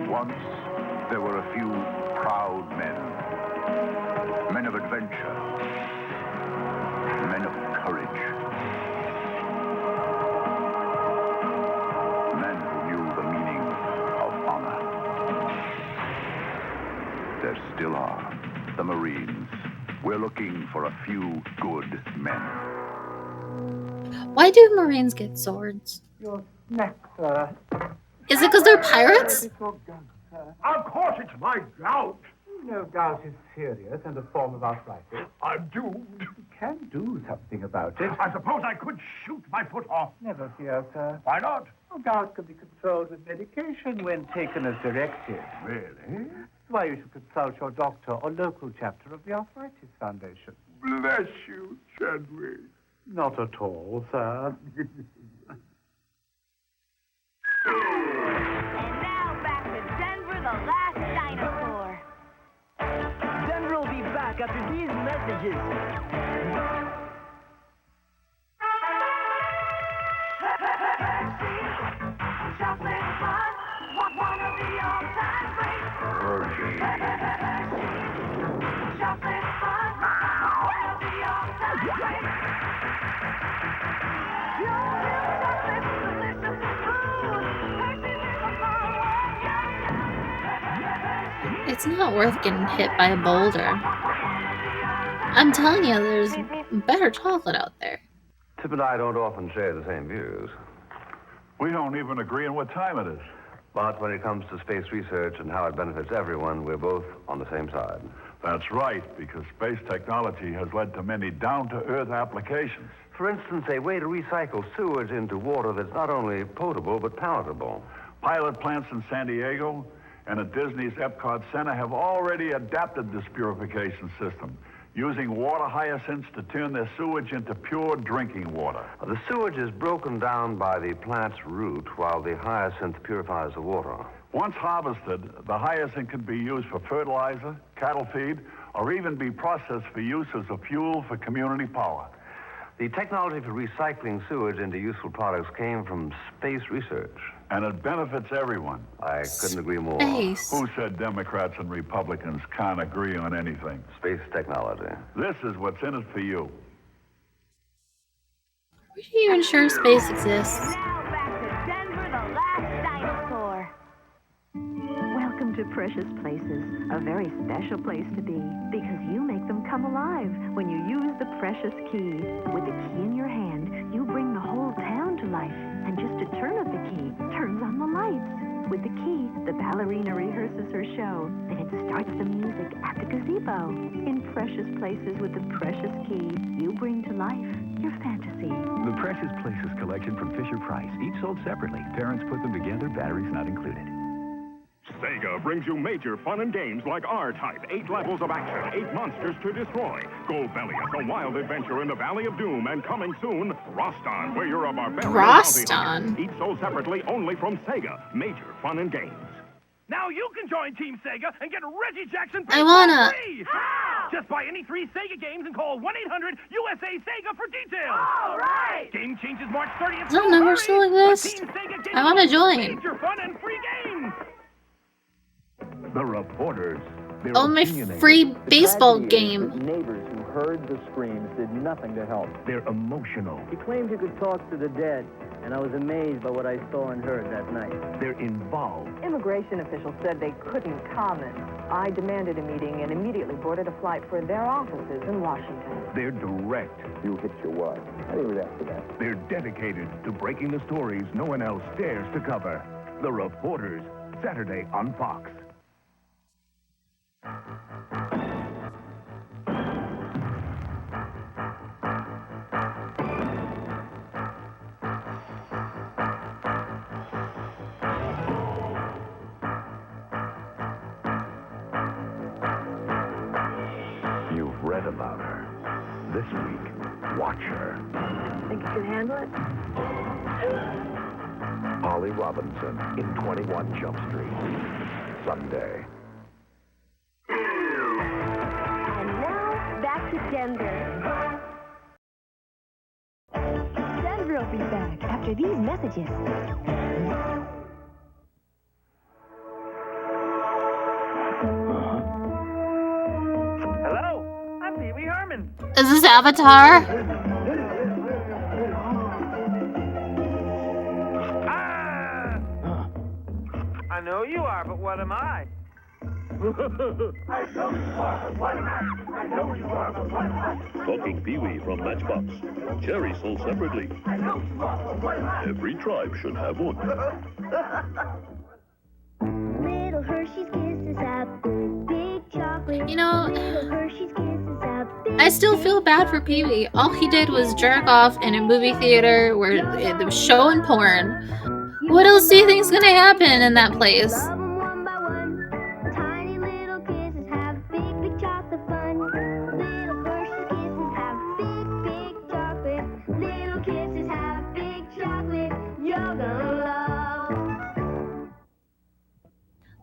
Once, there were a few proud men. Men of adventure. Men of courage. Men who knew the meaning of honor. There still are. The Marines. We're looking for a few good men. Why do Marines get swords? Your snack, sir. Is it because they're pirates? Of course it's my gout. No gout is serious and a form of arthritis. I'm doomed. You can do something about it. I suppose I could shoot my foot off. Never fear, sir. Why not? Gout can be controlled with medication when taken as directed. Really? That's why you should consult your doctor or local chapter of the Arthritis Foundation. Bless you, Chadwick. Not at all, sir. The last dinosaur. Denver will be back after these messages. Chocolate fun, one of the all-time greats. Chocolate fun, one of the all-time greats. Pure milk chocolate, delicious and smooth. Hershey's is a fun one. It's not worth getting hit by a boulder. I'm telling you, there's better chocolate out there. Tip and I don't often share the same views. We don't even agree on what time it is. But when it comes to space research and how it benefits everyone, we're both on the same side. That's right, because space technology has led to many down-to-earth applications. For instance, a way to recycle sewage into water that's not only potable, but palatable. Pilot plants in San Diego and at Disney's Epcot Center have already adapted this purification system, using water hyacinths to turn their sewage into pure drinking water. The sewage is broken down by the plant's root, while the hyacinth purifies the water. Once harvested, the hyacinth can be used for fertilizer, cattle feed, or even be processed for use as a fuel for community power. The technology for recycling sewage into useful products came from space research. And it benefits everyone. I couldn't agree more. Space. Who said Democrats and Republicans can't agree on anything? Space technology. This is what's in it for you. Are you even sure space exists? Now back to Denver, the last dinosaur. Welcome to Precious Places, a very special place to be, because you make them come alive when you use the Precious Key. With the key in your hand, you bring the whole town to life, and just a turn of the key turns on the lights. With the key, the ballerina rehearses her show, then it starts the music at the gazebo. In Precious Places with the Precious Key, you bring to life your fantasy. The Precious Places collection from Fisher-Price, each sold separately. Parents put them together, batteries not included. Sega brings you major fun and games like R-Type, 8 levels of action, 8 monsters to destroy. Go Belly, a wild adventure in the Valley of Doom, and coming soon, Roston, where you're a barbarian bounty hunter. Each sold separately only from Sega. Major fun and games. Now you can join Team Sega and get Reggie Jackson I wanna. free! Just buy any 3 Sega games and call 1-800-USA-SEGA for details! All right! Game changes March 30th. Does that number still exist? I wanna join. Major fun and free games! The reporters. Oh, my free baseball game. Neighbors who heard the screams did nothing to help. They're emotional. He claimed he could talk to the dead, and I was amazed by what I saw and heard that night. They're involved. Immigration officials said they couldn't comment. I demanded a meeting and immediately boarded a flight for their offices in Washington. They're direct. You hit your wife. I didn't react to that. They're dedicated to breaking the stories no one else dares to cover. The Reporters, Saturday on Fox. You've read about her. This week, watch her. Think you can handle it? Holly Robinson in 21 Jump Street. Sunday. And now, back to Denver. Denver will be back after these messages. Hello, I'm Pee Wee Herman. Is this Avatar? I know you are, but what am I? Talking Pee-wee from Matchbox. Cherry sold separately. Every tribe should have one. Little Hershey's Kisses up, big chocolate. You know, Little Hershey's Kisses up, big I still feel bad for Pee-wee. All he did was jerk off in a movie theater where it was showing porn. What else do you think is gonna happen in that place? one by one. Tiny little kisses have big, big chocolate fun. Little Hershey's Kisses have big, big chocolate. Little kisses have big chocolate. You're gonna love.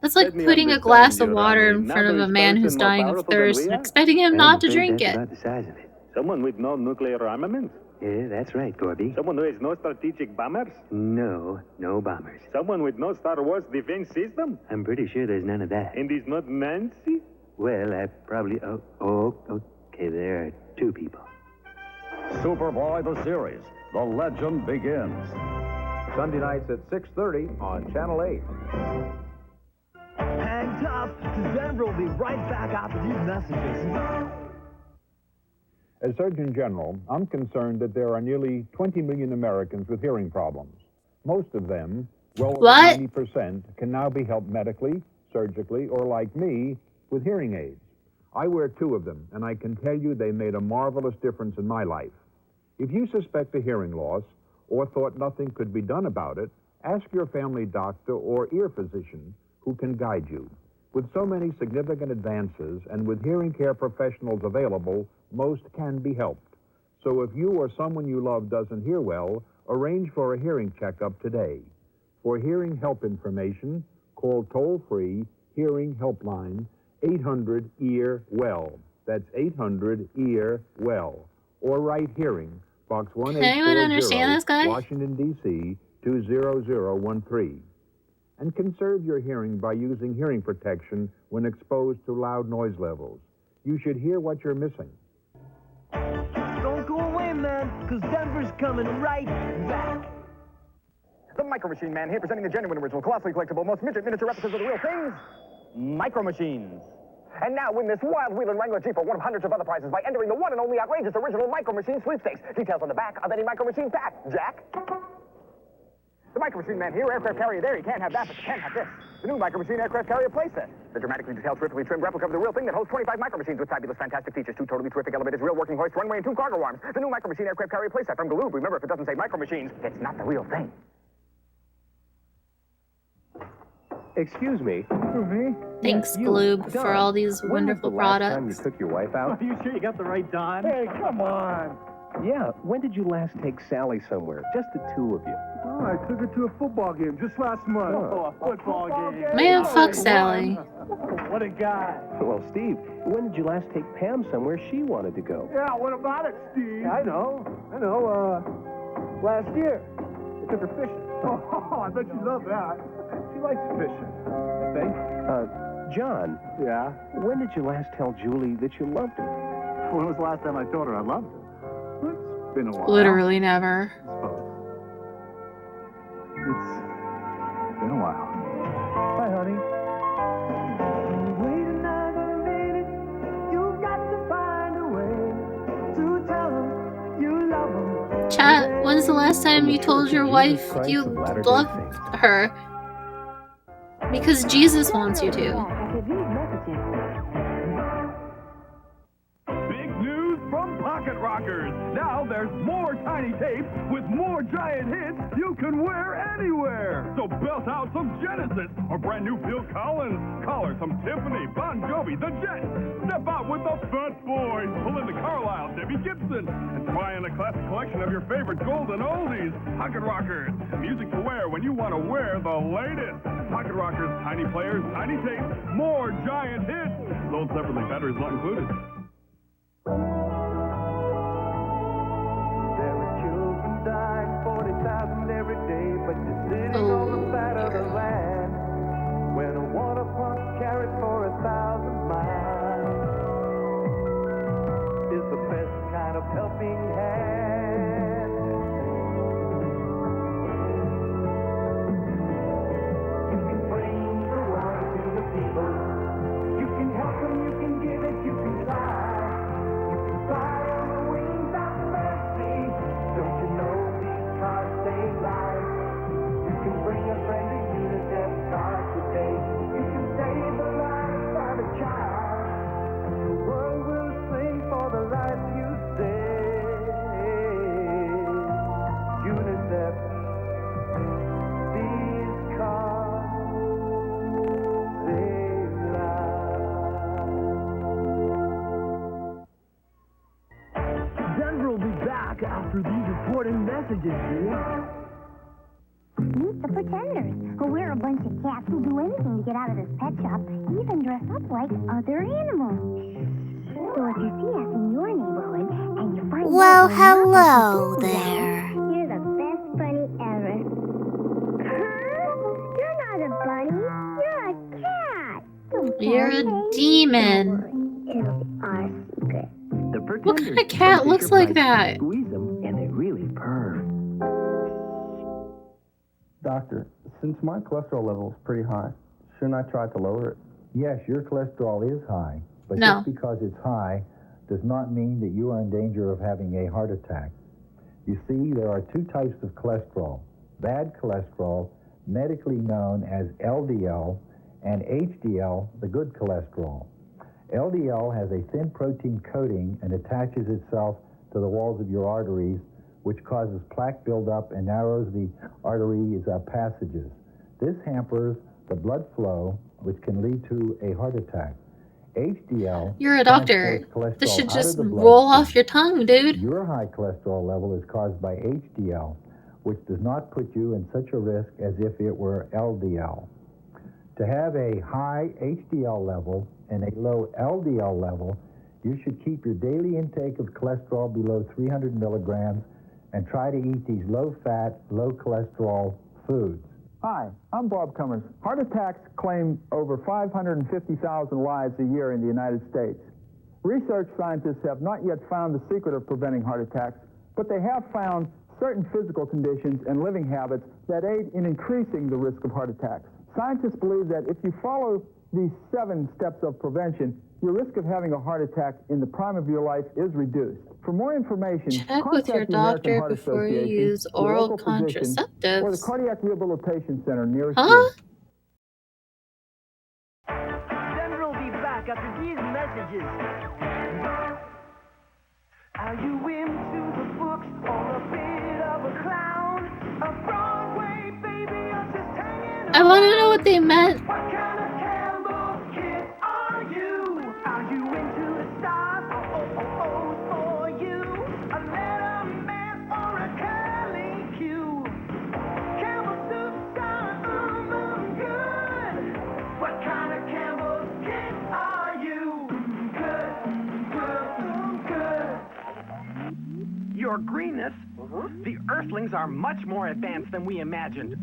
That's like putting a glass of water in front of a man who's dying of thirst and expecting him not to drink it. About the size of it. Someone with no nuclear armaments? Yeah, that's right, Corby. Someone who has no strategic bombers? No bombers. Someone with no Star Wars defense system? I'm pretty sure there's none of that. And he's not Nancy? Well, I probably... Okay, there are 2 people. Superboy the series. The legend begins. Sunday nights at 6:30 on Channel 8. Hang tough, because Denver will be right back after these messages. As Surgeon General, I'm concerned that there are nearly 20 million Americans with hearing problems. Most of them, well over 90%, can now be helped medically, surgically, or like me, with hearing aids. I wear 2 of them, and I can tell you they made a marvelous difference in my life. If you suspect a hearing loss or thought nothing could be done about it, ask your family doctor or ear physician who can guide you. With so many significant advances and with hearing care professionals available, most can be helped. So if you or someone you love doesn't hear well, arrange for a hearing checkup today. For hearing help information, call toll-free Hearing Helpline 800-EAR-WELL. That's 800-EAR-WELL. Or write Hearing, Box Can anyone understand this 1840, guy? Washington, D.C. 20013. And conserve your hearing by using hearing protection when exposed to loud noise levels. You should hear what you're missing. Don't go away, man, because Denver's coming right back. The Micro Machine Man here, presenting the genuine, original, colossally collectible, most midget miniature replicas of the real things, Micro Machines. And now win this wild Wheel and Wrangler Jeep for one of hundreds of other prizes by entering the one and only outrageous original Micro Machine sweepstakes. Details on the back of any Micro Machine pack. Jack? The Micro Machine Man here, aircraft carrier there. You can't have that, but you can have this. The new Micro Machine aircraft carrier playset. The dramatically detailed, terrifically trimmed replica of the real thing that holds 25 Micro Machines with fabulous, fantastic features. 2 totally terrific elevators, real working hoist, runway, and 2 cargo arms. The new Micro Machine aircraft carrier playset from Galoob. Remember, if it doesn't say Micro Machines, it's not the real thing. Excuse me. Thanks, Gloob, for all these wonderful products. When was the last time you took your wife out? Are you sure you got the right Don? Hey, come on. Yeah, when did you last take Sally somewhere? Just the two of you. Oh, I took her to a football game just last month. Oh, a football game. Man, fuck Sally. What a guy. Well, Steve, when did you last take Pam somewhere she wanted to go? Yeah, what about it, Steve? I know. Last year. I took her fishing. Oh, I bet you love that. She likes fishing, I think. John. Yeah? When did you last tell Julie that you loved her? When was the last time I told her I loved her? It's been a while. Literally never. I suppose. It's been a while. Bye, honey. Wait another minute. You've got to find a way to tell them you love them. Chat, when's the last time you told your wife you loved her? Because Jesus wants you to. Big news from Pocket Rockers. Now there's more tiny tapes with more giant hits you can wear anywhere. So belt out some Genesis or brand new Phil Collins. Collar some Tiffany, Bon Jovi, The Jets. Step out with the Fat Boys. Belinda Carlisle, Debbie Gibson. And try in a classic collection of your favorite golden oldies. Pocket Rockers. Music to wear when you want to wear the latest. Pocket Rockers, tiny players, tiny tapes, more giant hits. Sold separately, batteries not included. There were children dying, 40,000 every day, but you're sitting on the fat of the land. When a water pump carried for 1,000 miles is the best kind of helping hand. You can bring the water to the people. You can help them, you can give it, you can try. Fly on the wings of mercy. Don't you know these cars save lives? You can bring a friend to UNICEF card today. You can save the life of a child. And the world will sing for the life you saved. UNICEF. These cars save lives. Denver will be back after these important messages, dude. Meet the Pretenders, who we're a bunch of cats who do anything to get out of this pet shop, even dress up like other animals. So if you see us in your neighborhood and you find Well, out we're not hello what you think there. about, you're the best bunny ever. Huh? You're not a bunny. You're a cat. Don't You're tell a me. demon. It'll be our secret. The What kind of cat looks like that? Squeeze them, and they really purr. Doctor, since my cholesterol level is pretty high, shouldn't I try to lower it? Yes, your cholesterol is high, but No. just because it's high does not mean that you are in danger of having a heart attack. You see, there are two types of cholesterol. Bad cholesterol, medically known as LDL, and HDL, the good cholesterol. LDL has a thin protein coating and attaches itself to the walls of your arteries, which causes plaque buildup and narrows the arteries' passages. This hampers the blood flow, which can lead to a heart attack. HDL. You're a doctor. transports This cholesterol should out just of the roll bloodstream. off your tongue, dude. Your high cholesterol level is caused by HDL, which does not put you in such a risk as if it were LDL. To have a high HDL level and a low LDL level, you should keep your daily intake of cholesterol below 300 milligrams and try to eat these low-fat, low-cholesterol foods. Hi, I'm Bob Cummers. Heart attacks claim over 550,000 lives a year in the United States. Research scientists have not yet found the secret of preventing heart attacks, but they have found certain physical conditions and living habits that aid in increasing the risk of heart attacks. Scientists believe that if you follow these 7 steps of prevention, your risk of having a heart attack in the prime of your life is reduced. For more information, Check with your contact the American doctor Heart before you Association, use your oral local physician, or the contraceptives. Cardiac Rehabilitation Center nearest Huh? you. Denver will be back after these messages. Are you into the books or a bit of a clown? A Broadway baby or just hanging I want to know what they meant. What kind of Campbell kid are you? Are you into the stars? Oh, for you. A Letterman or a Curly Q? Campbell soup's good. What kind of Campbell kid are you? Good. Your greenness, the Earthlings are much more advanced than we imagined.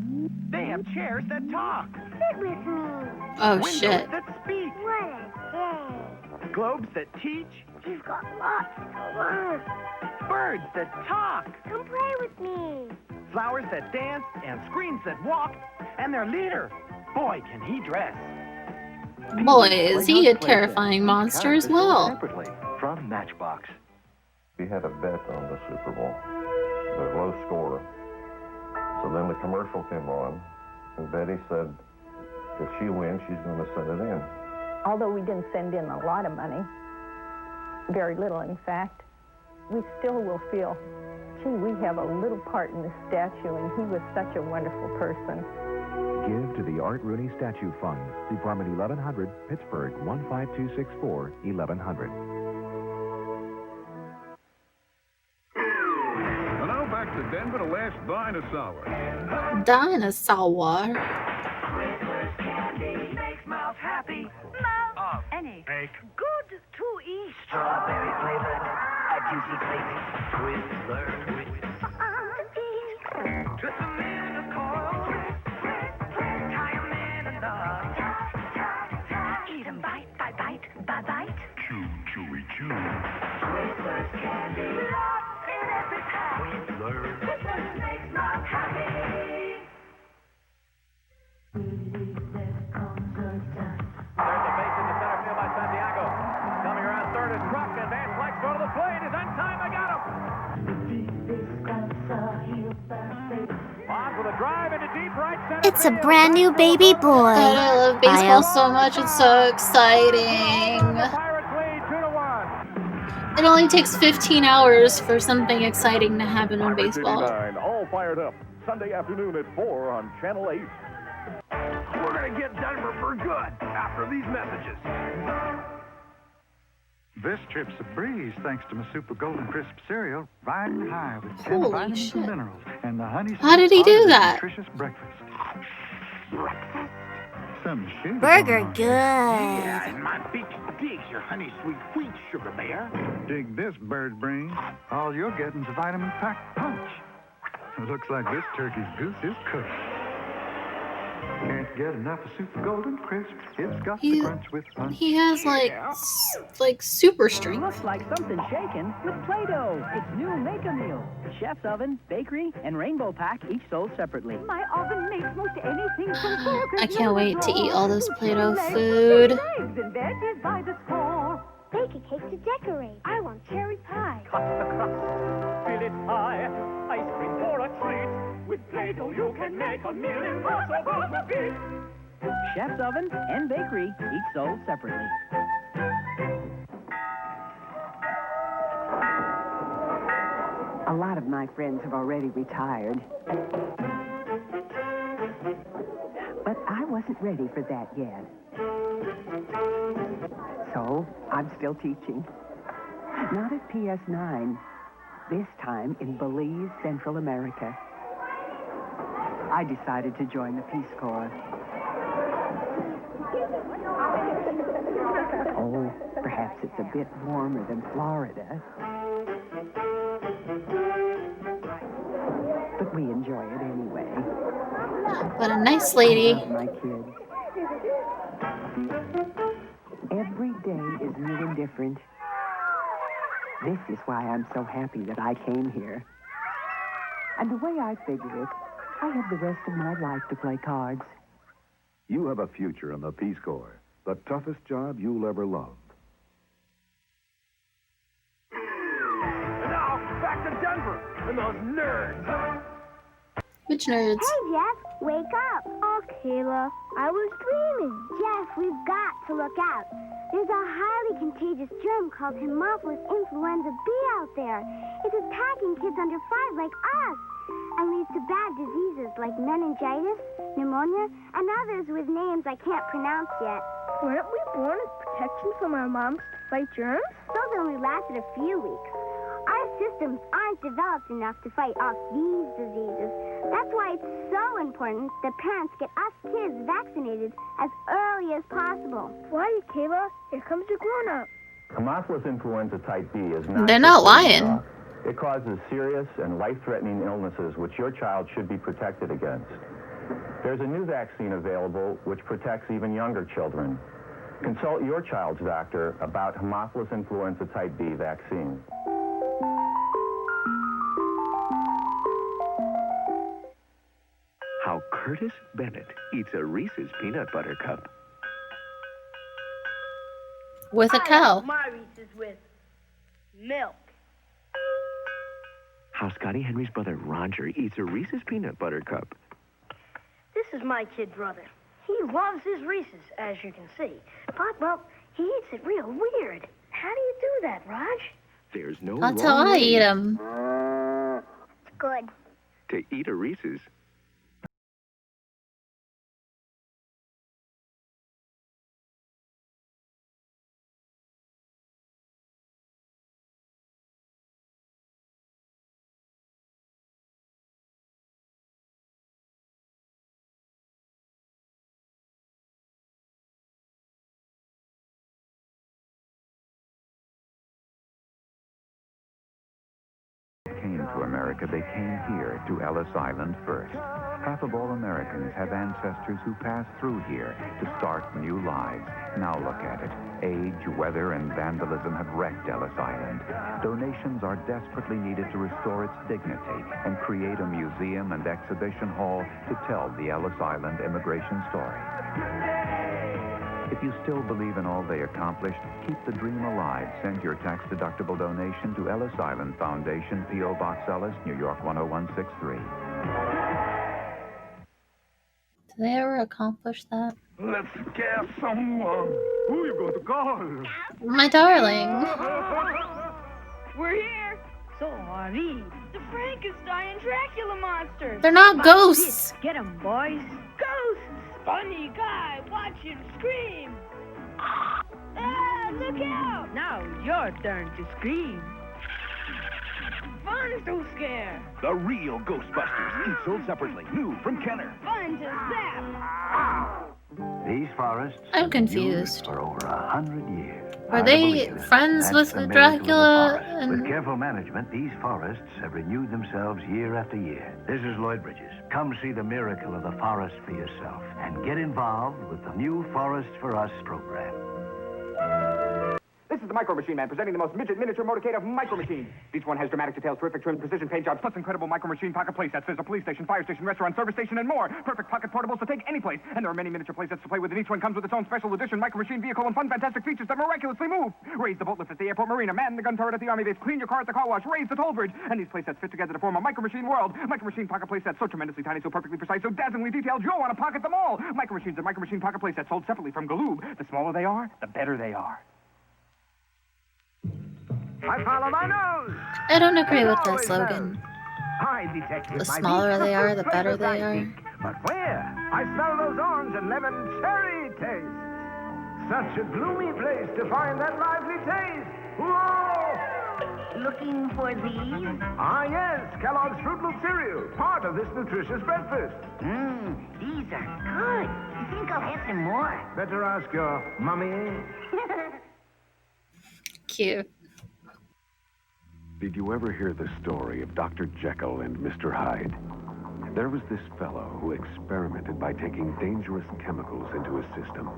They have chairs that talk. Sit with me. Oh, Windows shit. that speak. What a day. Globes that teach. You've got lots to learn. Birds that talk. Come play with me. Flowers that dance and screens that walk. And their leader, boy, can he dress. Boy, is he a terrifying monster as well. Separately from Matchbox. We had a bet on the Super Bowl. It was low score. So then the commercial came on, and Betty said, if she wins, she's going to send it in. Although we didn't send in a lot of money, very little in fact, we still will feel, gee, we have a little part in this statue, and he was such a wonderful person. Give to the Art Rooney Statue Fund, Department 1100, Pittsburgh 15264 1100. And now back to Denver to last dinosaur. Dinosaur. Makes mouth happy. Mouth. Any. Make. Good to eat. Strawberry flavored, a juicy treat. Twizzler. Just a minute of coral. Tie 'em in a knot. Eat 'em bite, bite, bite, bite, bite. Chew, chewy, chew. Twizzlers candy. Lots in every pack. Twizzler. Twizzlers makes mouth happy. There's a base in the center field by Santiago. Coming around third is Truck, and Van Slyke's going to the plate. Is on time. I got him. On with a drive into deep right center. It's a brand new baby boy. God, I love baseball so much. It's so exciting. It only takes 15 hours for something exciting to happen in baseball. 89, all fired up. Sunday afternoon at 4 on Channel 8. We're going to get Denver for good after these messages. This trip's a breeze thanks to my Super Golden Crisp cereal, riding high with 10 Holy vitamins shit. and minerals, and the honey. How did he do Sweet that? Nutritious breakfast. Some sugar. Burger going on. good. Yeah, and my beak digs your honey sweet wheat, sugar bear. Dig this bird's brain. All you're getting's a vitamin-packed punch. It looks like this turkey's goose is cooked. Can't get enough of Super Golden Crisp. It's got the crunch with punch. He has like super strength. Looks like something shaken with Play-Doh. It's new Make-A-Meal. Chef's oven, bakery, and rainbow pack, each sold separately. My oven makes most anything from focus. I can't wait to eat all this Play-Doh food. Eggs and veggies by the score. Bake a cake to decorate. I want cherry pie. Cut the crust, fill it high. Ice cream for a treat. With Play-Doh you can make a meal impossible to beat. Chef's oven and bakery, each sold separately. A lot of my friends have already retired. But I wasn't ready for that yet. So, I'm still teaching. Not at PS9. This time in Belize, Central America. I decided to join the Peace Corps. Oh, perhaps it's a bit warmer than Florida. But we enjoy it anyway. What a nice lady. I love my kids. Every day is new and different. This is why I'm so happy that I came here. And the way I figure it, I have the rest of my life to play cards. You have a future in the Peace Corps, the toughest job you'll ever love. And now, back to Denver and those nerds. Which nerds? Hey, Jeff, wake up. Oh, Kayla, I was dreaming. Jeff, we've got to look out. There's a highly contagious germ called Haemophilus influenza B out there. It's attacking kids under 5 like us and leads to bad diseases like meningitis, pneumonia, and others with names I can't pronounce yet. Weren't we born as protection from our moms to fight germs? Those only lasted a few weeks. Our systems aren't developed enough to fight off these diseases. That's why it's so important that parents get us kids vaccinated as early as possible. Why, Kayla? Here comes a grown-up. Haemophilus influenza type B is not... They're not lying. It causes serious and life-threatening illnesses which your child should be protected against. There's a new vaccine available which protects even younger children. Consult your child's doctor about Haemophilus influenza type B vaccine. How Curtis Bennett eats a Reese's peanut butter cup. With a cow. My Reese's with milk. How Scotty Henry's brother Roger eats a Reese's peanut butter cup. This is my kid brother. He loves his Reese's, as you can see. But, well, he eats it real weird. How do you do that, Raj? There's no That's wrong how I way eat them. It's good. to eat a Reese's. Came to America, they came here to Ellis Island first. Half of all Americans have ancestors who passed through here to start new lives. Now look at it. Age, weather, and vandalism have wrecked Ellis Island. Donations are desperately needed to restore its dignity and create a museum and exhibition hall to tell the Ellis Island immigration story. If you still believe in all they accomplished, keep the dream alive. Send your tax-deductible donation to Ellis Island Foundation, P.O. Box Ellis, New York 10163. Did they ever accomplish that? Let's scare someone. Who are you going to call? My darling. We're here. So are these. The Frankenstein and Dracula monsters. They're not ghosts. Get 'em, boys. Ghosts. Funny guy, watch him scream. Ah, look out. Now your turn to scream. Fun to scare. The real Ghostbusters, each sold separately, new from Kenner. Fun to zap. These forests I'm confused. for over 100 years. Are Hard to they believe it. friends That's with the miracle of the Dracula forest. and- With careful management, these forests have renewed themselves year after year. This is Lloyd Bridges. Come see the miracle of the forest for yourself and get involved with the new Forests for Us program. This is the Micro Machine Man, presenting the most midget miniature motorcade of micro machines. Each one has dramatic details, terrific trim, precision paint jobs, plus incredible micro machine pocket playsets. There's a police station, fire station, restaurant, service station, and more. Perfect pocket portables to take any place. And there are many miniature playsets to play with, and each one comes with its own special edition micro machine vehicle and fun, fantastic features that miraculously move. Raise the boat lift at the airport marina, man the gun turret at the army base, clean your car at the car wash, raise the toll bridge. And these playsets fit together to form a micro machine world. Micro machine pocket playsets, so tremendously tiny, so perfectly precise, so dazzlingly detailed, you'll want to pocket them all. Micro machines and micro machine pocket playsets sold separately from Galoob. The smaller they are, the better they are. I follow my nose. I don't agree with that Always slogan. Hi, detective. The My smaller beak they are, the looks better as they I are. think. But where? I smell those orange and lemon cherry tastes. Such a gloomy place to find that lively taste. Whoa! Looking for these? Ah, yes, Kellogg's Fruit Loop cereal, part of this nutritious breakfast. These are good. You think I'll have some more? Better ask your mommy. Cute. Did you ever hear the story of Dr. Jekyll and Mr. Hyde? There was this fellow who experimented by taking dangerous chemicals into his system.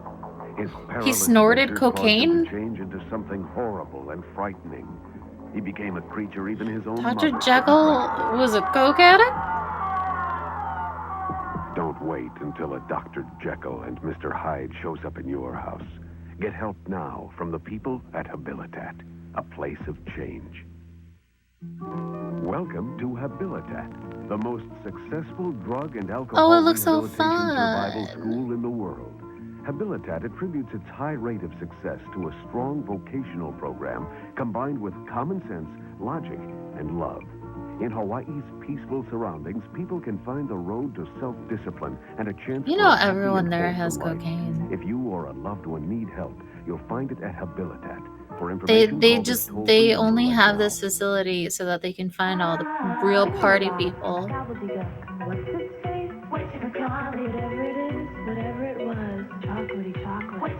His He snorted adventures caused him cocaine? to change into something horrible and frightening. He became a creature even his own Dr. mother Jekyll was a coke addict? Don't wait until a Dr. Jekyll and Mr. Hyde shows up in your house. Get help now from the people at Habilitat, a place of change. Welcome to Habilitat, the most successful drug and alcohol Oh, it looks so rehabilitation survival fun. school in the world. Habilitat attributes its high rate of success to a strong vocational program combined with common sense, logic, and love. In Hawaii's peaceful surroundings, people can find the road to self-discipline and a chance You for know a happy everyone and there has wholesome life. cocaine. If you or a loved one need help, you'll find it at Habilitat. For information, They call this just toll-free they number only right have now. this facility so that they can find all the real party people. What's his face? Whatever it is, whatever it was, chocolatey chocolate.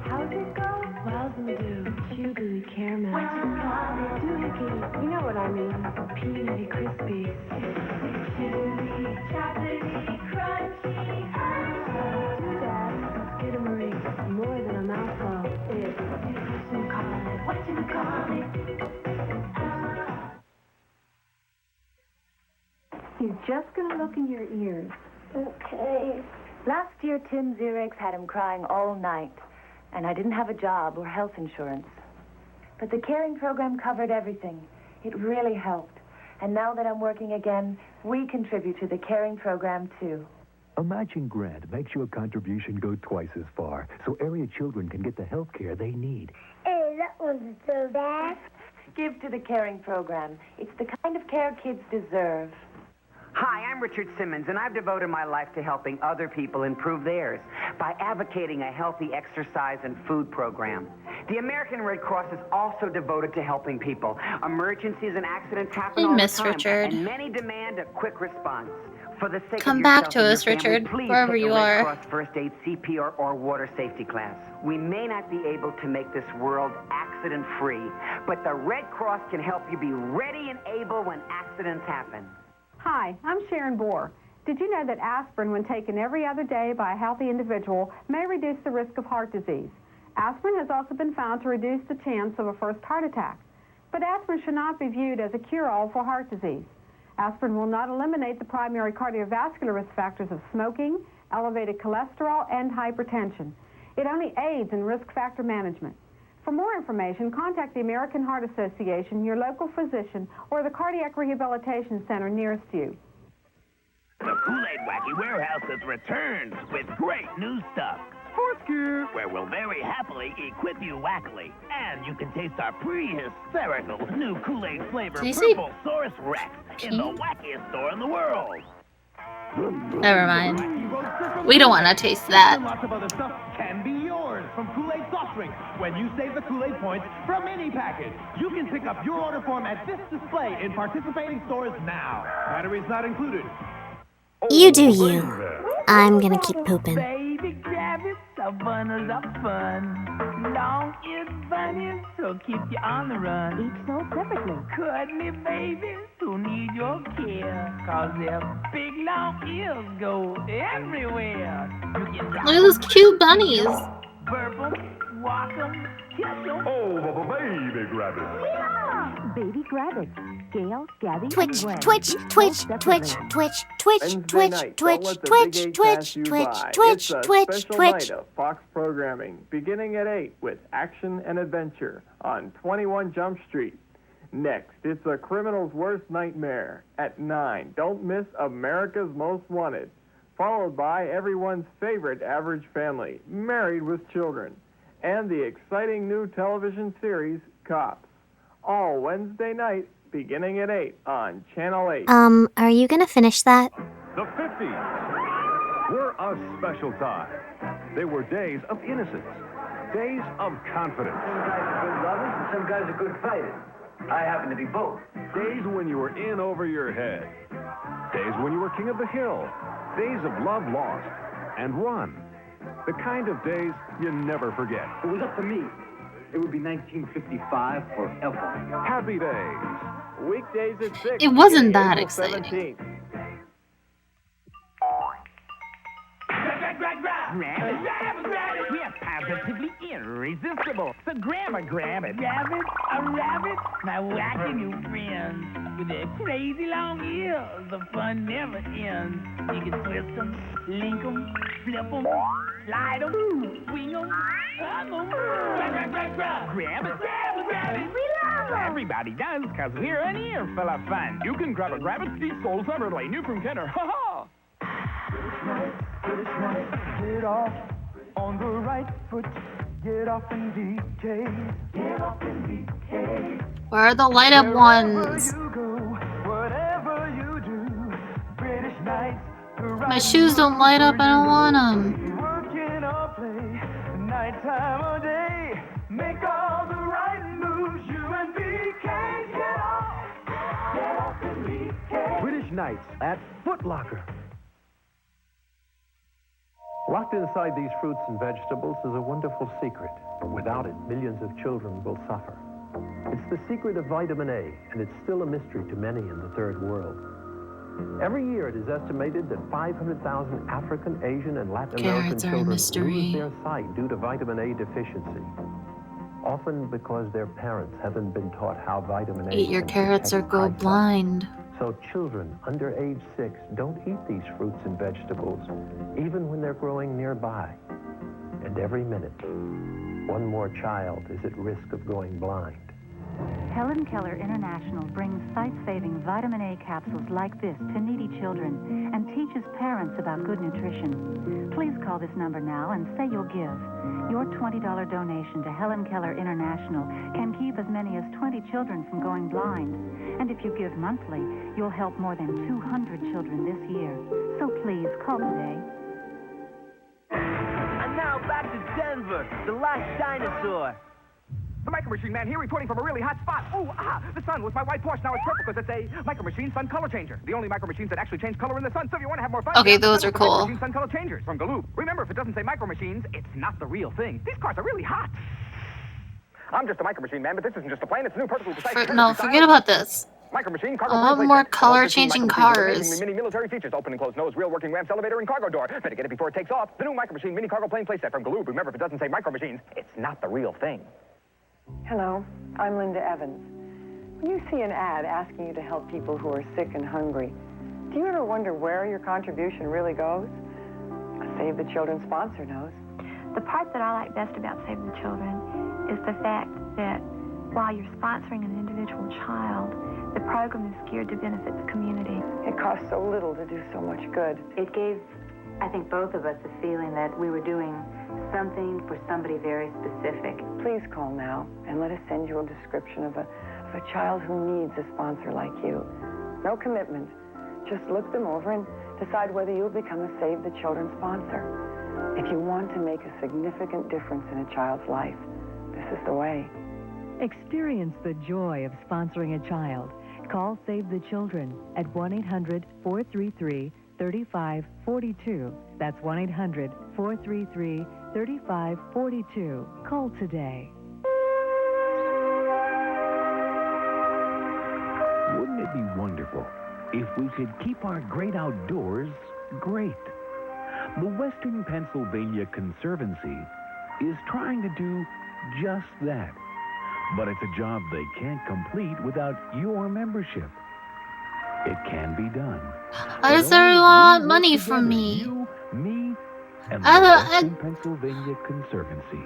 How's it go? Wowzum do, chew gooey caramel. Doohickey, you know what I mean. Peanutty crispy. Chewy, chocolatey, crunchy. Doodad, skidamarinks, more than a mouthful. It's He's just going to look in your ears. Okay. Last year, Tim Xerex had him crying all night, and I didn't have a job or health insurance. But the caring program covered everything. It really helped. And now that I'm working again, we contribute to the caring program, too. A matching grant makes your contribution go twice as far, so area children can get the health care they need. Hey, that wasn't so bad. Give to the caring program. It's the kind of care kids deserve. Hi, I'm Richard Simmons, and I've devoted my life to helping other people improve theirs by advocating a healthy exercise and food program. The American Red Cross is also devoted to helping people. Emergencies and accidents happen We all miss the time, Richard. and many demand a quick response. For the sake Come of back yourself to and your us, family, Richard, please wherever take a you Red are. Cross first aid, CPR, or water safety class. We may not be able to make this world accident-free, but the Red Cross can help you be ready and able when accidents happen. Hi, I'm Sharon Bohr. Did you know that aspirin, when taken every other day by a healthy individual, may reduce the risk of heart disease? Aspirin has also been found to reduce the chance of a first heart attack. But aspirin should not be viewed as a cure-all for heart disease. Aspirin will not eliminate the primary cardiovascular risk factors of smoking, elevated cholesterol, and hypertension. It only aids in risk factor management. For more information, contact the American Heart Association, your local physician, or the Cardiac Rehabilitation Center nearest you. The Kool-Aid Wacky Warehouse has returned with great new stuff. Sports Gear, where we'll very happily equip you wackily. And you can taste our pre-hysterical new Kool-Aid flavor Did you say Purple Source Rex in the wackiest store in the world. Never mind. We don't want to taste that. And lots of other stuff can be yours from Kool-Aid soft drinks. When you save the Kool-Aid points from any package, you can pick up your order form at this display in participating stores now. Batteries not included. You do you. I'm gonna keep pooping. Baby, grab it, the fun is up fun. Long ears bunnies, so keep you on the run. Each sold separately. Cuddly babies who need your care, 'cause their big long ears go everywhere. You can Look at those cute bunnies. burp 'em, walk 'em, kiss 'em. Oh, baby, grab it. Baby grab it. Gail, Gabby, Twitch, and Gwen. twitch, twitch, twitch, twitch, twitch, twitch, twitch, twitch, twitch, twitch, twitch, twitch, twitch. Of Fox programming, beginning at 8 with action and adventure on 21 Jump Street. Next, it's a criminal's worst nightmare at 9. Don't miss America's Most Wanted, followed by everyone's favorite average family, Married with Children, and the exciting new television series, Cops. All Wednesday night, beginning at 8 on Channel 8. Are you gonna finish that? The 50s, were a special time. They were days of innocence, days of confidence. Some guys are good lovers and some guys are good fighters. I happen to be both. Days when you were in over your head. Days when you were king of the hill. Days of love lost and won. The kind of days you never forget. If it was up to me, it would be 1955 forever. Happy days. Weekdays at 6. It wasn't that April exciting. 17th. We're positively irresistible. So grab a rabbit. A rabbit? My wacky new friends. With their crazy long ears, the fun never ends. You can twist them, link them, flip them, slide them, swing them, hug them. Grab it. We love 'em. Everybody does, because we're an earful of fun. You can grab a rabbit, Steve sold separately. New from Kenner. Ha-ha! Get off on the right foot. Get off in DK. Get off in DK. Where are the light up ones? You go, whatever you do. British nights. My shoes don't light up. I don't want them. Working or play. Nighttime or day. Make all the right moves. You and DK. Get off. Get off in DK. British Nights at Foot Locker. Locked inside these fruits and vegetables is a wonderful secret. Without it, millions of children will suffer. It's the secret of vitamin A, and it's still a mystery to many in the third world. Every year, it is estimated that 500,000 African, Asian, and Latin American Carrots are a children mystery. lose their sight due to vitamin A deficiency. Often because their parents haven't been taught how vitamin A Eat your can carrots or protect go eyesight. blind. So children under age 6 don't eat these fruits and vegetables, even when they're growing nearby. And every minute, one more child is at risk of going blind. Helen Keller International brings sight-saving vitamin A capsules like this to needy children and teaches parents about good nutrition. Please call this number now and say you'll give. Your $20 donation to Helen Keller International can keep as many as 20 children from going blind. And if you give monthly, you'll help more than 200 children this year. So please call today. And now back to Denver, the last dinosaur. The Micro Machine Man here reporting from a really hot spot. Ooh, the sun was my white Porsche. Now it's purple because it's a Micro Machine Sun Color Changer. The only Micro Machines that actually change color in the sun. So if you want to have more fun, Okay, those are Micro cool. Machine Sun Color Changers from Galoob. Remember, if it doesn't say Micro Machines, it's not the real thing. These cars are really hot. I'm just a Micro Machine Man, but this isn't just a plane. It's a new perfectly precise. No, forget about this. Micro Machine cargo. I want more color-changing cars. Mini military features: open and closed nose, real working ramps, elevator, and cargo door. Better get it before it takes off. The new Micro Machine mini cargo plane playset from Galoob. Remember, if it doesn't say Micro Machines, it's not the real thing. Hello, I'm Linda Evans. When you see an ad asking you to help people who are sick and hungry, do you ever wonder where your contribution really goes? A Save the Children sponsor knows. The part that I like best about Save the Children is the fact that while you're sponsoring an individual child, the program is geared to benefit the community. It costs so little to do so much good. It gave, I think, both of us a feeling that we were doing something for somebody very specific. Please call now and let us send you a description of a child who needs a sponsor like you. No commitment. Just look them over and decide whether you'll become a Save the Children sponsor. If you want to make a significant difference in a child's life, this is the way. Experience the joy of sponsoring a child. Call Save the Children at 1-800-433-3542. That's 1-800-433-3542. Call today. Wouldn't it be wonderful if we could keep our great outdoors great? The Western Pennsylvania Conservancy is trying to do just that. But it's a job they can't complete without your membership. It can be done. Why does everyone want money from me? You, me, and the I- Western Pennsylvania Conservancy.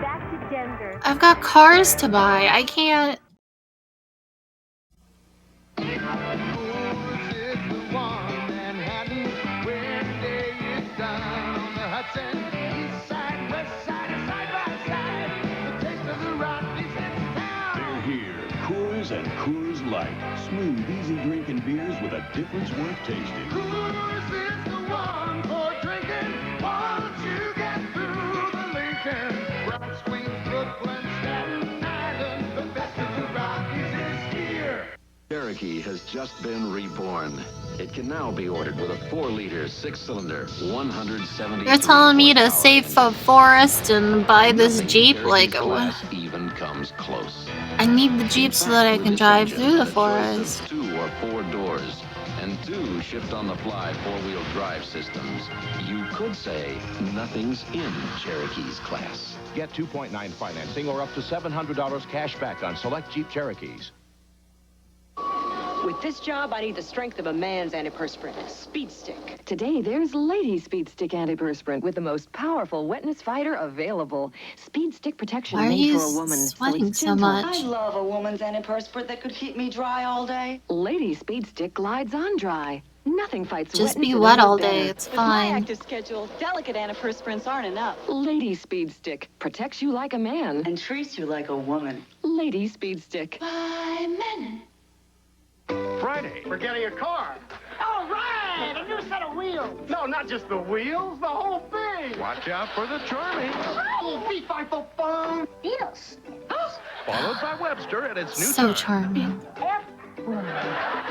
Back to Denver. I've got cars to buy. I can't. They're here. Coors and Coors Light. Light. Smooth, easy drinking beers with a difference worth tasting. Coors is the one for drinking. Once you get through the Lincoln, Bronx, Queens, Brooklyn, Staten Island, the best of the Rockies is here. Cherokee has just been reborn. It can now be ordered with a 4-liter, 6-cylinder, 170. You're telling me to save for Forrest and buy this Jeep? Like, what? Even comes close. I need the Jeep so that I can drive through the forest. 2 or 4 doors and 2 shift-on-the-fly 4-wheel drive systems. You could say nothing's in Cherokee's class. Get 2.9 financing or up to $700 cash back on select Jeep Cherokees. With this job, I need the strength of a man's antiperspirant, Speed Stick. Today, there's Lady Speed Stick Antiperspirant with the most powerful wetness fighter available. Speed Stick protection Why are made you for a woman. sweating so much? I love a woman's antiperspirant that could keep me dry all day. Lady Speed Stick glides on dry. Nothing fights Just wetness be and wet odor all day, better. it's With my fine. active schedule, delicate antiperspirants aren't enough. Lady Speed Stick protects you like a man. And treats you like a woman. Lady Speed Stick. By men. Friday. We're getting a car. All right, a new set of wheels. No, not just the wheels, the whole thing. Watch out for the charming. Oh, phone. Beatles. Followed by Webster and its new So turn. charming.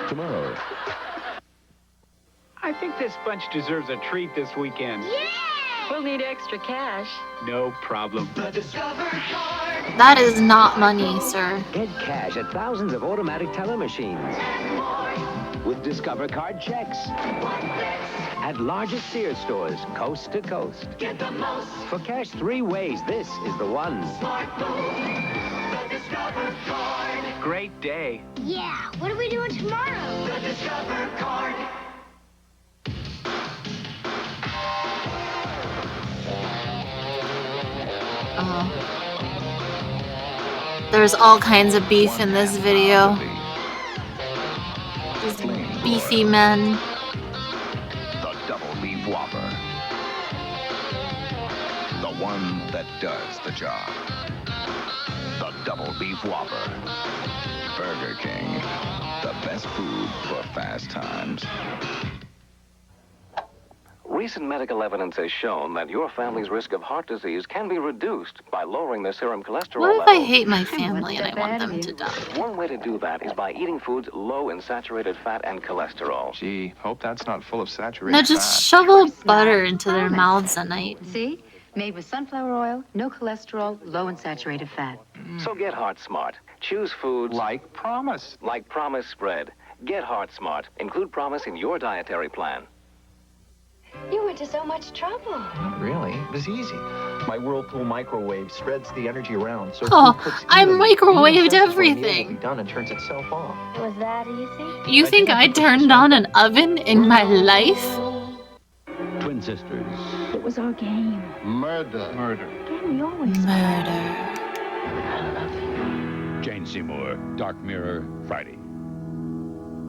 Tomorrow. I think this bunch deserves a treat this weekend. We'll need extra cash. No problem. That is not money, sir. Get cash at thousands of automatic teller machines. With Discover Card checks. At largest Sears stores, coast to coast. Get the most. For cash 3 ways, this is the one. Smart move. The Discover Card. Great day. Yeah, what are we doing tomorrow? The Discover Card. There's all kinds of beef in this video. These beefy men. The Double Beef Whopper. The one that does the job. The Double Beef Whopper. Burger King. The best food for fast times. Recent medical evidence has shown that your family's risk of heart disease can be reduced by lowering their serum cholesterol What if levels. I hate my family and I want them to die? One way to do that is by eating foods low in saturated fat and cholesterol. Gee, hope that's not full of saturated No, fat. just shovel butter into their mouths at night. See? Made with sunflower oil, no cholesterol, low in saturated fat. So get Heart Smart. Choose foods like Promise. Like Promise Spread. Get Heart Smart. Include Promise in your dietary plan. You went to so much trouble. Not really. It was easy. My Whirlpool microwave spreads the energy around, so Oh, food cooks I evenly. microwaved Even senses when the meal will everything. be done and turns itself off. Was that easy? You think I turned on an oven in my life? Twin sisters. It was our game. Murder. Game we always Murder. Jane Seymour, Dark Mirror, Friday.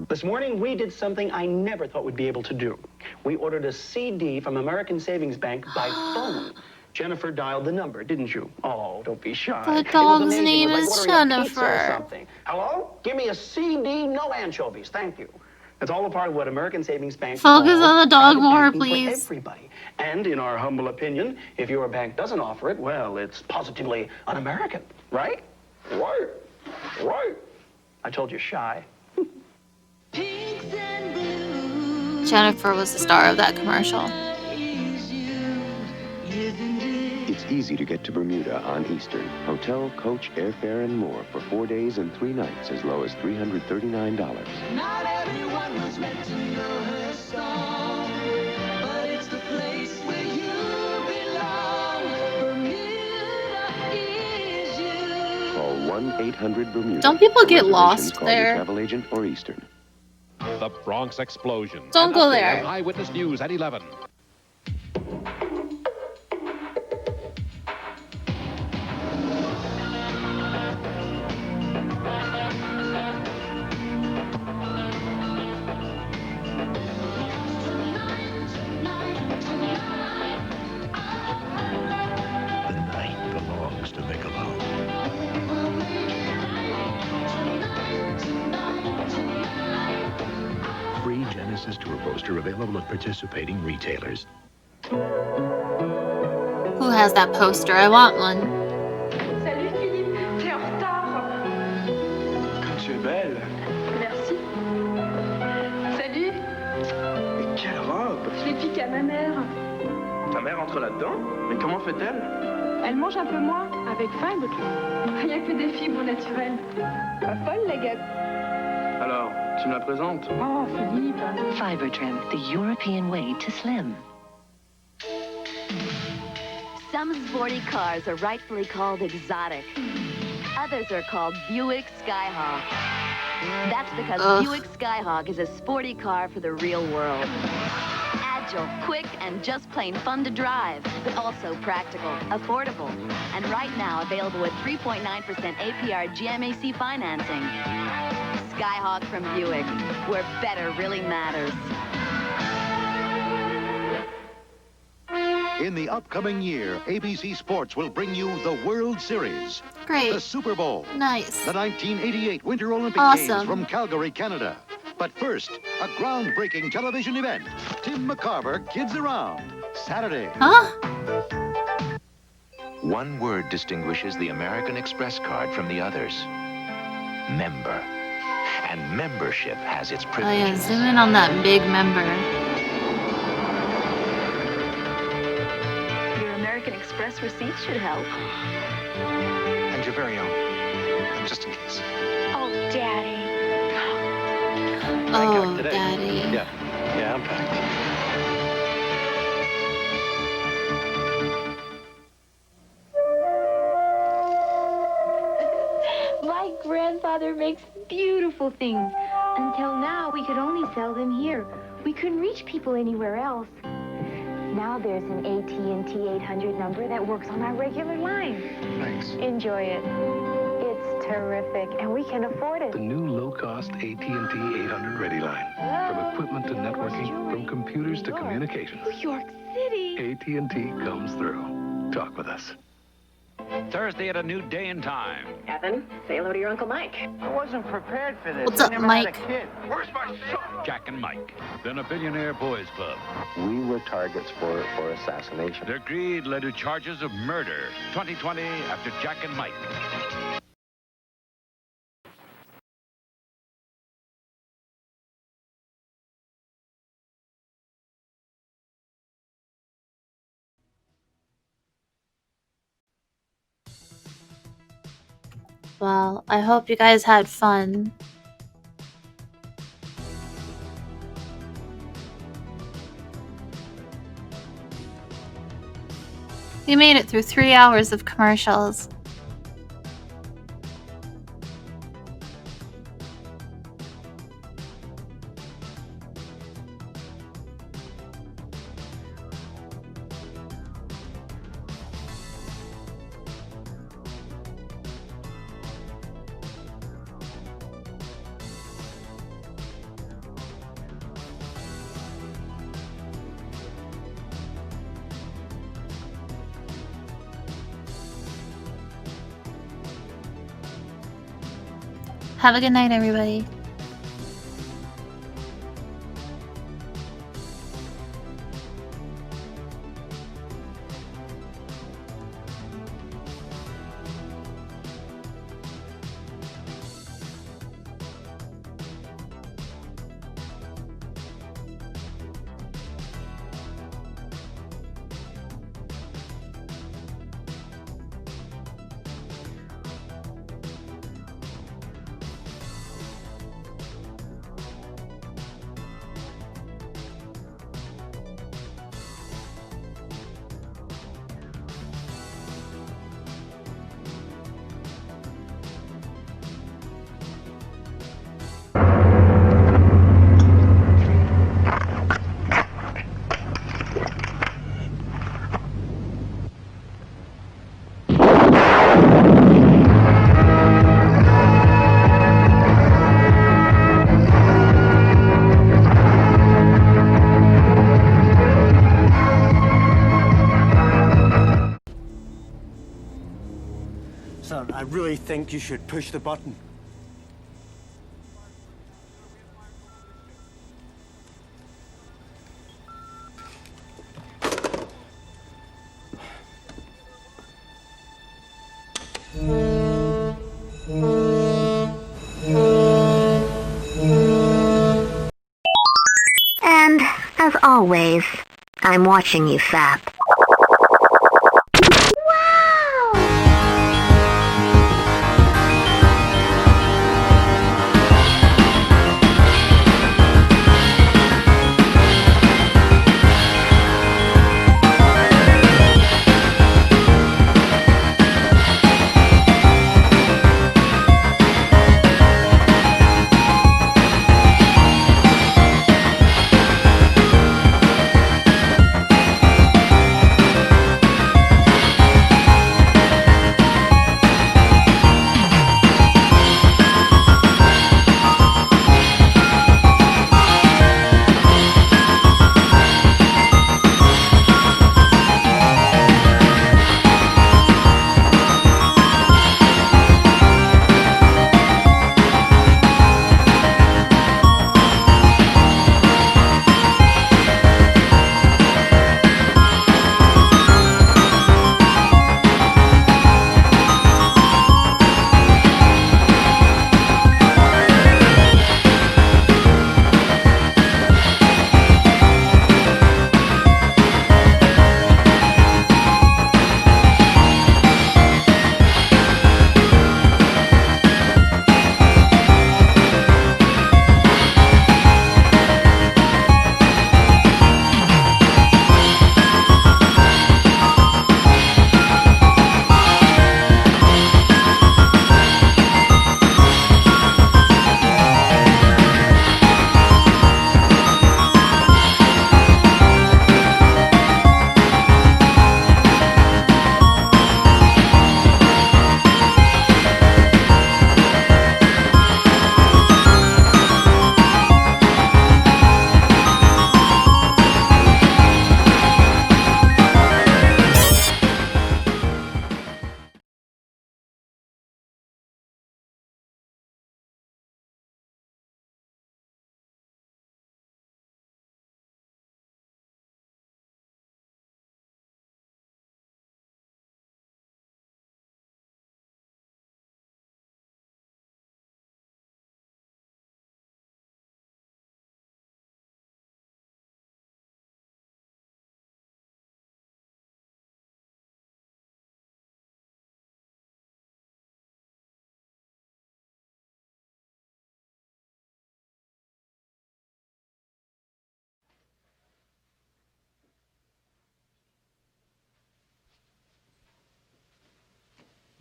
This morning, we did something I never thought we'd be able to do. We ordered a CD from American Savings Bank by phone. Jennifer dialed the number, didn't you? Oh, don't be shy. The It was dog's amazing. name It was is like ordering a pizza or Jennifer. something. Hello? Give me a CD, no anchovies. Thank you. That's all a part of what American Savings Bank Focus calls on the dog private more, banking for please. everybody. And in our humble opinion, if your bank doesn't offer it, well, it's positively un-American, right? Right. Right. I told you shy. Jennifer was the star of that commercial. It's easy to get to Bermuda on Eastern. Hotel, coach, airfare, and more for 4 days and 3 nights as low as $339. Not everyone was meant to know her song, but it's the place where you belong. Bermuda is you. Call 1-800-BERMUDA. Don't people For get reservations, lost call your there? travel agent or Eastern. The Bronx Explosion. Don't An go update there. on Eyewitness News at 11. The night belongs to Michelob. are available at participating retailers. Who has that poster? I want one. Salut Philippe, t'es en retard. Comme tu es belle. Merci. Salut. Mais quelle robe! Je l'ai piqué à ma mère. Ta mère entre là-dedans? Mais comment fait-elle? Elle mange un peu moins, avec Fibre. Rien que des fibres naturelles. Pas folle, la gâte. Alors, tu me la présentes? Oh, Philippe. Fiber Trim, the European way to slim. Some sporty cars are rightfully called exotic. Others are called Buick Skyhawk. That's because Buick Skyhawk is a sporty car for the real world. Agile, quick, and just plain fun to drive, but also practical, affordable, and right now available with 3.9% APR GMAC financing. Skyhawk from Buick, where better really matters. In the upcoming year, ABC Sports will bring you the World Series. Great. The Super Bowl. Nice. The 1988 Winter Olympic Awesome. Games from Calgary, Canada. But first, a groundbreaking television event. Tim McCarver Kids Around. Saturday. Huh? One word distinguishes the American Express card from the others. Member. And membership has its Oh privileges. yeah, zoom in on that big member. Your American Express receipt should help. And your very own. Just in case. Oh, Daddy. Oh, Daddy. Yeah, I'm packed. My grandfather makes beautiful things. Until now, we could only sell them here. We couldn't reach people anywhere else. Now there's an AT&T 800 number that works on our regular line. Thanks. Enjoy it. It's terrific, and we can afford it. The new low-cost AT&T 800 Ready Line. From equipment to networking, from computers to communications. New York City. AT&T comes through. Talk with us. Thursday at a new day and time. Evan, say hello to your Uncle Mike. I wasn't prepared for this. What's I up, never Mike? Had a kid. Where's my son? Jack and Mike, then a billionaire boys club. We were targets for assassination. Their greed led to charges of murder. 2020 after Jack and Mike. Well, I hope you guys had fun. We made it through 3 hours of commercials. Have a good night, everybody. Son, I really think you should push the button. Always. I'm watching you, Fap.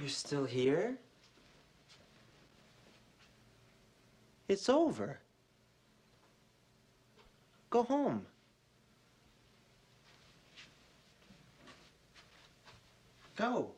You're still here? It's over. Go home. Go.